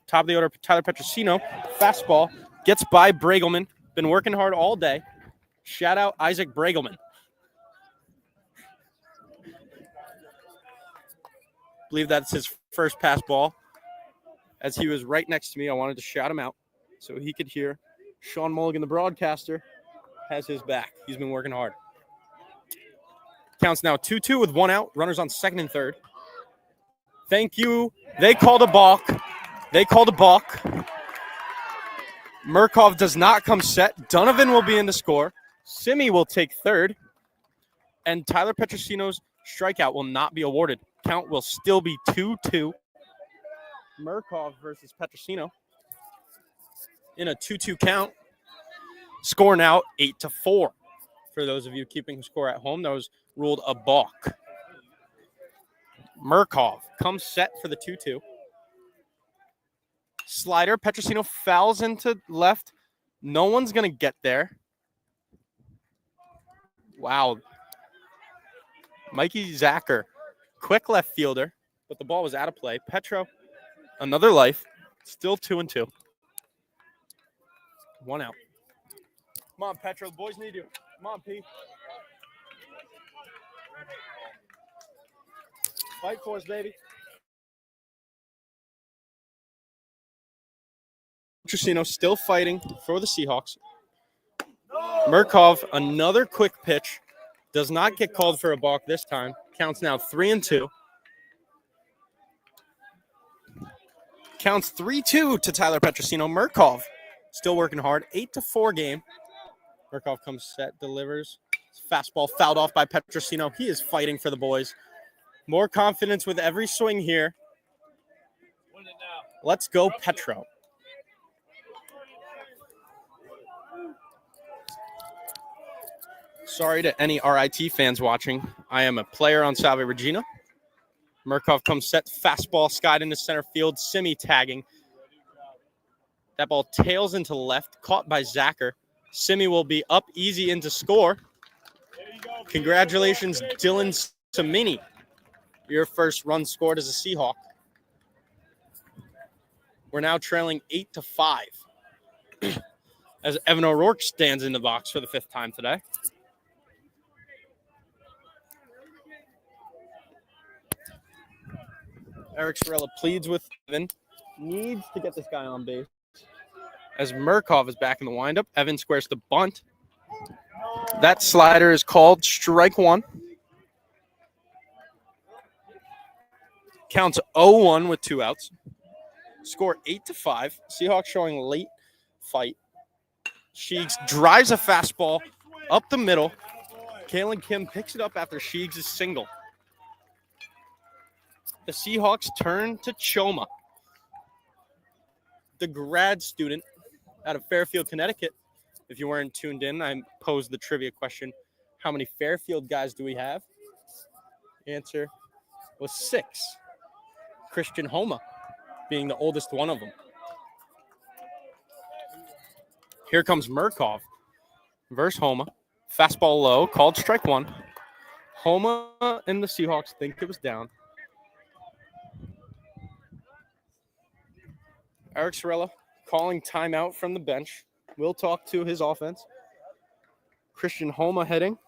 Top of the order, Tyler Petrosino. Fastball. Gets by Bregelman. Been working hard all day. Shout out Isaac Bregelman. Believe that's his first pass ball. As he was right next to me, I wanted to shout him out so he could hear. Sean Mulligan, the broadcaster, has his back. He's been working hard. Counts now 2-2 with 1 out. Runners on second and third. Thank you. They called a balk. Murkov does not come set. Donovan will be in the score. Simi will take third. And Tyler Petrosino's strikeout will not be awarded. Count will still be 2-2. Murkov versus Petrosino in a 2-2 count. Score now 8-4. For those of you keeping score at home, that was ruled a balk. Murkov comes set for the 2-2. Slider. Petrosino fouls into left. No one's going to get there. Wow. Mikey Zacher, quick left fielder, but the ball was out of play. Petro, another life. Still 2-2. 1 out. Come on, Petro. The boys need you. Come on, P. Fight for us, baby. Petrosino still fighting for the Seahawks. Murkov, another quick pitch. Does not get called for a balk this time. Counts now 3-2. Counts 3-2 to Tyler Petrosino. Murkov still working hard. 8-4 game. Murkov comes set, delivers. Fastball fouled off by Petrosino. He is fighting for the boys. More confidence with every swing here. Let's go, Petro. Sorry to any RIT fans watching. I am a player on Salve Regina. Murkoff comes set, fastball skied into center field, Simi tagging. That ball tails into left, caught by Zacher. Simi will be up easy into score. Congratulations, Dylan Samini. Your first run scored as a Seahawk. We're now trailing 8-5 as Evan O'Rourke stands in the box for the 5th time today. Eric Sorella pleads with Evan. Needs to get this guy on base. As Murkoff is back in the windup, Evan squares the bunt. That slider is called strike one. Counts 0-1 with 2 outs. Score 8-5. Seahawks showing late fight. Sheegs drives a fastball up the middle. Kalen Kim picks it up after Sheegs' single. The Seahawks turn to Choma, the grad student out of Fairfield, Connecticut. If you weren't tuned in, I posed the trivia question, how many Fairfield guys do we have? The answer was 6. Christian Homa being the oldest one of them. Here comes Murkoff versus Homa. Fastball low, called strike one. Homa and the Seahawks think it was down. Eric Sorella calling timeout from the bench. We'll talk to his offense. Christian Homa heading.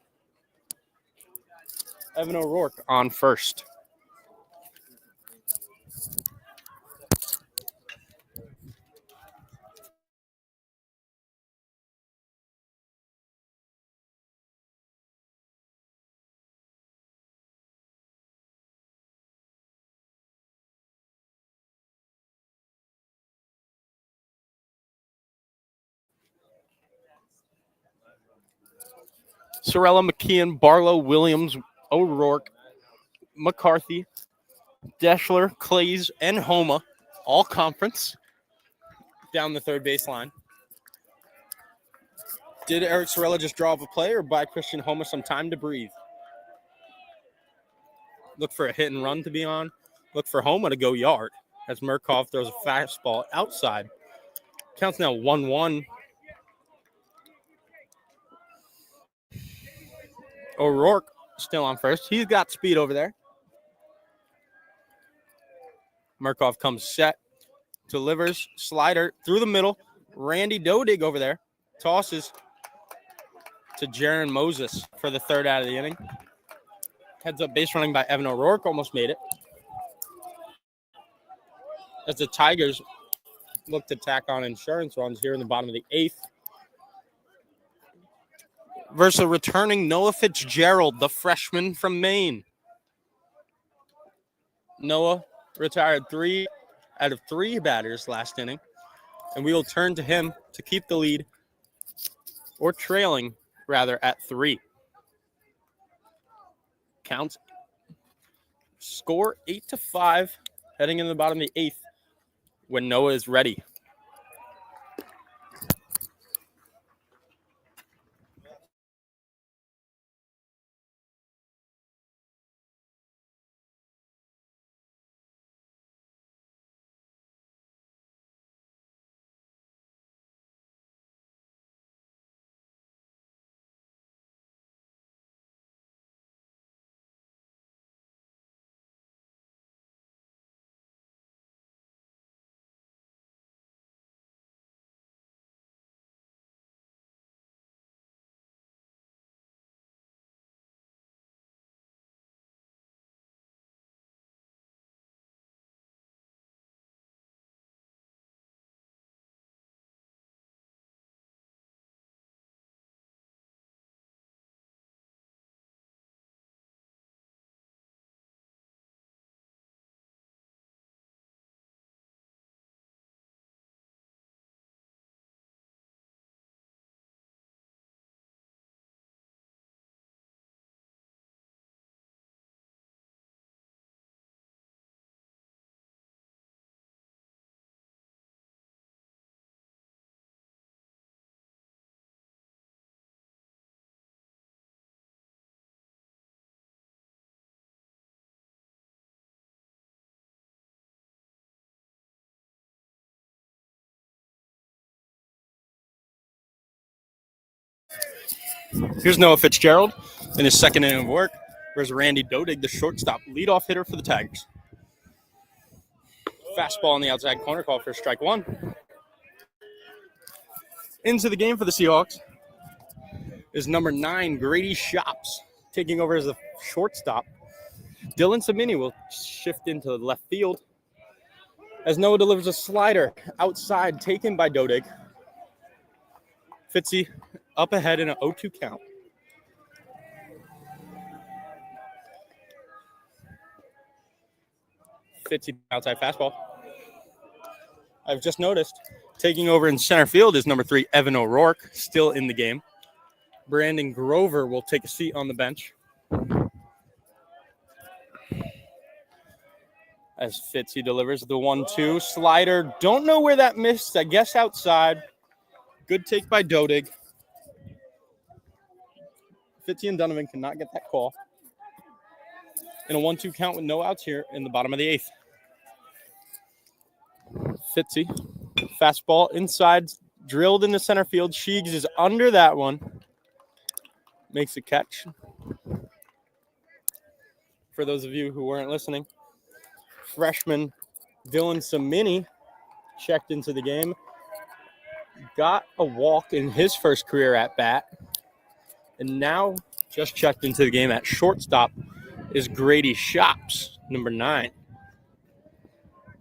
Evan O'Rourke on first. Sorella, McKeon, Barlow, Williams, O'Rourke, McCarthy, Deschler, Clays, and Homa, all conference, down the third baseline. Did Eric Sorella just draw up a play or buy Christian Homa some time to breathe? Look for a hit and run to be on. Look for Homa to go yard as Murkoff throws a fastball outside. Counts now 1-1. O'Rourke still on first. He's got speed over there. Murkoff comes set, delivers, slider through the middle. Randy Dodig over there tosses to Jaron Moses for the 3rd out of the inning. Heads up base running by Evan O'Rourke, almost made it. As the Tigers look to tack on insurance runs here in the bottom of the 8th. Versus returning Noah Fitzgerald, the freshman from Maine. Noah retired 3 out of 3 batters last inning, and we will turn to him to keep the lead, or trailing, rather, at 3. Counts. Score 8-5, heading into the bottom of the 8th when Noah is ready. Here's Noah Fitzgerald in his second inning of work. Where's Randy Dodig, the shortstop, leadoff hitter for the Tigers. Fastball on the outside corner, call for strike one. Into the game for the Seahawks is number 9, Grady Shops, taking over as the shortstop. Dylan Samini will shift into left field as Noah delivers a slider outside, taken by Dodig. Fitzy up ahead in an 0-2 count. Fitzy outside fastball. I've just noticed taking over in center field is number 3, Evan O'Rourke, still in the game. Brandon Grover will take a seat on the bench. As Fitzy delivers the 1-2 slider. Don't know where that missed. I guess outside. Good take by Dodig. Fitzy and Donovan cannot get that call. In a 1-2 count with no outs here in the bottom of the 8th. Fitzy, fastball inside, drilled into center field. Sheegs is under that one. Makes a catch. For those of you who weren't listening, freshman Dylan Samini checked into the game. Got a walk in his first career at bat. And now just checked into the game at shortstop is Grady Shops, number 9.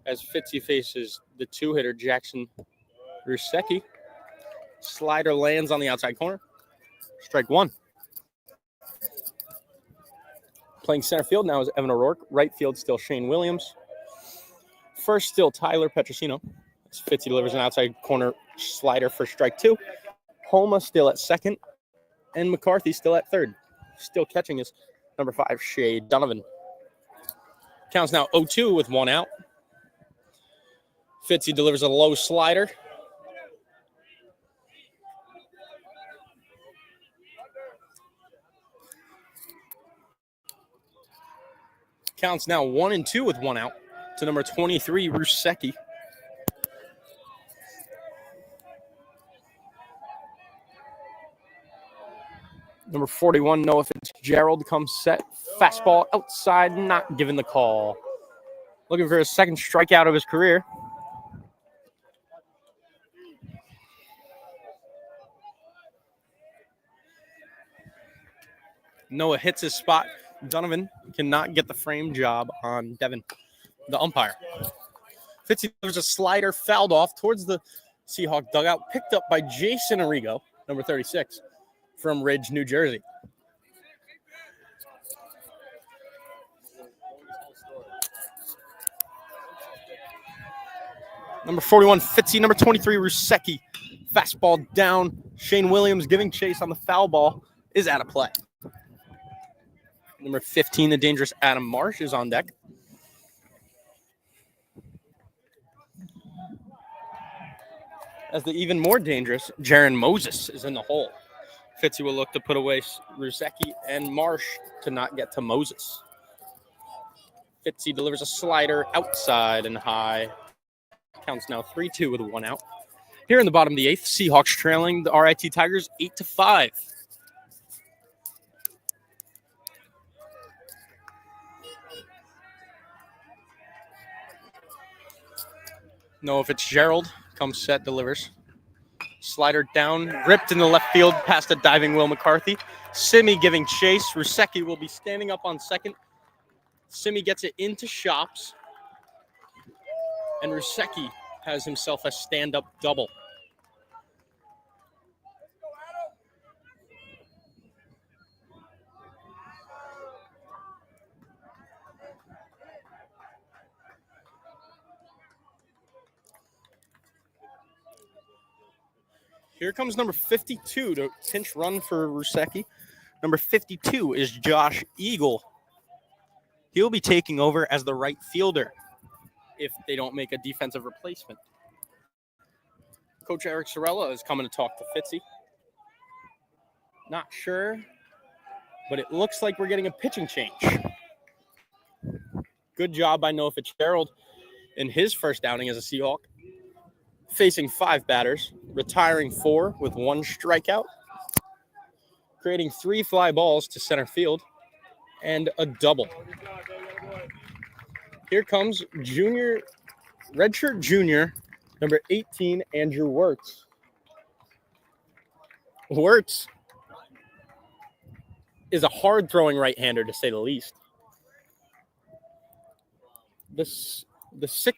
As Fitzy faces the 2-hitter Jackson Rusecki. Slider lands on the outside corner. Strike one. Playing center field now is Evan O'Rourke. Right field still Shane Williams. First still Tyler Petrosino. As Fitzy delivers an outside corner slider for strike 2. Homa still at second. And McCarthy still at third. Still catching is number 5, Shea Donovan. Counts now 0-2 with 1 out. Fitzy delivers a low slider. Counts now 1-2 with 1 out to number 23, Rusecki. Number 41, Noah Fitzgerald comes set. Fastball outside, not given the call. Looking for his second strikeout of his career. Noah hits his spot. Donovan cannot get the frame job on Devin, the umpire. Fitzy delivers a slider fouled off towards the Seahawk dugout, picked up by Jason Arrigo, number 36, from Ridge, New Jersey. Number 41, Fitzy. Number 23, Rusecki. Fastball down. Shane Williams giving chase on the foul ball is out of play. Number 15, the dangerous Adam Marsh is on deck. As the even more dangerous Jaron Moses is in the hole. Fitzy will look to put away Rusecki and Marsh to not get to Moses. Fitzy delivers a slider outside and high. Counts now 3-2 with 1 out. Here in the bottom of the 8th, Seahawks trailing the RIT Tigers 8-5. Noah Fitzgerald comes set, delivers. Slider down, ripped in the left field past a diving Will McCarthy. Simi giving chase. Rusecki will be standing up on second. Simi gets it into Shops. And Rusecki has himself a stand-up double. Here comes number 52 to pinch run for Rusecki. Number 52 is Josh Eagle. He'll be taking over as the right fielder if they don't make a defensive replacement. Coach Eric Sorella is coming to talk to Fitzy. Not sure, but it looks like we're getting a pitching change. Good job by Noah Fitzgerald in his first outing as a Seahawk. Facing 5 batters, retiring 4 with 1 strikeout. creating 3 fly balls to center field and a double. Here comes redshirt junior, number 18, Andrew Wirtz. Wirtz is a hard-throwing right-hander, to say the least. The 6'1"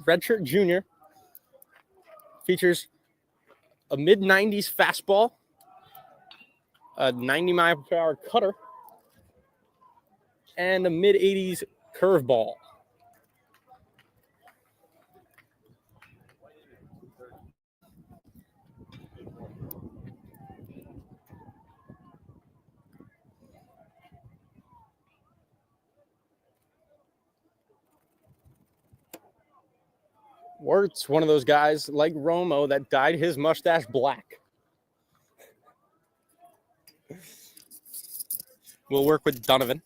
redshirt junior features a mid-90s fastball, a 90-mile-per-hour cutter, and a mid-80s curveball. Wirtz, one of those guys like Romo that dyed his mustache black. We'll work with Donovan.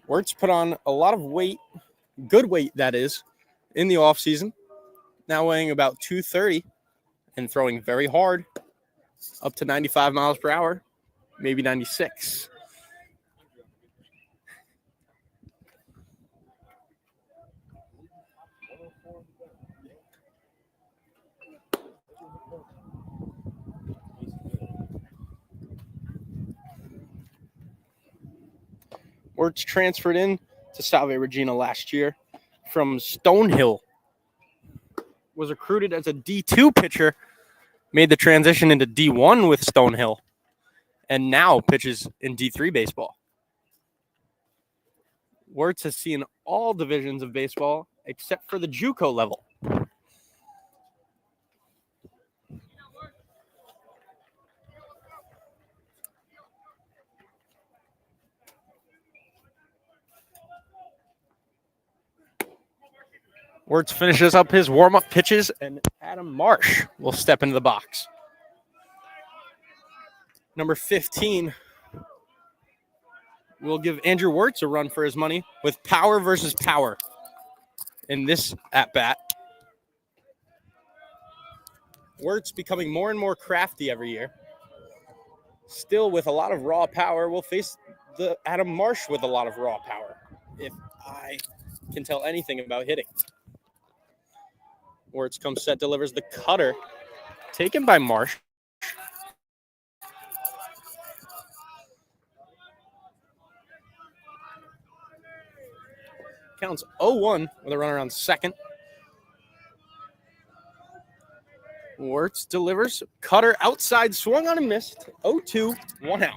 Wirtz put on a lot of weight, good weight that is, in the offseason. Now weighing about 230 and throwing very hard, up to 95 miles per hour, maybe 96. Wirtz transferred in to Salve Regina last year from Stonehill. Was recruited as a D2 pitcher, made the transition into D1 with Stonehill, and now pitches in D3 baseball. Wirtz has seen all divisions of baseball except for the JUCO level. Wirtz finishes up his warm-up pitches, and Adam Marsh will step into the box. Number 15 will give Andrew Wirtz a run for his money with power versus power in this at-bat. Wirtz becoming more and more crafty every year. Still with a lot of raw power, will face the Adam Marsh with a lot of raw power, if I can tell anything about hitting. Wirtz comes set, delivers the cutter, taken by Marsh. Counts 0-1 with a runner on second. Wirtz delivers, cutter outside, swung on and missed. 0-2, 1 out.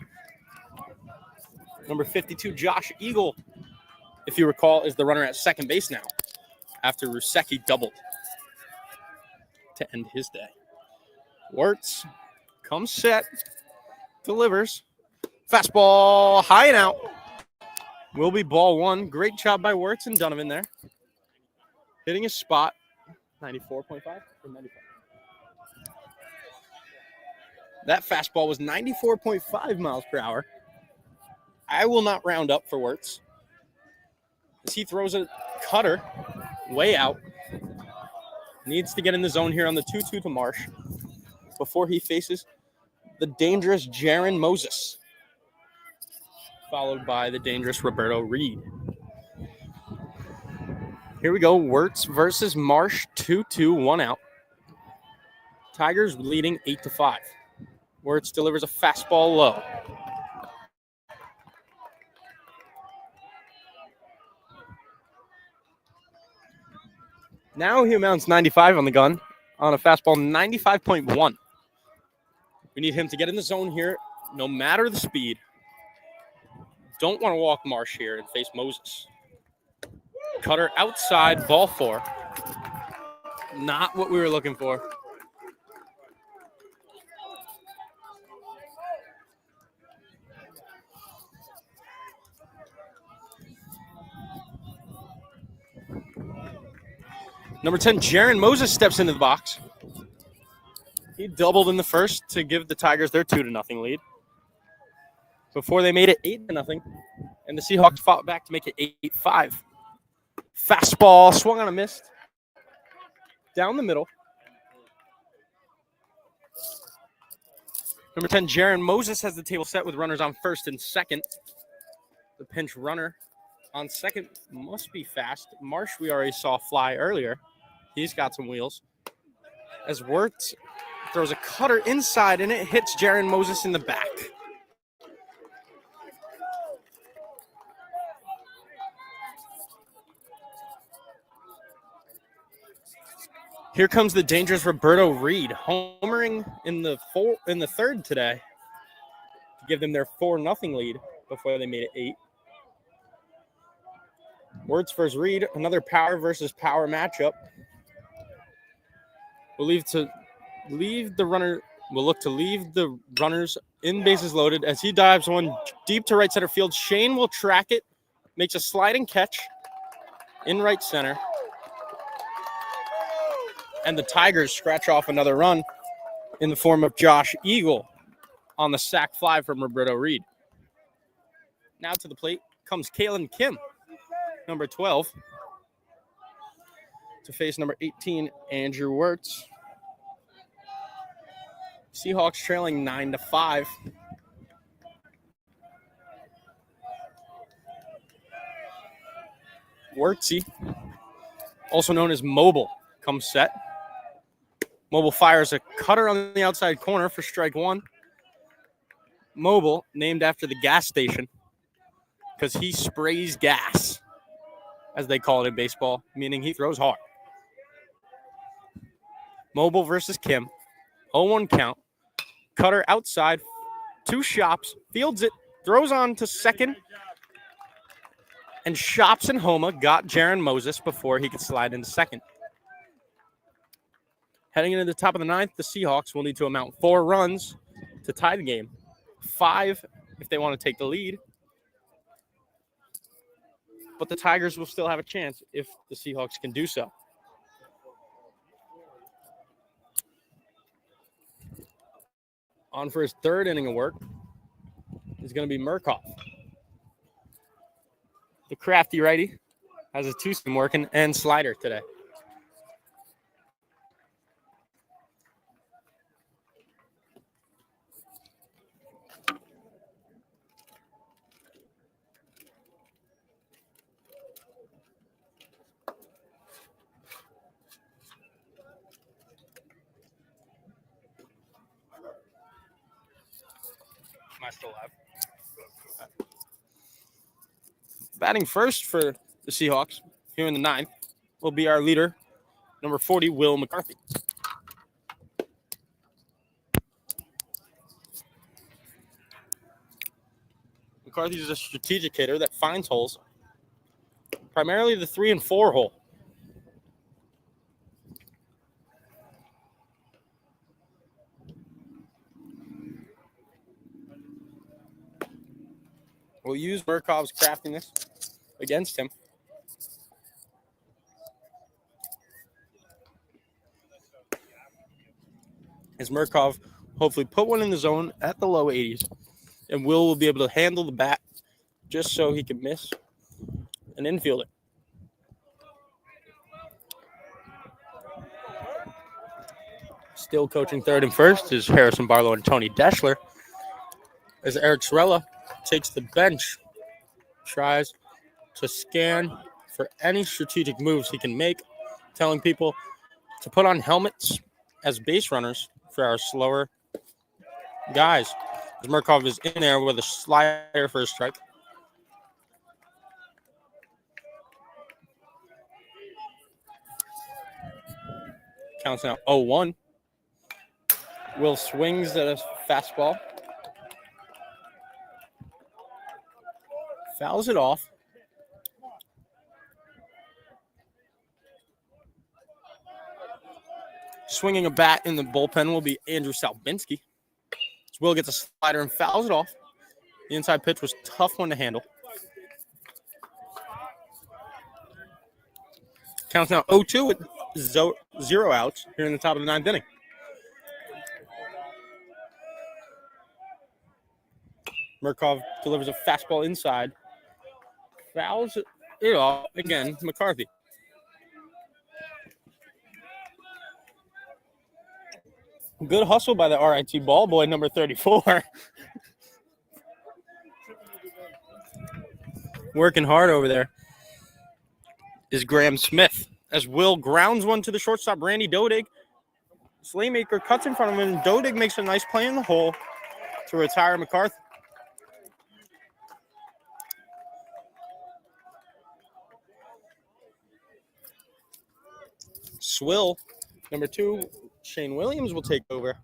Number 52, Josh Eagle, if you recall, is the runner at second base now after Rusecki doubled to end his day. Wirtz comes set, delivers. Fastball high and out. Will be ball 1. Great job by Wirtz and Donovan there. Hitting his spot. 94.5 or 95? That fastball was 94.5 miles per hour. I will not round up for Wirtz, as he throws a cutter way out. Needs to get in the zone here on the 2-2 to Marsh before he faces the dangerous Jaron Moses, followed by the dangerous Roberto Reed. Here we go. Wirtz versus Marsh, 2-2, 1 out. Tigers leading 8-5. Wirtz delivers a fastball low. Now he amounts 95 on the gun on a fastball 95.1. We need him to get in the zone here, no matter the speed. Don't want to walk Marsh here and face Moses. Cutter outside, ball 4. Not what we were looking for. Number 10, Jaron Moses steps into the box. He doubled in the first to give the Tigers their 2-0 lead before they made it 8-0, and the Seahawks fought back to make it 8-5. Fastball swung on a miss. Down the middle. Number 10, Jaron Moses has the table set with runners on first and second. The pinch runner on second must be fast. Marsh, we already saw fly earlier. He's got some wheels. As Wirtz throws a cutter inside, and it hits Jaron Moses in the back. Here comes the dangerous Roberto Reed, homering in the third today to give them their 4-0 lead before they made it 8. Wirtz versus Reed, another power versus power matchup. We'll look to leave the runners in bases loaded as he dives one deep to right center field. Shane will track it, makes a sliding catch in right center. And the Tigers scratch off another run in the form of Josh Eagle on the sac fly from Roberto Reed. Now to the plate comes Kalen Kim, number 12, to face number 18, Andrew Wirtz. Seahawks trailing 9-5. Wirtzy, also known as Mobile, comes set. Mobile fires a cutter on the outside corner for strike 1. Mobile, named after the gas station, because he sprays gas, as they call it in baseball, meaning he throws hard. Mobile versus Kim. 0-1 count. Cutter outside. 2 shops. Fields it. Throws on to second. And Shops and Homa got Jaron Moses before he could slide into second. Heading into the top of the 9th, the Seahawks will need to amount 4 runs to tie the game. 5 if they want to take the lead. But the Tigers will still have a chance if the Seahawks can do so. On for his 3rd inning of work is going to be Murkoff. The crafty righty has a 2-seam working and slider today. Am I still live? Batting first for the Seahawks here in the 9th will be our leader, number 40, Will McCarthy. McCarthy is a strategic hitter that finds holes, primarily the 3 and 4 hole. We'll use Murkoff's craftiness against him. As Murkoff hopefully put one in the zone at the low 80s, and Will be able to handle the bat just so he can miss an infielder. Still coaching 3rd and 1st is Harrison Barlow and Tony Deschler, as Eric Sorella takes the bench, tries to scan for any strategic moves he can make, telling people to put on helmets as base runners for our slower guys. As Murkoff is in there with a slider for a strike. Counts now 0-1. Will swings at a fastball. Fouls it off. Swinging a bat in the bullpen will be Andrew Salbinski. Will gets a slider and fouls it off. The inside pitch was a tough one to handle. Counts now 0-2 with 0 outs here in the top of the 9th inning. Murkoff delivers a fastball inside. Fouls it Again, McCarthy. Good hustle by the RIT ball boy, number 34. Working hard over there is Graham Smith. As Will grounds one to the shortstop, Randy Dodig. Slaymaker cuts in front of him, and Dodig makes a nice play in the hole to retire McCarthy. Swill, number 2, Shane Williams will take over.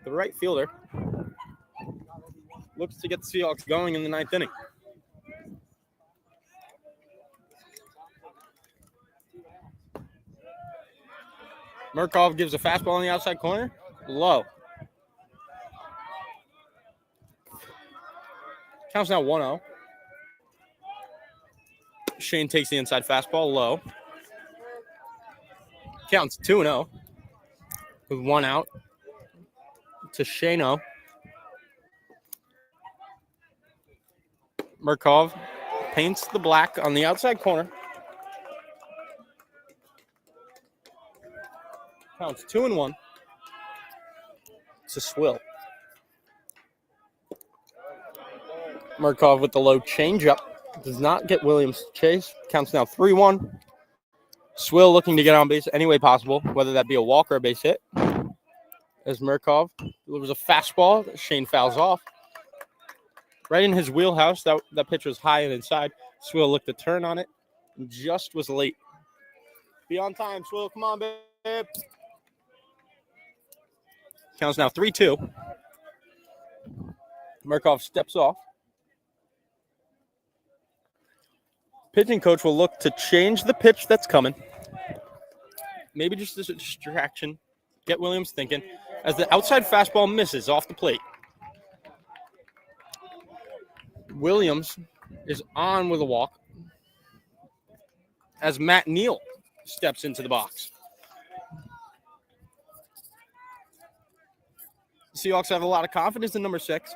The right fielder looks to get the Seahawks going in the 9th inning. Murkov gives a fastball on the outside corner. Low. Counts now 1-0. Shane takes the inside fastball. Low. Counts 2-0. With 1 out to Shane-O. Murkov paints the black on the outside corner. Counts 2-1. It's a Swill. Murkov with the low changeup. Does not get Williams to chase. Counts now 3-1. Swill looking to get on base any way possible, whether that be a walk or a base hit. As Murkov delivers a fastball that Shane fouls off. Right in his wheelhouse. That pitch was high and inside. Swill looked to turn on it and just was late. Be on time, Swill. Come on, babe. Counts now 3-2. Murkov steps off. Pitching coach will look to change the pitch that's coming. Maybe just as a distraction. Get Williams thinking. As the outside fastball misses off the plate. Williams is on with a walk. As Matt Neal steps into the box. The Seahawks have a lot of confidence in number 6.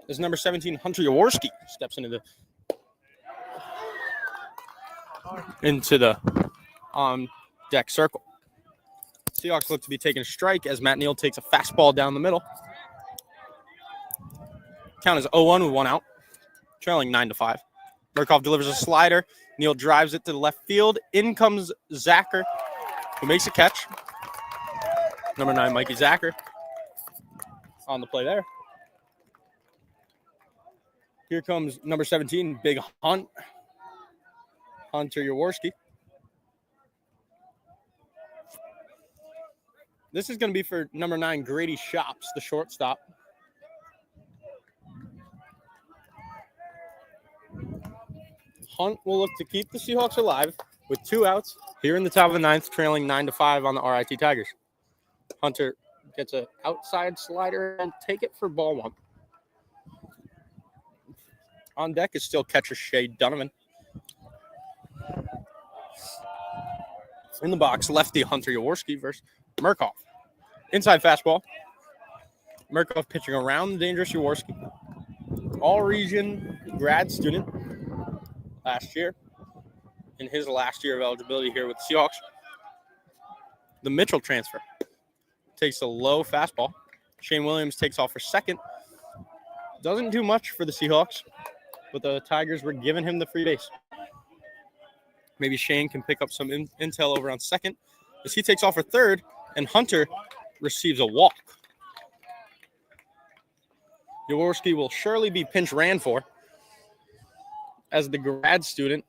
As number 17, Hunter Jaworski, steps into the on-deck circle. Seahawks look to be taking a strike as Matt Neal takes a fastball down the middle. Count is 0-1 with 1 out, trailing 9-5. Murkov delivers a slider. Neal drives it to the left field. In comes Zacher, who makes a catch. Number 9, Mikey Zacher, on the play there. Here comes number 17, Big Hunter Jaworski. This is going to be for number 9, Grady Shops, the shortstop. Hunt will look to keep the Seahawks alive with 2 outs here in the top of the 9th, trailing 9-5 on the RIT Tigers. Hunter gets an outside slider and take it for ball 1. On deck is still catcher Shea Donovan. In the box, lefty Hunter Jaworski versus Murkov. Inside fastball. Murkov pitching around the dangerous Jaworski. All-region grad student last year. In his last year of eligibility here with the Seahawks. The Mitchell transfer. Takes a low fastball. Shane Williams takes off for second. Doesn't do much for the Seahawks, but the Tigers were giving him the free base. Maybe Shane can pick up some intel over on second as he takes off for third, and Hunter receives a walk. Jaworski will surely be pinch ran for as the grad student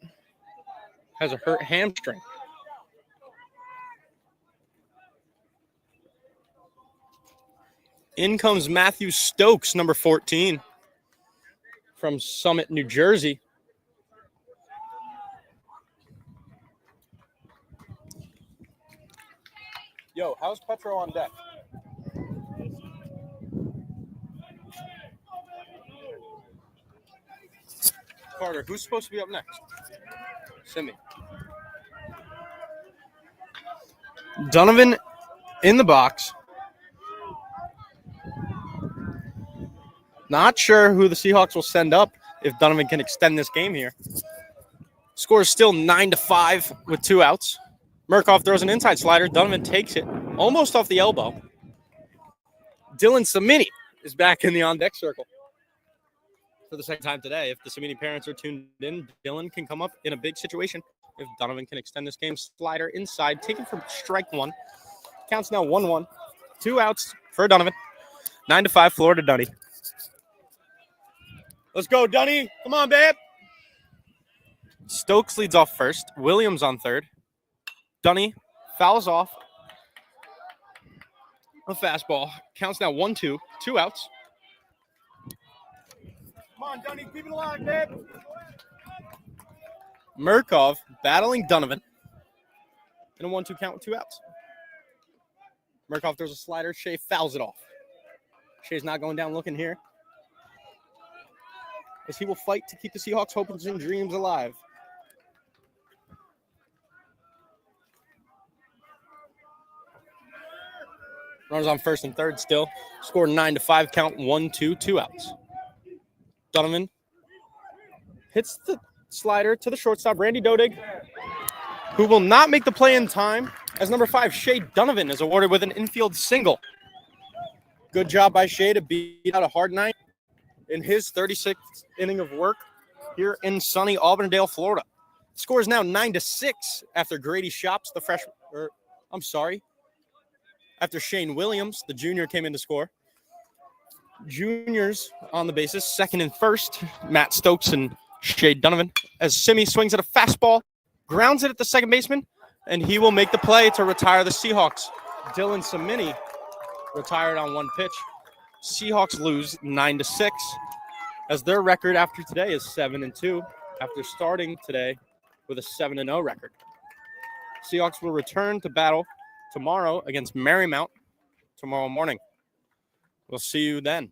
has a hurt hamstring. In comes Matthew Stokes, number 14, from Summit, New Jersey. Yo, how's Petro on deck? Carter, who's supposed to be up next? Simi. Donovan in the box. Not sure who the Seahawks will send up if Donovan can extend this game here. Score is still 9-5 with 2 outs. Murkoff throws an inside slider. Donovan takes it almost off the elbow. Dylan Samini is back in the on-deck circle for the second time today. If the Samini parents are tuned in, Dylan can come up in a big situation if Donovan can extend this game. Slider inside, taken from strike 1. Counts now 1-1. 2 outs for Donovan. 9-5, Florida Dunny. Let's go, Dunny. Come on, babe. Stokes leads off first. Williams on third. Dunny fouls off a fastball. Counts now 1-2. 2 outs. Come on, Dunny. Keep it alive, babe. Murkoff battling Donovan in a 1-2 count with 2 outs. Murkoff throws a slider. Shea fouls it off. Shea's not going down looking here, as he will fight to keep the Seahawks' hopes and dreams alive. Runners on first and third still. Score 9-5, count 1-2, 2 outs. Donovan hits the slider to the shortstop, Randy Dodig, who will not make the play in time, as number 5, Shea Donovan, is awarded with an infield single. Good job by Shea to beat out a hard night in his 36th inning of work here in sunny Auburndale, Florida. Score is now 9-6 after Grady Shops, the freshman, after Shane Williams, the junior, came in to score. Juniors on the bases, second and first, Matt Stokes and Shea Donovan, as Simi swings at a fastball, grounds it at the second baseman, and he will make the play to retire the Seahawks. Dylan Samini retired on one pitch. Seahawks lose 9-6, as their record after today is 7-2, after starting today with a 7-0 record. Seahawks will return to battle tomorrow against Marymount tomorrow morning. We'll see you then.